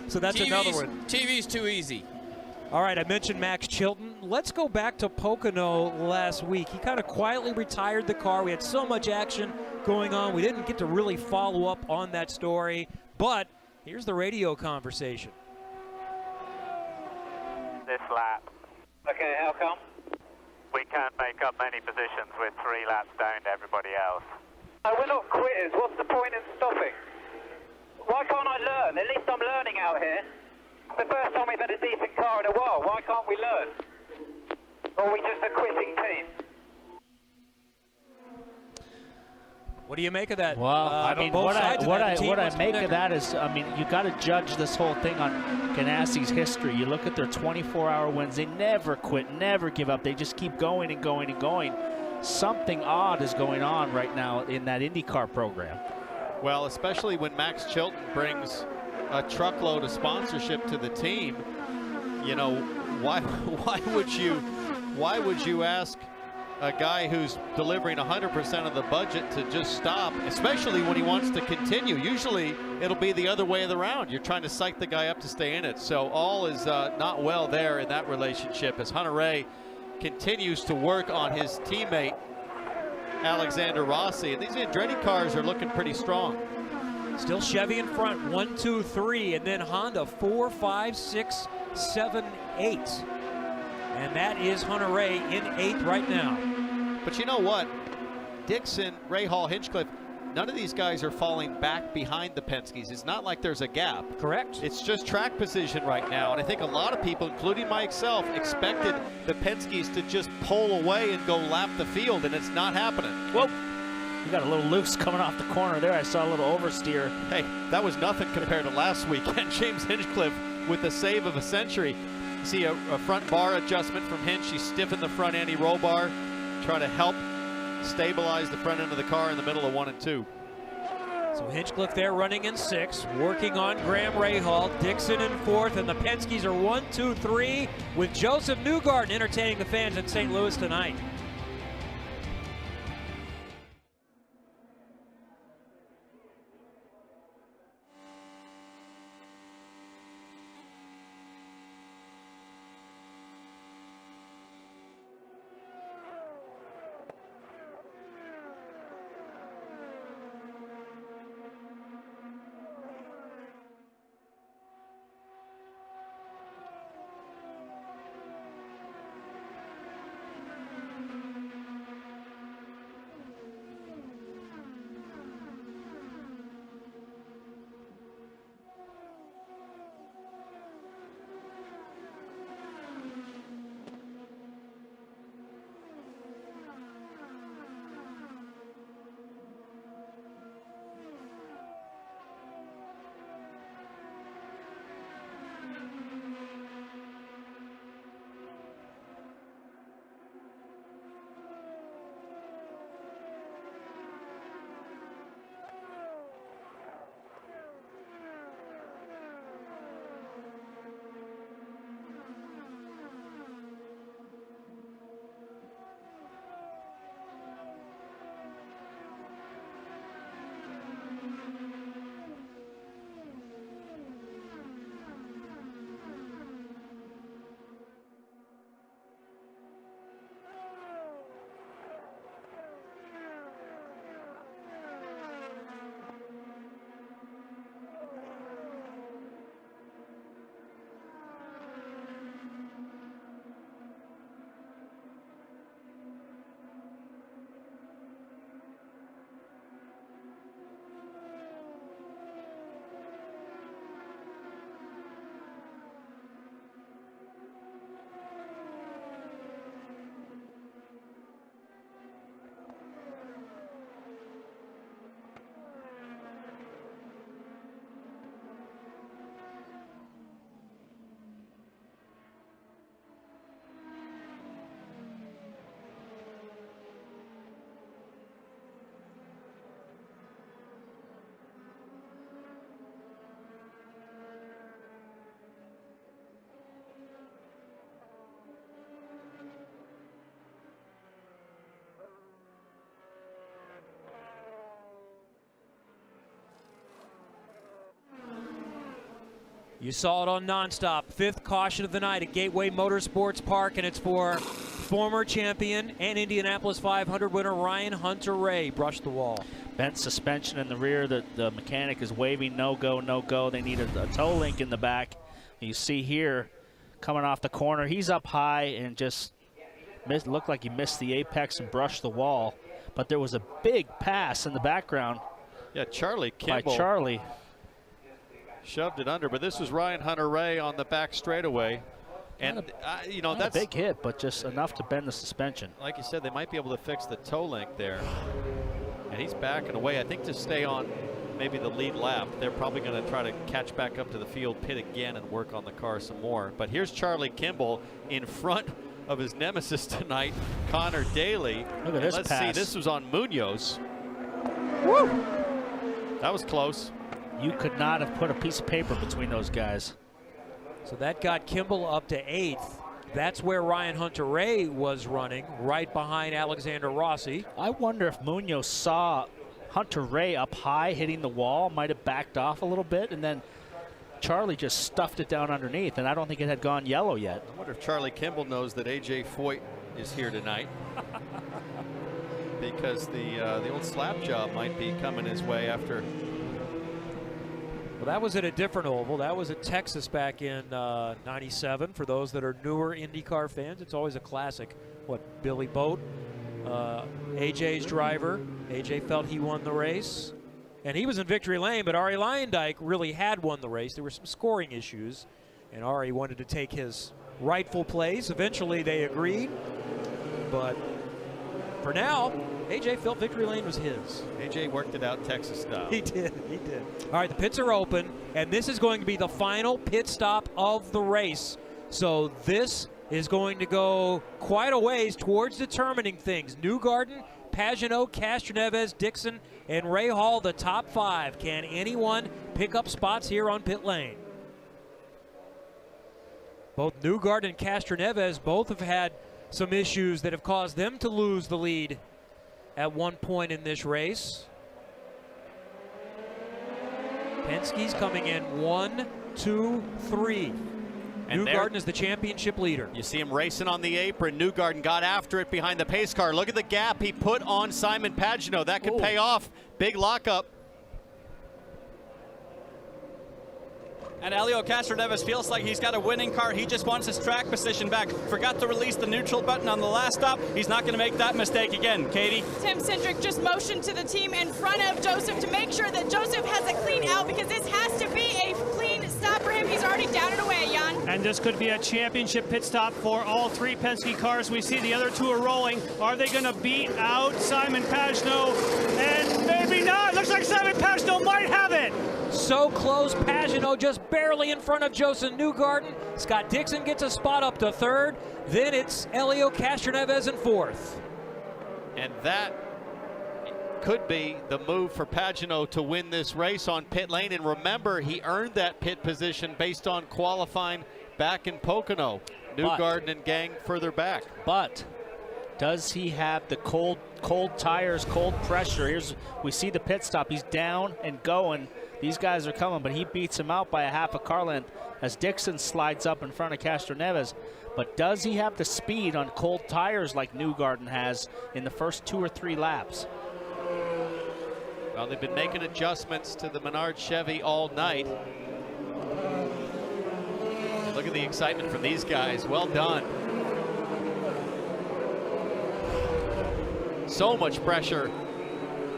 So that's another one. TV's too easy. All right, I mentioned Max Chilton. Let's go back to Pocono last week. He kind of quietly retired the car. We had so much action going on. We didn't get to really follow up on that story, but here's the radio conversation. This lap. Okay, how come? We can't make up many positions with 3 laps down to everybody else. We're not quitters. What's the point in stopping? Why can't I learn? At least I'm learning out here. The first time we've had a decent car in a while. Why can't we learn? Or are we just a quitting team? What do you make of that? Well, I mean, what I make of that is, I mean, you got to judge this whole thing on Ganassi's history. You look at their 24-hour wins. They never quit, never give up. They just keep going and going and going. Something odd is going on right now in that IndyCar program. Well, especially when Max Chilton brings a truckload of sponsorship to the team. You know, why would you ask a guy who's delivering 100% of the budget to just stop, especially when he wants to continue? Usually it'll be the other way around. You're trying to psych the guy up to stay in it. So all is not well there in that relationship as Hunter-Reay continues to work on his teammate Alexander Rossi, and these Andretti cars are looking pretty strong. Still Chevy in front, 1, 2, 3, and then Honda 4, 5, 6, 7, 8. And that is Hunter-Reay in 8th right now. But you know what? Dixon, Rahal, Hinchcliffe, none of these guys are falling back behind the Penskes. It's not like there's a gap. Correct. It's just track position right now. And I think a lot of people, including myself, expected the Penskes to just pull away and go lap the field, and it's not happening. Whoa. You got a little loose coming off the corner there. I saw a little oversteer. Hey, that was nothing compared to last weekend. James Hinchcliffe with the save of a century. You see a front bar adjustment from Hinch. He stiffened the front anti-roll bar, trying to help stabilize the front end of the car in the middle of 1 and 2. So Hinchcliffe there running in 6th, working on Graham Rahal, Dixon in 4th, and the Penskes are 1, 2, 3 with Joseph Newgarden entertaining the fans in St. Louis tonight. You saw it on nonstop. 5th caution of the night at Gateway Motorsports Park, and it's for former champion and Indianapolis 500 winner Ryan Hunter-Reay. Brushed the wall. Bent suspension in the rear. The mechanic is waving no go, no go. They need a toe link in the back. You see here, coming off the corner, he's up high and just looked like he missed the apex and brushed the wall. But there was a big pass in the background. Yeah, Charlie Kimball. By Charlie. Shoved it under, but this was Ryan Hunter-Reay on the back straightaway. And, you know, that's a big hit, but just enough to bend the suspension. Like you said, they might be able to fix the toe link there. And he's backing away, I think, to stay on maybe the lead lap. They're probably going to try to catch back up to the field pit again and work on the car some more. But here's Charlie Kimball in front of his nemesis tonight, Connor Daly. Look at this let's pass. See, this was on Munoz. Woo! That was close. You could not have put a piece of paper between those guys. So that got Kimball up to 8th. That's where Ryan Hunter-Reay was running, right behind Alexander Rossi. I wonder if Munoz saw Hunter-Reay up high hitting the wall, might have backed off a little bit, and then Charlie just stuffed it down underneath, and I don't think it had gone yellow yet. I wonder if Charlie Kimball knows that A.J. Foyt is here tonight. Because the old slap job might be coming his way after. Well, that was at a different oval. That was at Texas back in '97. For those that are newer IndyCar fans, it's always a classic. What, Billy Boat, AJ's driver. AJ felt he won the race. And he was in victory lane, but Arie Luyendyk really had won the race. There were some scoring issues, and Arie wanted to take his rightful place. Eventually, they agreed. But for now, AJ felt victory lane was his. AJ worked it out Texas style. He did, he did. All right, the pits are open, and this is going to be the final pit stop of the race. So this is going to go quite a ways towards determining things. Newgarden, Pagenaud, Castroneves, Dixon, and Ray Hall, the top 5. Can anyone pick up spots here on pit lane? Both Newgarden and Castroneves both have had some issues that have caused them to lose the lead at one point in this race. Penske's coming in 1, 2, 3. And Newgarden is the championship leader. You see him racing on the apron. Newgarden got after it behind the pace car. Look at the gap he put on Simon Pagenaud. That could pay off. Big lockup. And Helio Castroneves feels like he's got a winning car. He just wants his track position back. Forgot to release the neutral button on the last stop. He's not going to make that mistake again. Katie? Tim Cindric just motioned to the team in front of Joseph to make sure that Joseph has a clean out, because this has to be a clean stop for him. He's already down and away, Jan. And this could be a championship pit stop for all 3 Penske cars. We see the other 2 are rolling. Are they going to beat out Simon Pagenaud? And maybe not. Looks like Simon Pagenaud might have it. So close. Pagenaud just barely in front of Joseph Newgarden. Scott Dixon gets a spot up to 3rd. Then it's Helio Castroneves in 4th. And that could be the move for Pagenaud to win this race on pit lane. And remember, he earned that pit position based on qualifying back in Pocono. Newgarden and gang further back. But does he have the cold tires, cold pressure? We see the pit stop. He's down and going. These guys are coming, but he beats him out by a half a car length as Dixon slides up in front of Castroneves. But does he have the speed on cold tires like Newgarden has in the first 2 or 3 laps? Well, they've been making adjustments to the Menard Chevy all night. And look at the excitement from these guys. Well done. So much pressure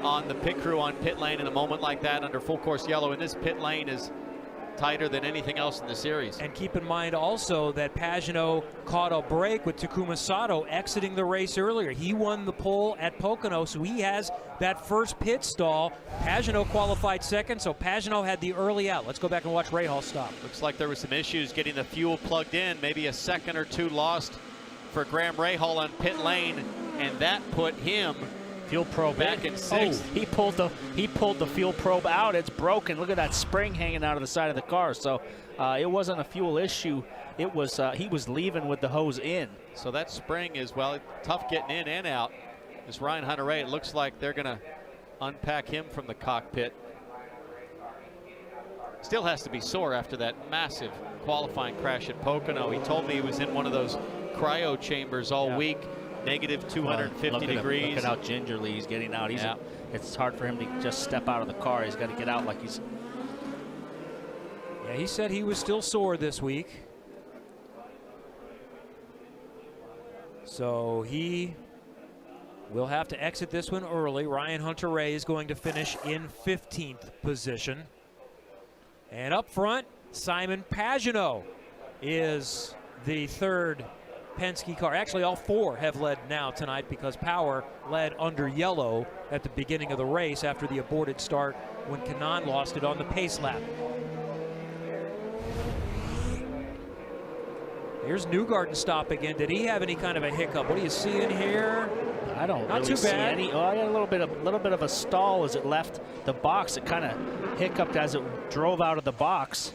on the pit crew on pit lane in a moment like that under full course yellow, and this pit lane is tighter than anything else in the series. And keep in mind also that Pagenaud caught a break with Takuma Sato exiting the race earlier. He won the pole at Pocono, so he has that first pit stall. Pagenaud qualified 2nd, so Pagenaud had the early out. Let's go back and watch Ray Hall stop. Looks like there were some issues getting the fuel plugged in, maybe a 2nd or 2 lost for Graham Rahal on pit lane, and that put him fuel probe back in 6th. Oh, he pulled the fuel probe out. It's broken. Look at that spring hanging out of the side of the car. So it wasn't a fuel issue. It was he was leaving with the hose in. So that spring is, well, tough getting in and out. This Ryan Hunter-Reay, it looks like they're going to unpack him from the cockpit. still has to be sore after that massive qualifying crash at Pocono. He told me he was in one of those cryo chambers all week, negative 250 degrees. Look at how gingerly he's getting out. It's hard for him to just step out of the car. He's got to get out like he's... Yeah, he said he was still sore this week. So he will have to exit this one early. Ryan Hunter-Reay is going to finish in 15th position. And up front, Simon Pagenaud is the third Penske car. Actually, all four have led now tonight because Power led under yellow at the beginning of the race after the aborted start when Kanaan lost it on the pace lap. Here's Newgarden stop again. Did he have any kind of a hiccup? What do you see in here? I don't Not really too see bad. any. Oh, I got a little bit of a stall as it left the box. It kind of hiccuped as it drove out of the box.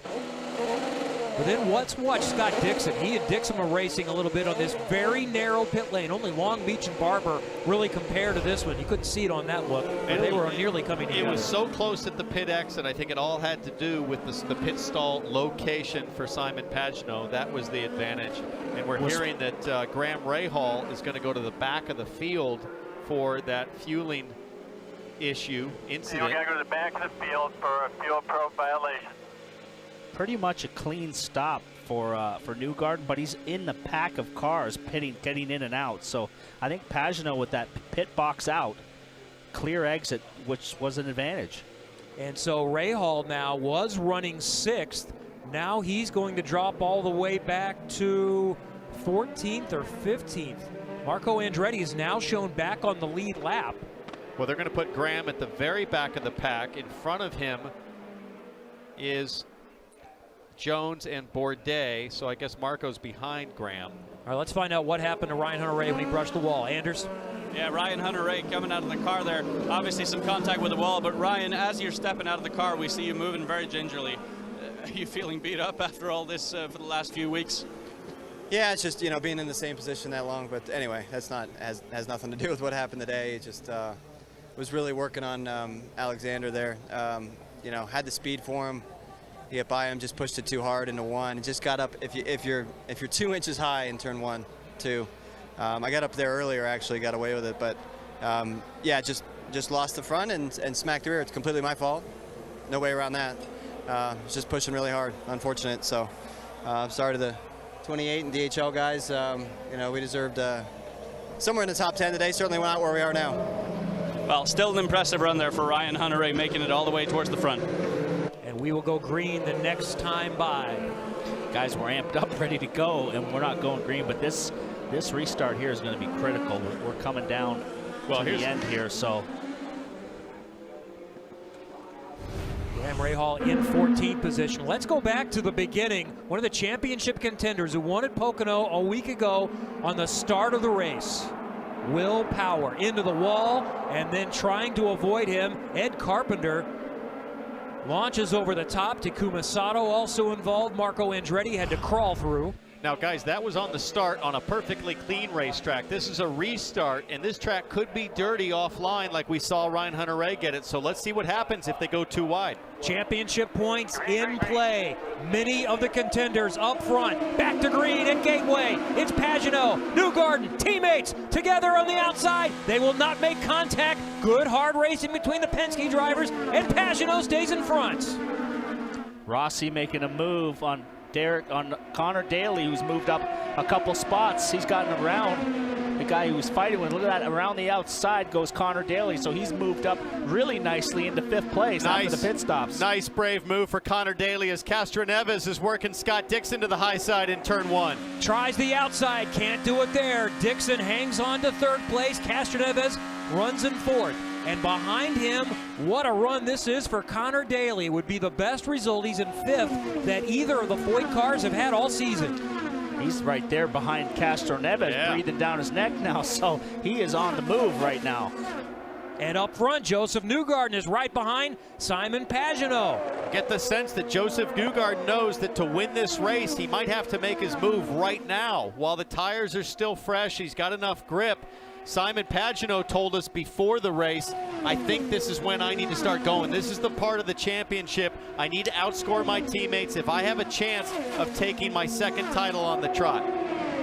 But then watch Scott Dixon. He and Dixon were racing a little bit on this very narrow pit lane. Only Long Beach and Barber really compare to this one. You couldn't see it on that look, but they were nearly coming together. It was so close at the pit exit. I think it all had to do with the pit stall location for Simon Pagenaud. That was the advantage. And we're hearing that Graham Rahal is going to go to the back of the field for that fueling incident. You're going to go to the back of the field for a fuel probe violation. Pretty much a clean stop for Newgarden, but he's in the pack of cars getting in and out. So I think Pagenaud with that pit box out, clear exit, which was an advantage. And so Rahal now was running 6th. Now he's going to drop all the way back to 14th or 15th. Marco Andretti is now shown back on the lead lap. Well, they're going to put Graham at the very back of the pack. In front of him is Jones and Bourdais, so I guess Marco's behind Graham. All right, let's find out what happened to Ryan Hunter-Reay when he brushed the wall. Anders? Yeah, Ryan Hunter-Reay coming out of the car there. Obviously some contact with the wall, but Ryan, as you're stepping out of the car, we see you moving very gingerly. Are you feeling beat up after all this for the last few weeks? Yeah, it's just, being in the same position that long. But anyway, that's has nothing to do with what happened today. It just was really working on Alexander there. Had the speed for him. He hit by him, just pushed it too hard into one. It just got up. If you're 2 inches high in turn 1, 2. I got up there earlier, actually, got away with it. But yeah, just lost the front and smacked the rear. It's completely my fault. No way around that. Was just pushing really hard. Unfortunate. So sorry to the 28 and DHL guys. We deserved somewhere in the top 10 today. Certainly not where we are now. Well, still an impressive run there for Ryan Hunter-Reay, making it all the way towards the front. And we will go green the next time by. Guys, we're amped up, ready to go, and we're not going green, but this restart here is going to be critical. We're coming down to the end here, so. Graham Rahal in 14th position. Let's go back to the beginning. One of the championship contenders who won at Pocono a week ago on the start of the race. Will Power into the wall, and then trying to avoid him, Ed Carpenter launches over the top. Takuma Sato also involved. Marco Andretti had to crawl through. Now, guys, that was on the start on a perfectly clean racetrack. This is a restart, and this track could be dirty offline like we saw Ryan Hunter-Reay get it. So let's see what happens if they go too wide. Championship points in play. Many of the contenders up front. Back to green at Gateway. It's Pagenaud, Newgarden, teammates together on the outside. They will not make contact. Good hard racing between the Penske drivers, and Pagenaud stays in front. Rossi making a move on Connor Daly, who's moved up a couple spots. He's gotten around the guy who was fighting with. Look at that, around the outside goes Connor Daly, so he's moved up really nicely into 5th place after the pit stops. Nice, brave move for Connor Daly as Castroneves is working Scott Dixon to the high side in turn 1. Tries the outside, can't do it there. Dixon hangs on to 3rd place. Castroneves runs in 4th. And behind him, what a run this is for Connor Daly. Would be the best result. He's in 5th that either of the Foyt cars have had all season. He's right there behind Castroneves, breathing down his neck now, so he is on the move right now. And up front, Joseph Newgarden is right behind Simon Pagenaud. Get the sense that Joseph Newgarden knows that to win this race, he might have to make his move right now. While the tires are still fresh, he's got enough grip. Simon Pagenaud told us before the race, I think this is when I need to start going. This is the part of the championship. I need to outscore my teammates if I have a chance of taking my second title on the trot.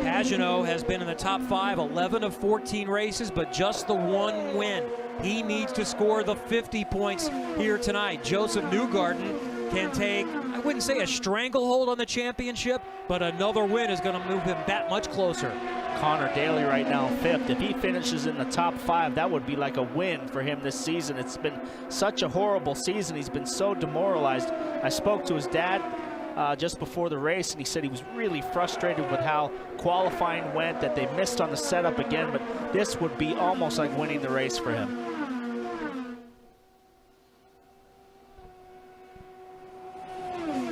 Pagenaud has been in the top 5, 11 of 14 races, but just the one win. He needs to score the 50 points here tonight. Joseph Newgarden can take, I wouldn't say a stranglehold on the championship, but another win is going to move him that much closer. Connor Daly right now 5th. If he finishes in the top 5, that would be like a win for him this season. It's been such a horrible season. He's been so demoralized. I spoke to his dad just before the race, and he said he was really frustrated with how qualifying went, that they missed on the setup again, but this would be almost like winning the race for him.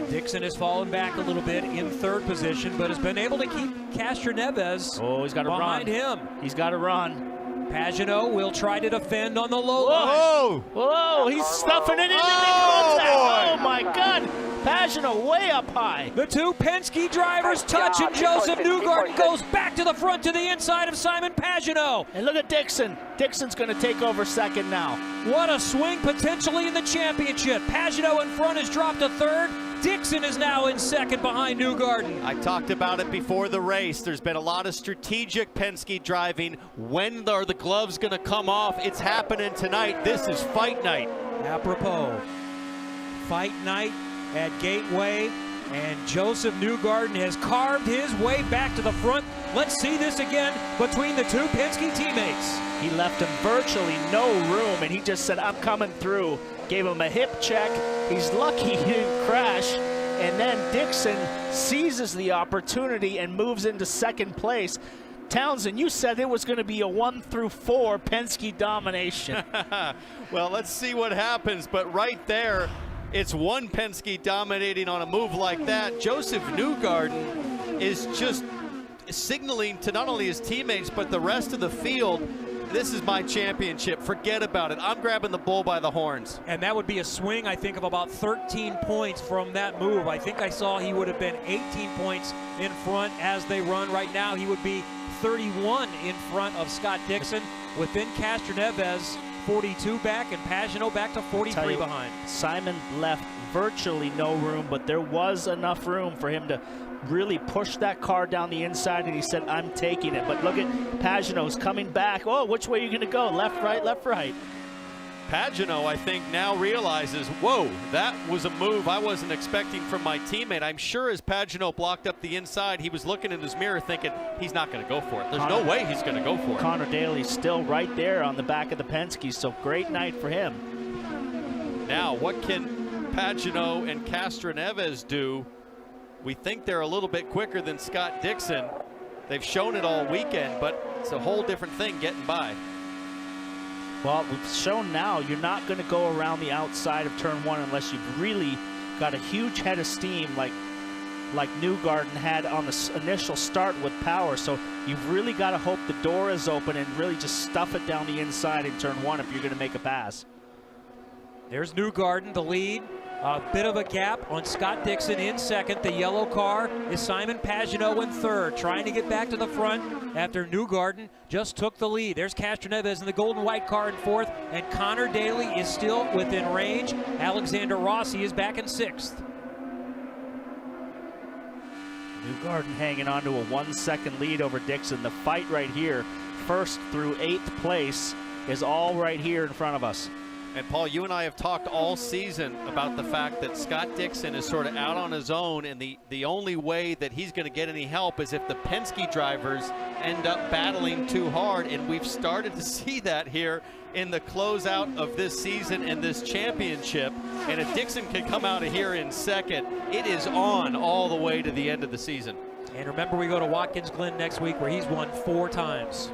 Dixon has fallen back a little bit in 3rd position, but has been able to keep Castroneves he's got to behind run. him. He's got to run. Pagenaud will try to defend on the low line. Whoa, he's stuffing it in oh my God. Pagenaud way up high. The two Penske drivers touch, and Joseph Newgarden goes back to the front to the inside of Simon Pagenaud. And look at Dixon. Dixon's going to take over 2nd now. What a swing potentially in the championship. Pagenaud in front has dropped to 3rd. Dixon is now in 2nd behind Newgarden. I talked about it before the race. There's been a lot of strategic Penske driving. When are the gloves going to come off? It's happening tonight. This is fight night. Apropos, fight night at Gateway, and Joseph Newgarden has carved his way back to the front. Let's see this again between the two Penske teammates. He left him virtually no room, and he just said, I'm coming through. Gave him a hip check. He's lucky he didn't crash. And then Dixon seizes the opportunity and moves into 2nd place. Townsend, you said it was going to be a 1 through 4 Penske domination. Well, let's see what happens. But right there, it's one Penske dominating on a move like that. Joseph Newgarden is just signaling to not only his teammates, but the rest of the field, this is my championship. Forget about it. I'm grabbing the bull by the horns. And that would be a swing, I think, of about 13 points from that move. I think I saw he would have been 18 points in front as they run. Right now, he would be 31 in front of Scott Dixon. Within Castroneves, 42 back, and Pagenaud back to 43 behind. Simon left virtually no room, but there was enough room for him to really push that car down the inside, and he said, I'm taking it. But look at Pagenaud's coming back. Oh, which way are you going to go? Left, right, left, right. Pagenaud, I think, now realizes, whoa, that was a move I wasn't expecting from my teammate. I'm sure as Pagenaud blocked up the inside, he was looking in his mirror thinking, he's not going to go for it. There's no way he's going to go for it. Connor Daly's still right there on the back of the Penske, so great night for him. Now, what can Pagenaud and Castroneves do? We think they're a little bit quicker than Scott Dixon. They've shown it all weekend, but it's a whole different thing getting by. Well, we've shown now you're not going to go around the outside of turn 1 unless you've really got a huge head of steam like Newgarden had on the initial start with power. So you've really got to hope the door is open and really just stuff it down the inside in turn 1 if you're going to make a pass. There's Newgarden, the lead. A bit of a gap on Scott Dixon in 2nd. The yellow car is Simon Pagenaud in 3rd, trying to get back to the front after Newgarden just took the lead. There's Castroneves in the golden white car in 4th, and Connor Daly is still within range. Alexander Rossi is back in 6th. Newgarden hanging on to a 1-second lead over Dixon. The fight right here, 1st through 8th place, is all right here in front of us. And Paul, you and I have talked all season about the fact that Scott Dixon is sort of out on his own, and the only way that he's going to get any help is if the Penske drivers end up battling too hard, and we've started to see that here in the closeout of this season and this championship. And if Dixon can come out of here in 2nd, it is on all the way to the end of the season. And remember, we go to Watkins Glen next week, where he's won 4 times.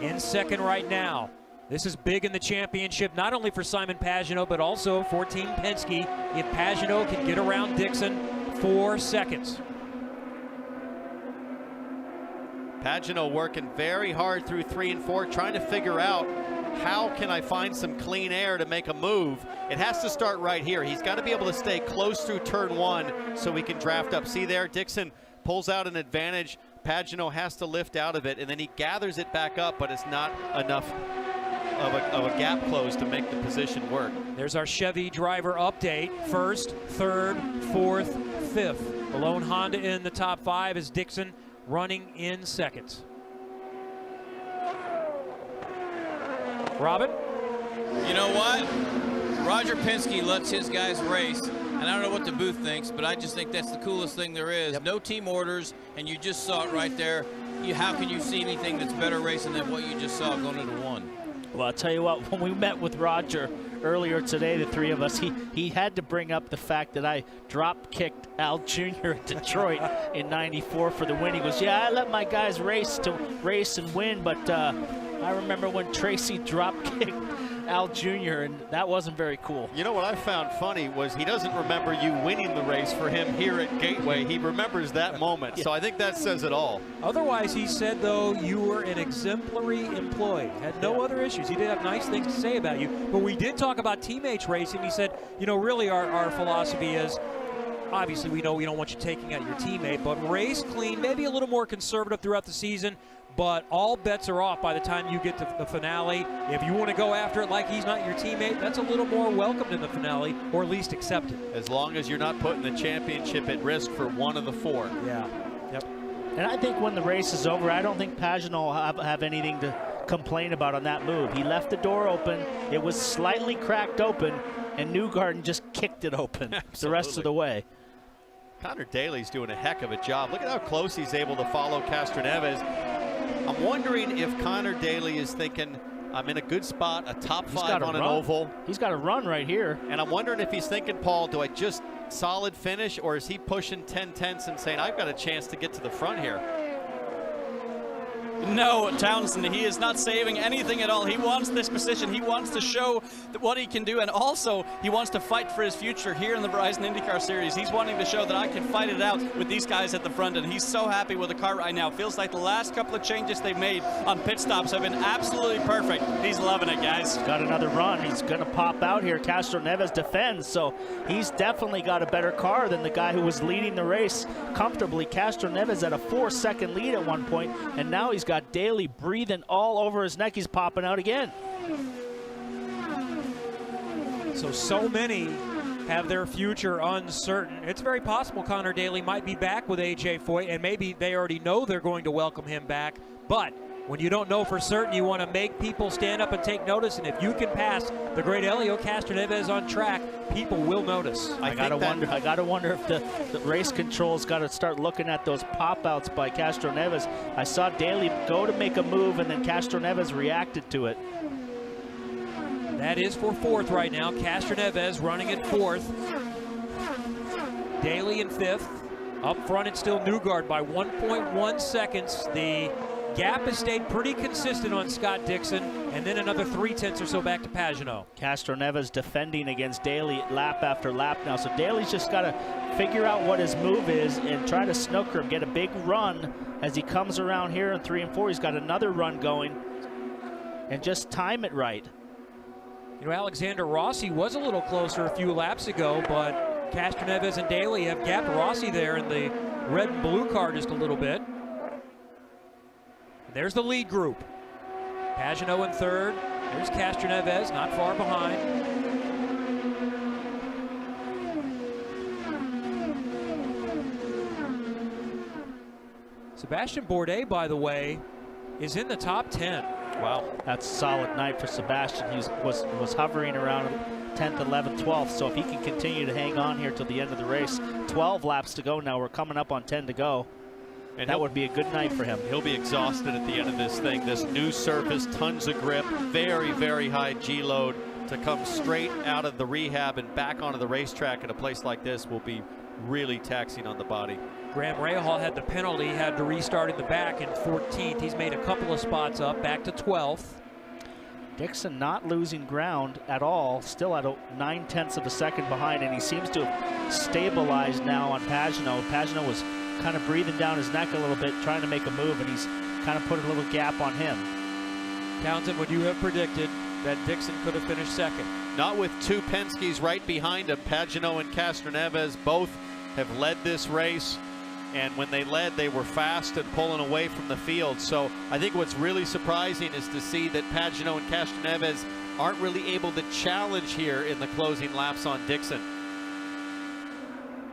In 2nd right now. This is big in the championship, not only for Simon Pagenaud, but also for Team Penske, if Pagenaud can get around Dixon 4 seconds. Pagenaud working very hard through 3 and 4, trying to figure out how can I find some clean air to make a move. It has to start right here. He's got to be able to stay close through turn 1 so he can draft up. See there, Dixon pulls out an advantage. Pagenaud has to lift out of it, and then he gathers it back up, but it's not enough of a gap close to make the position work. There's our Chevy driver update. First, third, fourth, fifth. The lone Honda in the top 5 is Dixon running in second. Robin? You know what? Roger Penske lets his guys race, and I don't know what the booth thinks, but I just think that's the coolest thing there is. No team orders, and you just saw it right there. How can you see anything that's better racing than what you just saw going into 1? Well, I'll tell you what, when we met with Roger earlier today, the three of us, he had to bring up the fact that I drop-kicked Al Jr. at Detroit in '94 for the win. He goes, yeah, I let my guys race and win, but I remember when Tracy drop-kicked Al Jr., and that wasn't very cool. You know what I found funny was he doesn't remember you winning the race for him here at Gateway. He remembers that moment, so I think that says it all. Otherwise, he said, though, you were an exemplary employee. Had no other issues. He did have nice things to say about you. But we did talk about teammates racing. He said, you know, really our philosophy is, obviously we know we don't want you taking out your teammate, but race clean, maybe a little more conservative throughout the season. But all bets are off by the time you get to the finale. If you want to go after it like he's not your teammate, that's a little more welcomed in the finale, or at least accepted. As long as you're not putting the championship at risk for one of the 4. Yeah. Yep. And I think when the race is over, I don't think Pagenaud will have anything to complain about on that move. He left the door open. It was slightly cracked open, and Newgarden just kicked it open the rest of the way. Connor Daly's doing a heck of a job. Look at how close he's able to follow Castroneves. I'm wondering if Connor Daly is thinking, I'm in a good spot, a top 5 on an oval. He's got a run right here. And I'm wondering if he's thinking, Paul, do I just solid finish, or is he pushing 10 tenths and saying, I've got a chance to get to the front here? No, Townsend, he is not saving anything at all. He wants this position. He wants to show what he can do, and also he wants to fight for his future here in the Verizon IndyCar Series. He's wanting to show that I can fight it out with these guys at the front, and he's so happy with the car right now. Feels like the last couple of changes they've made on pit stops have been absolutely perfect. He's loving it, guys. Got another run. He's going to pop out here. Castroneves defends, so he's definitely got a better car than the guy who was leading the race comfortably. Castroneves had a 4-second lead at one point, and now he's got Daly breathing all over his neck. He's popping out again. So many have their future uncertain. It's very possible Connor Daly might be back with A.J. Foyt, and maybe they already know they're going to welcome him back. But when you don't know for certain, you want to make people stand up and take notice. And if you can pass the great Helio Castroneves on track, people will notice. I gotta wonder if the race control's got to start looking at those pop-outs by Castroneves. I saw Daly go to make a move, and then Castroneves reacted to it. That is for 4th right now. Castroneves running at 4th. Daly in 5th. Up front, it's still Newgarden by 1.1 seconds. The gap has stayed pretty consistent on Scott Dixon, and then another 3 tenths or so back to Pagenaud. Castroneves defending against Daly lap after lap now, so Daly's just got to figure out what his move is and try to snooker him, get a big run as he comes around here in 3 and 4. He's got another run going, and just time it right. You know, Alexander Rossi was a little closer a few laps ago, but Castroneves and Daly have gapped Rossi there in the red and blue car just a little bit. There's the lead group. Pagenaud in 3rd. There's Castroneves, not far behind. Sebastian Bourdais, by the way, is in the top 10. Wow, that's a solid night for Sebastian. He was hovering around 10th, 11th, 12th. So if he can continue to hang on here till the end of the race, 12 laps to go now. We're coming up on 10 to go. And that would be a good night for him. He'll be exhausted at the end of this thing. This new surface, tons of grip, very, very high G-load. To come straight out of the rehab and back onto the racetrack in a place like this will be really taxing on the body. Graham Rahal had the penalty, had to restart in the back in 14th. He's made a couple of spots up, back to 12th. Dixon not losing ground at all, still at 9 tenths of a second behind, and he seems to have stabilized now on Pagenaud. Pagenaud was kind of breathing down his neck a little bit, trying to make a move, and he's kind of put a little gap on him. Townsend, would you have predicted that Dixon could have finished 2nd? Not with 2 Penske's right behind him. Pagenaud and Castroneves both have led this race. and when they led, they were fast and pulling away from the field. So I think what's really surprising is to see that Pagenaud and Castroneves aren't really able to challenge here in the closing laps on Dixon.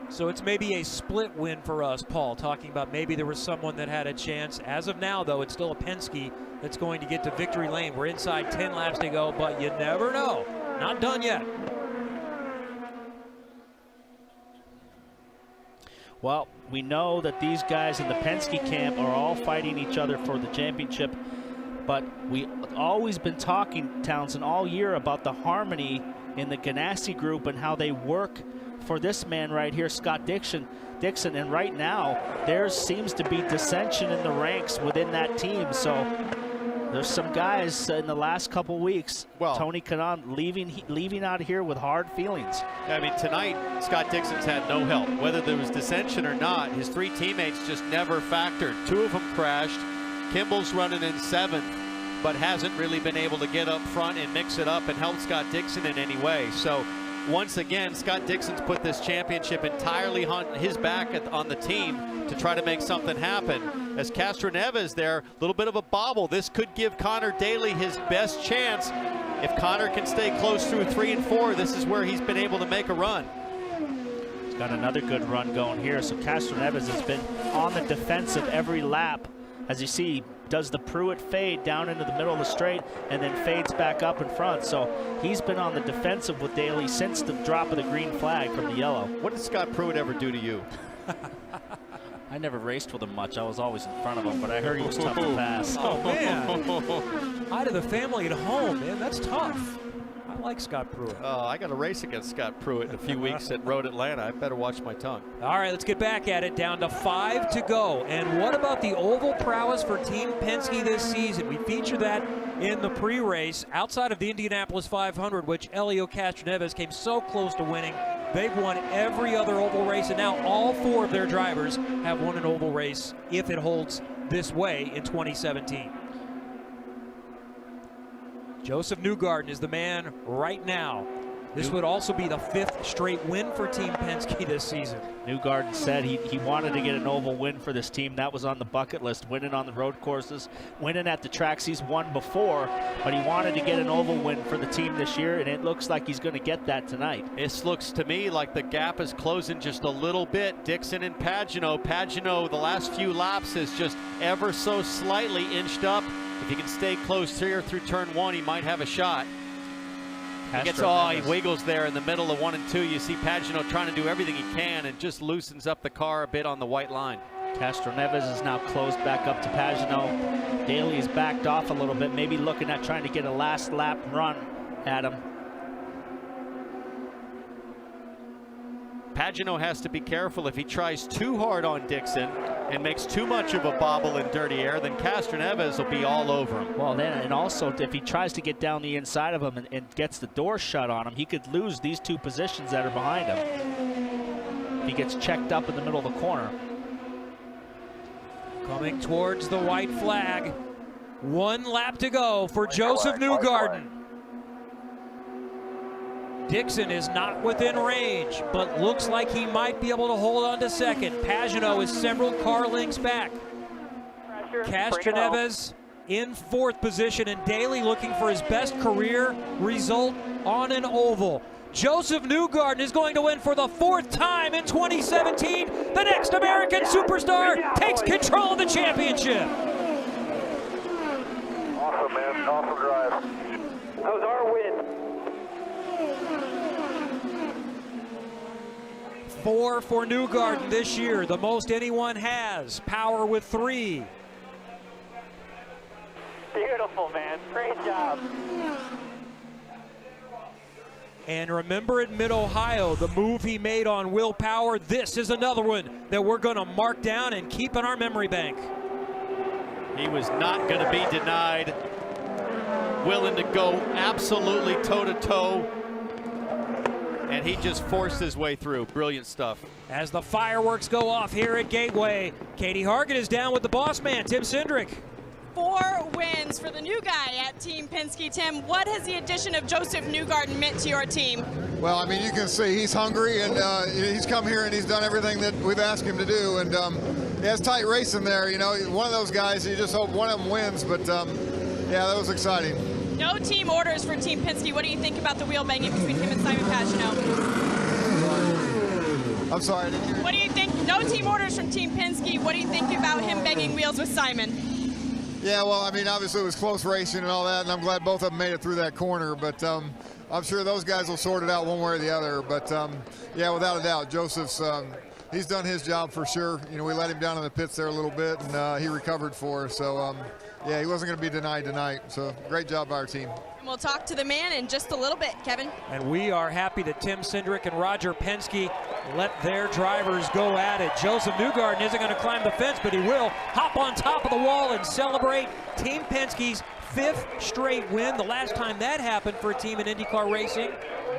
So it's maybe a split win for us, Paul, talking about maybe there was someone that had a chance. As of now, though, it's still a Penske that's going to get to victory lane. We're inside 10 laps to go, but you never know. Not done yet. Well, we know that these guys in the Penske camp are all fighting each other for the championship, but we always been talking, Townsend, all year about the harmony in the Ganassi group and how they work for this man right here, Scott Dixon. And right now, there seems to be dissension in the ranks within that team. So there's some guys in the last couple weeks, Tony Kanaan leaving out of here with hard feelings. I mean, tonight, Scott Dixon's had no help. Whether there was dissension or not, his 3 teammates just never factored. 2 of them crashed. Kimball's running in 7th, but hasn't really been able to get up front and mix it up and help Scott Dixon in any way. So once again, Scott Dixon's put this championship entirely on his back on the team to try to make something happen. As Castroneves there, a little bit of a bobble. This could give Connor Daly his best chance. If Connor can stay close through 3 and 4, this is where he's been able to make a run. He's got another good run going here. So Castroneves has been on the defensive every lap. As you see, does the Pruitt fade down into the middle of the straight and then fades back up in front. So he's been on the defensive with Daly since the drop of the green flag from the yellow. What did Scott Pruitt ever do to you? I never raced with him much. I was always in front of him, but I heard he was tough to pass. Oh, man. Eye to the family at home, man. That's tough. I like Scott Pruitt. Oh, I got a race against Scott Pruitt in a few weeks at Road Atlanta. I better watch my tongue. All right, let's get back at it. Down to 5 to go. And what about the oval prowess for Team Penske this season? We feature that in the pre-race outside of the Indianapolis 500, which Helio Castroneves came so close to winning. They've won every other oval race, and now all 4 of their drivers have won an oval race if it holds this way in 2017. Joseph Newgarden is the man right now. This would also be the 5th straight win for Team Penske this season. Newgarden said he wanted to get an oval win for this team. That was on the bucket list, winning on the road courses, winning at the tracks he's won before, but he wanted to get an oval win for the team this year, and it looks like he's going to get that tonight. This looks to me like the gap is closing just a little bit. Dixon and Pagenaud. Pagenaud, the last few laps, has just ever so slightly inched up. If he can stay close here through turn 1, he might have a shot. He wiggles there in the middle of 1 and 2. You see Pagenaud trying to do everything he can and just loosens up the car a bit on the white line. Castroneves is now closed back up to Pagenaud. Daly is backed off a little bit, maybe looking at trying to get a last lap run at him. Pagenaud has to be careful. If he tries too hard on Dixon and makes too much of a bobble in dirty air, then Castroneves will be all over him. Well, then, and also if he tries to get down the inside of him and gets the door shut on him, he could lose these 2 positions that are behind him if he gets checked up in the middle of the corner. Coming towards the white flag. 1 lap to go for Joseph Newgarden. Dixon is not within range, but looks like he might be able to hold on to second. Pagenaud is several car lengths back. Castroneves in 4th position, and Daly looking for his best career result on an oval. Joseph Newgarden is going to win for the 4th time in 2017. The next American superstar takes control of the championship. Awesome, man. Awesome drive. That was our win. 4 for Newgarden this year, the most anyone has. Power with 3. Beautiful, man. Great job. And remember at Mid-Ohio, the move he made on Will Power. This is another one that we're going to mark down and keep in our memory bank. He was not going to be denied. Willing to go absolutely toe-to-toe. And he just forced his way through. Brilliant stuff. As the fireworks go off here at Gateway, Katie Hargan is down with the boss man, Tim Cindric. 4 wins for the new guy at Team Penske. Tim, what has the addition of Joseph Newgarden meant to your team? Well, I mean, you can see he's hungry, and he's come here and he's done everything that we've asked him to do. And yeah, it's tight racing there. You know, one of those guys, you just hope one of them wins. But yeah, that was exciting. No team orders for Team Penske. What do you think about the wheel banging between him and Simon Pagenaud? I'm sorry. What do you think? No team orders from Team Penske. What do you think about him banging wheels with Simon? Yeah, well, I mean, obviously it was close racing and all that, and I'm glad both of them made it through that corner. But I'm sure those guys will sort it out one way or the other. But yeah, without a doubt, Joseph's he's done his job for sure. You know, we let him down in the pits there a little bit, and he recovered for us. So yeah, he wasn't going to be denied tonight. So great job by our team. And we'll talk to the man in just a little bit, Kevin. And we are happy that Tim Cindric and Roger Penske let their drivers go at it. Joseph Newgarden isn't going to climb the fence, but he will hop on top of the wall and celebrate Team Penske's 5th straight win. The last time that happened for a team in IndyCar racing,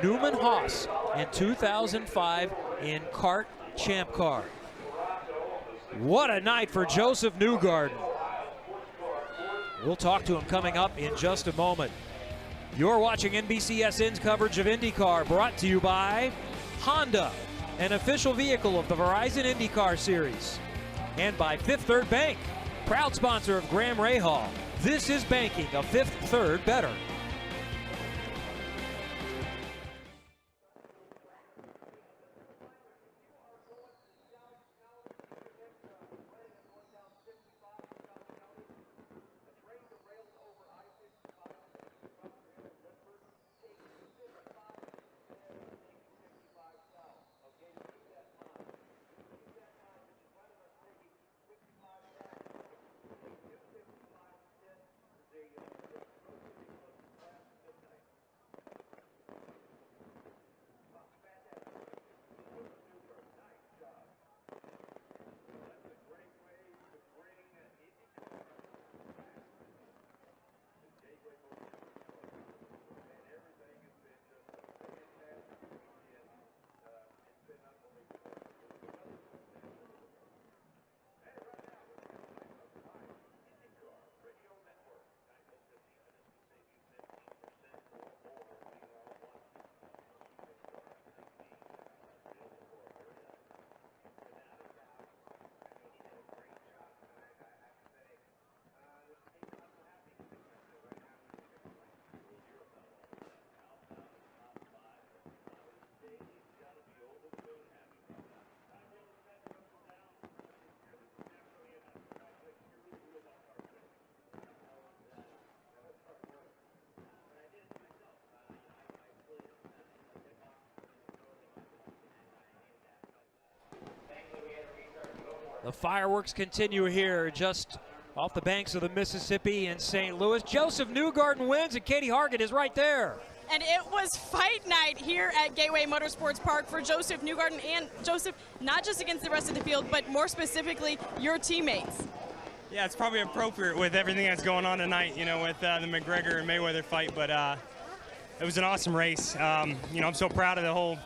Newman Haas in 2005 in Kart Champ Car. What a night for Joseph Newgarden. We'll talk to him coming up in just a moment. You're watching NBCSN's coverage of IndyCar, brought to you by Honda, an official vehicle of the Verizon IndyCar Series, and by Fifth Third Bank, proud sponsor of Graham Rahal. This is banking a Fifth Third better. The fireworks continue here just off the banks of the Mississippi in St. Louis. Joseph Newgarden wins, and Katie Hargett is right there. And it was fight night here at Gateway Motorsports Park for Joseph Newgarden. And Joseph, not just against the rest of the field, but more specifically, your teammates. Yeah, it's probably appropriate with everything that's going on tonight, you know, with the McGregor and Mayweather fight, but it was an awesome race. You know, I'm so proud of the whole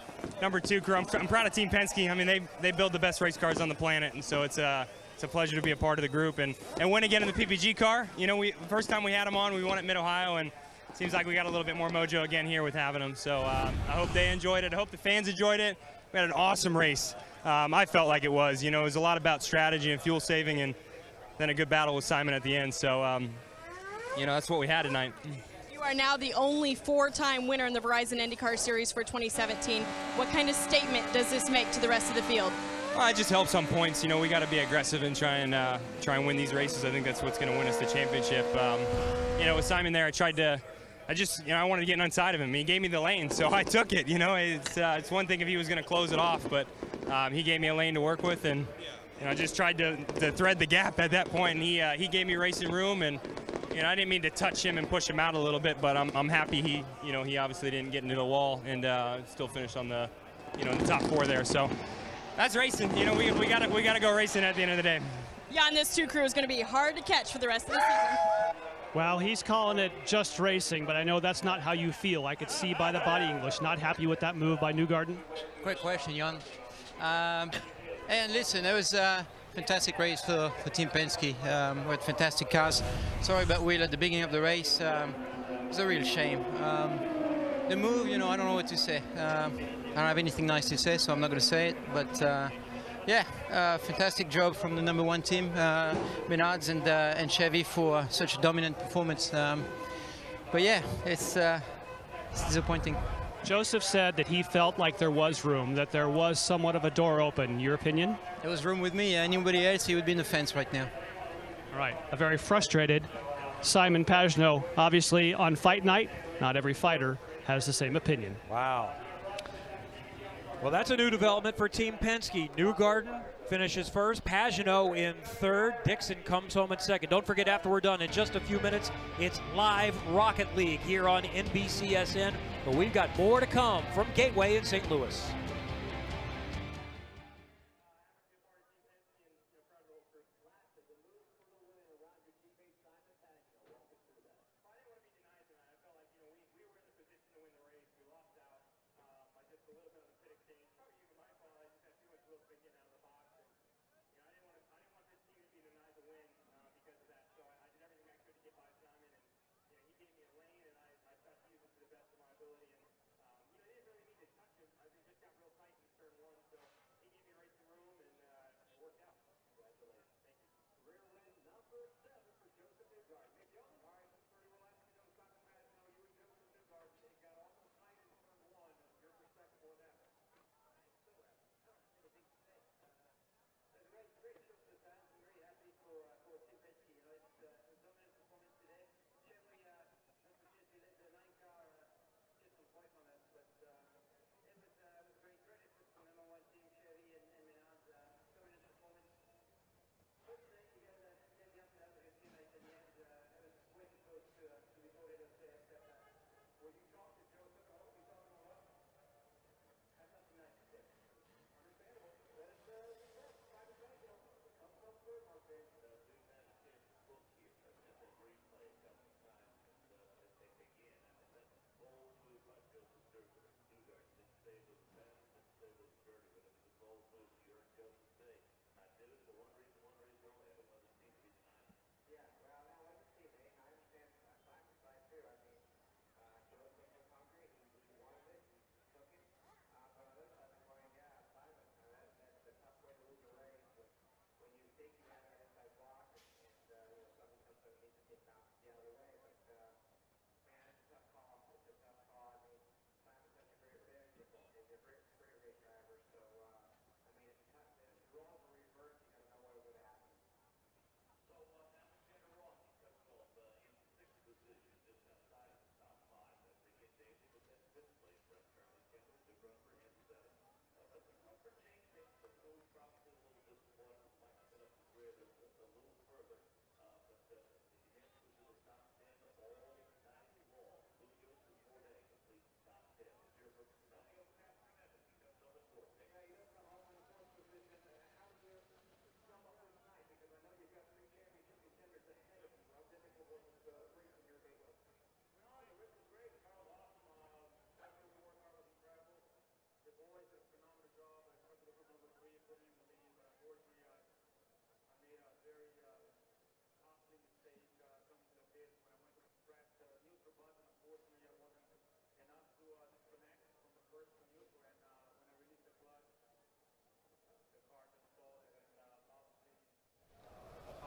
number 2 crew. I'm proud of Team Penske. I mean, they build the best race cars on the planet, and so it's a pleasure to be a part of the group and win again in the PPG car. You know, first time we had them on, we won at Mid-Ohio, and it seems like we got a little bit more mojo again here with having them. So I hope they enjoyed it. I hope the fans enjoyed it. We had an awesome race. I felt like it was. You know, it was a lot about strategy and fuel saving, and then a good battle with Simon at the end. So, you know, that's what we had tonight. You are now the only 4-time winner in the Verizon IndyCar Series for 2017. What kind of statement does this make to the rest of the field? Well, it just helps on points. You know, we got to be aggressive and try and win these races. I think that's what's going to win us the championship. You know, with Simon there, I wanted to get inside of him. He gave me the lane, so I took it. You know, it's one thing if he was going to close it off, but he gave me a lane to work with, and I just tried to thread the gap at that point. And he gave me racing room, and you know, I didn't mean to touch him and push him out a little bit, but I'm happy he obviously didn't get into the wall and still finished on the in the top 4 there. So that's racing. You know, we gotta go racing at the end of the day. Yeah, and this 2 crew is going to be hard to catch for the rest of the season. Well, he's calling it just racing, but I know that's not how you feel. I could see by the body English. Not happy with that move by Newgarden? Quick question, Jan. And listen, it was fantastic race for Team Penske. We had fantastic cars. Sorry about Will at the beginning of the race. It was a real shame. The move, you know, I don't know what to say. I don't have anything nice to say, so I'm not going to say it. But yeah, fantastic job from the #1 team, Menards and Chevy, for such a dominant performance. But yeah, it's disappointing. Joseph said that he felt like there was room, that there was somewhat of a door open. Your opinion? There was room with me. Anybody else, he would be in the fence right now. All right. A very frustrated Simon Pagenaud. Obviously, on fight night, not every fighter has the same opinion. Wow. Well, that's a new development for Team Penske. Newgarden finishes first, Pagenaud in third, Dixon comes home in second. Don't forget, after we're done in just a few minutes, it's live Rocket League here on NBCSN, but we've got more to come from Gateway in St. Louis.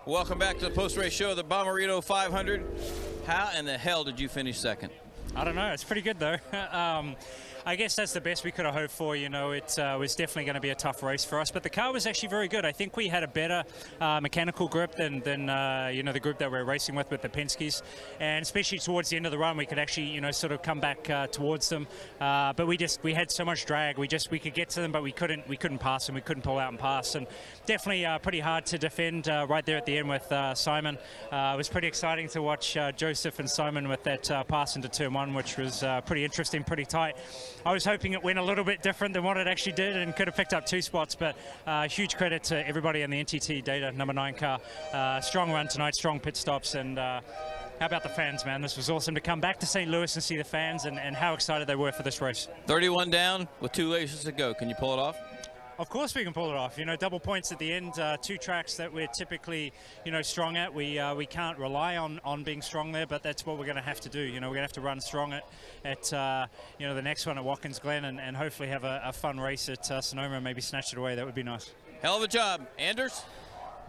Welcome back to the post-race show of the Bommarito 500. How in the hell did you finish second? I don't know. It's pretty good, though. I guess that's the best we could have hoped for. You know, it was definitely going to be a tough race for us, but the car was actually very good. I think we had a better mechanical grip than you know, the group that we're racing with the Penskes, and especially towards the end of the run, we could actually, you know, sort of come back towards them. But we had so much drag. We could get to them, but we couldn't pass them. We couldn't pull out and pass, and definitely pretty hard to defend right there at the end with Simon. It was pretty exciting to watch Joseph and Simon with that pass into turn one, which was pretty interesting, pretty tight. I was hoping it went a little bit different than what it actually did and could have picked up 2 spots, but huge credit to everybody in the NTT Data #9 car. Strong run tonight, strong pit stops, and how about the fans, man? This was awesome to come back to St. Louis and see the fans and how excited they were for this race. 31 down with 2 races to go. Can you pull it off? Of course we can pull it off. You know, double points at the end, 2 tracks that we're typically, you know, strong at. We can't rely on being strong there, but that's what we're going to have to do. You know, we're going to have to run strong at you know, the next one at Watkins Glen and hopefully have a fun race at Sonoma and maybe snatch it away. That would be nice. Hell of a job. Anders?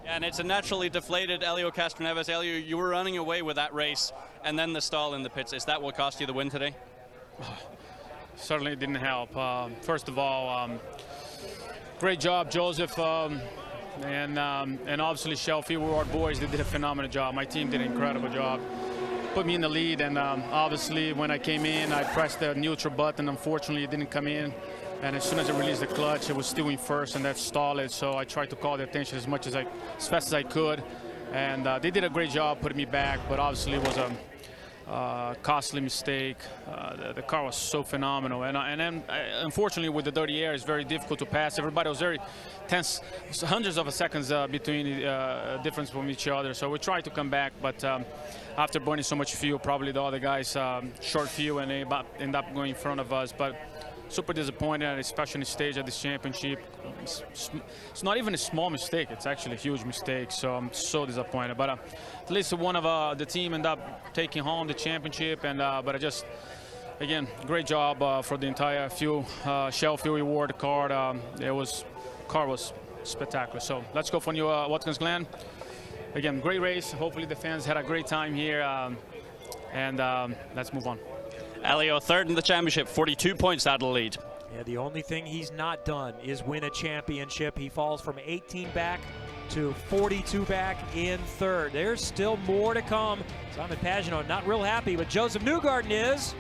And it's a naturally deflated Elio Castroneves. Elio, you were running away with that race, and then the stall in the pits. Is that what cost you the win today? Certainly didn't help. First of all, great job, Joseph, and obviously Shelby. Our boys, they did a phenomenal job. My team did an incredible job. Put me in the lead, and obviously when I came in, I pressed the neutral button. Unfortunately, it didn't come in. And as soon as I released the clutch, it was still in first, and that stalled it. So I tried to call the attention as fast as I could. And they did a great job putting me back, but obviously it was a costly mistake. The car was so phenomenal. And then, unfortunately, with the dirty air, it's very difficult to pass. Everybody was very tense, hundreds of seconds between difference from each other. So we tried to come back, but after burning so much fuel, probably the other guys short fuel and they end up going in front of us. But super disappointed, especially in the stage at this championship. It's not even a small mistake. It's actually a huge mistake, so I'm so disappointed. But at least one of the team ended up taking home the championship. And but I just, again, great job for the entire Shell Fuel Reward card. Car was spectacular. So let's go for new Watkins Glen. Again, great race. Hopefully the fans had a great time here. And let's move on. Elio third in the championship, 42 points out of the lead. Yeah, the only thing he's not done is win a championship. He falls from 18 back to 42 back in third. There's still more to come. Simon Pagenaud not real happy, but Joseph Newgarden is.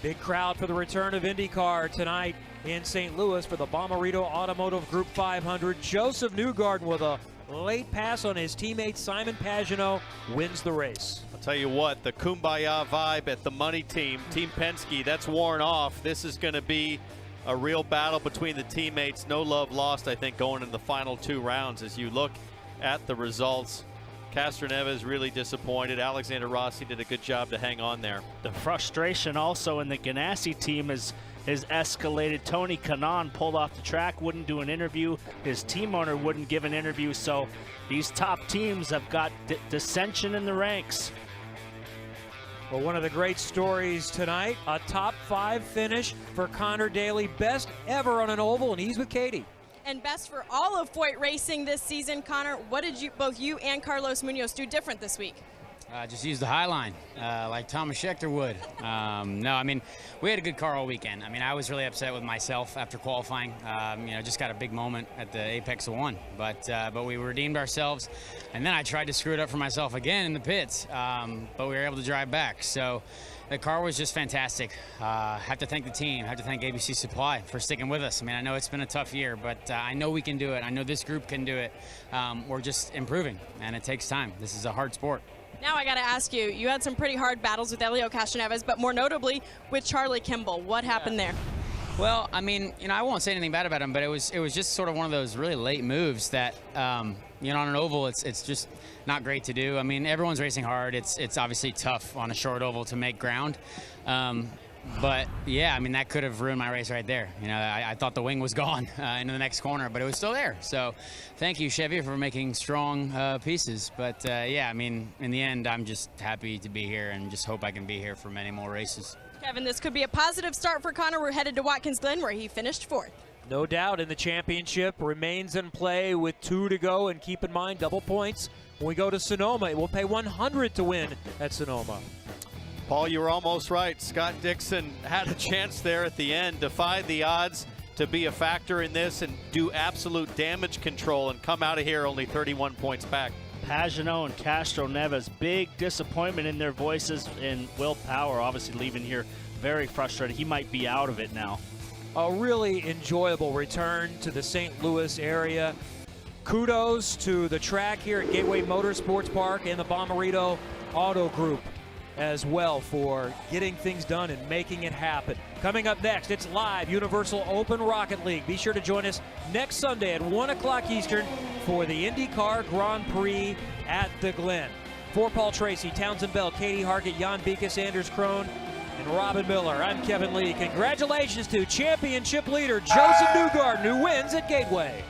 Big crowd for the return of IndyCar tonight in St. Louis for the Bommarito Automotive Group 500. Joseph Newgarden with a late pass on his teammate Simon Pagenaud wins the race. I'll tell you what, the kumbaya vibe at the money team, Team Penske, that's worn off. This is going to be a real battle between the teammates. No love lost, I think, going in the final 2 rounds. As you look at the results, Castroneves really disappointed. Alexander Rossi did a good job to hang on there. The frustration also in the Ganassi team is escalated. Tony Kanaan pulled off the track, wouldn't do an interview. His team owner wouldn't give an interview. So these top teams have got dissension in the ranks. Well, one of the great stories tonight, a top 5 finish for Connor Daly, best ever on an oval, and he's with Katie. And best for all of Foyt Racing this season. Connor, what did both you and Carlos Munoz do different this week? Just use the high line, like Thomas Schechter would. No, I mean, we had a good car all weekend. I mean, I was really upset with myself after qualifying. You know, just got a big moment at the apex of 1. But we redeemed ourselves. And then I tried to screw it up for myself again in the pits. But we were able to drive back. So the car was just fantastic. Have to thank the team. Have to thank ABC Supply for sticking with us. I mean, I know it's been a tough year, but I know we can do it. I know this group can do it. We're just improving, and it takes time. This is a hard sport. Now I got to ask you, you had some pretty hard battles with Helio Castroneves, but more notably with Charlie Kimball. What happened there? Well, I mean, you know, I won't say anything bad about him, but it was just sort of one of those really late moves that, you know, on an oval, it's just not great to do. I mean, everyone's racing hard. It's obviously tough on a short oval to make ground. But yeah, I mean, that could have ruined my race right there. You know, I thought the wing was gone into the next corner, but it was still there. So thank you, Chevy, for making strong pieces. But yeah, I mean, in the end, I'm just happy to be here and just hope I can be here for many more races. Kevin, this could be a positive start for Connor. We're headed to Watkins Glen, where he finished 4th. No doubt, and the championship remains in play with 2 to go. And keep in mind, double points when we go to Sonoma. It will pay $100 to win at Sonoma. Paul, you were almost right. Scott Dixon had a chance there at the end, defied the odds to be a factor in this and do absolute damage control and come out of here only 31 points back. Pagenaud and Castroneves, big disappointment in their voices, and Will Power obviously leaving here very frustrated. He might be out of it now. A really enjoyable return to the St. Louis area. Kudos to the track here at Gateway Motorsports Park and the Bommarito Auto Group as well for getting things done and making it happen. Coming up next, it's live Universal Open Rocket League. Be sure to join us next Sunday at 1 o'clock Eastern for the IndyCar Grand Prix at the Glen. For Paul Tracy, Townsend Bell, Katie Harkett, Jan Beekes, Anders Krohn, and Robin Miller, I'm Kevin Lee. Congratulations to championship leader Joseph Newgarden, who wins at Gateway.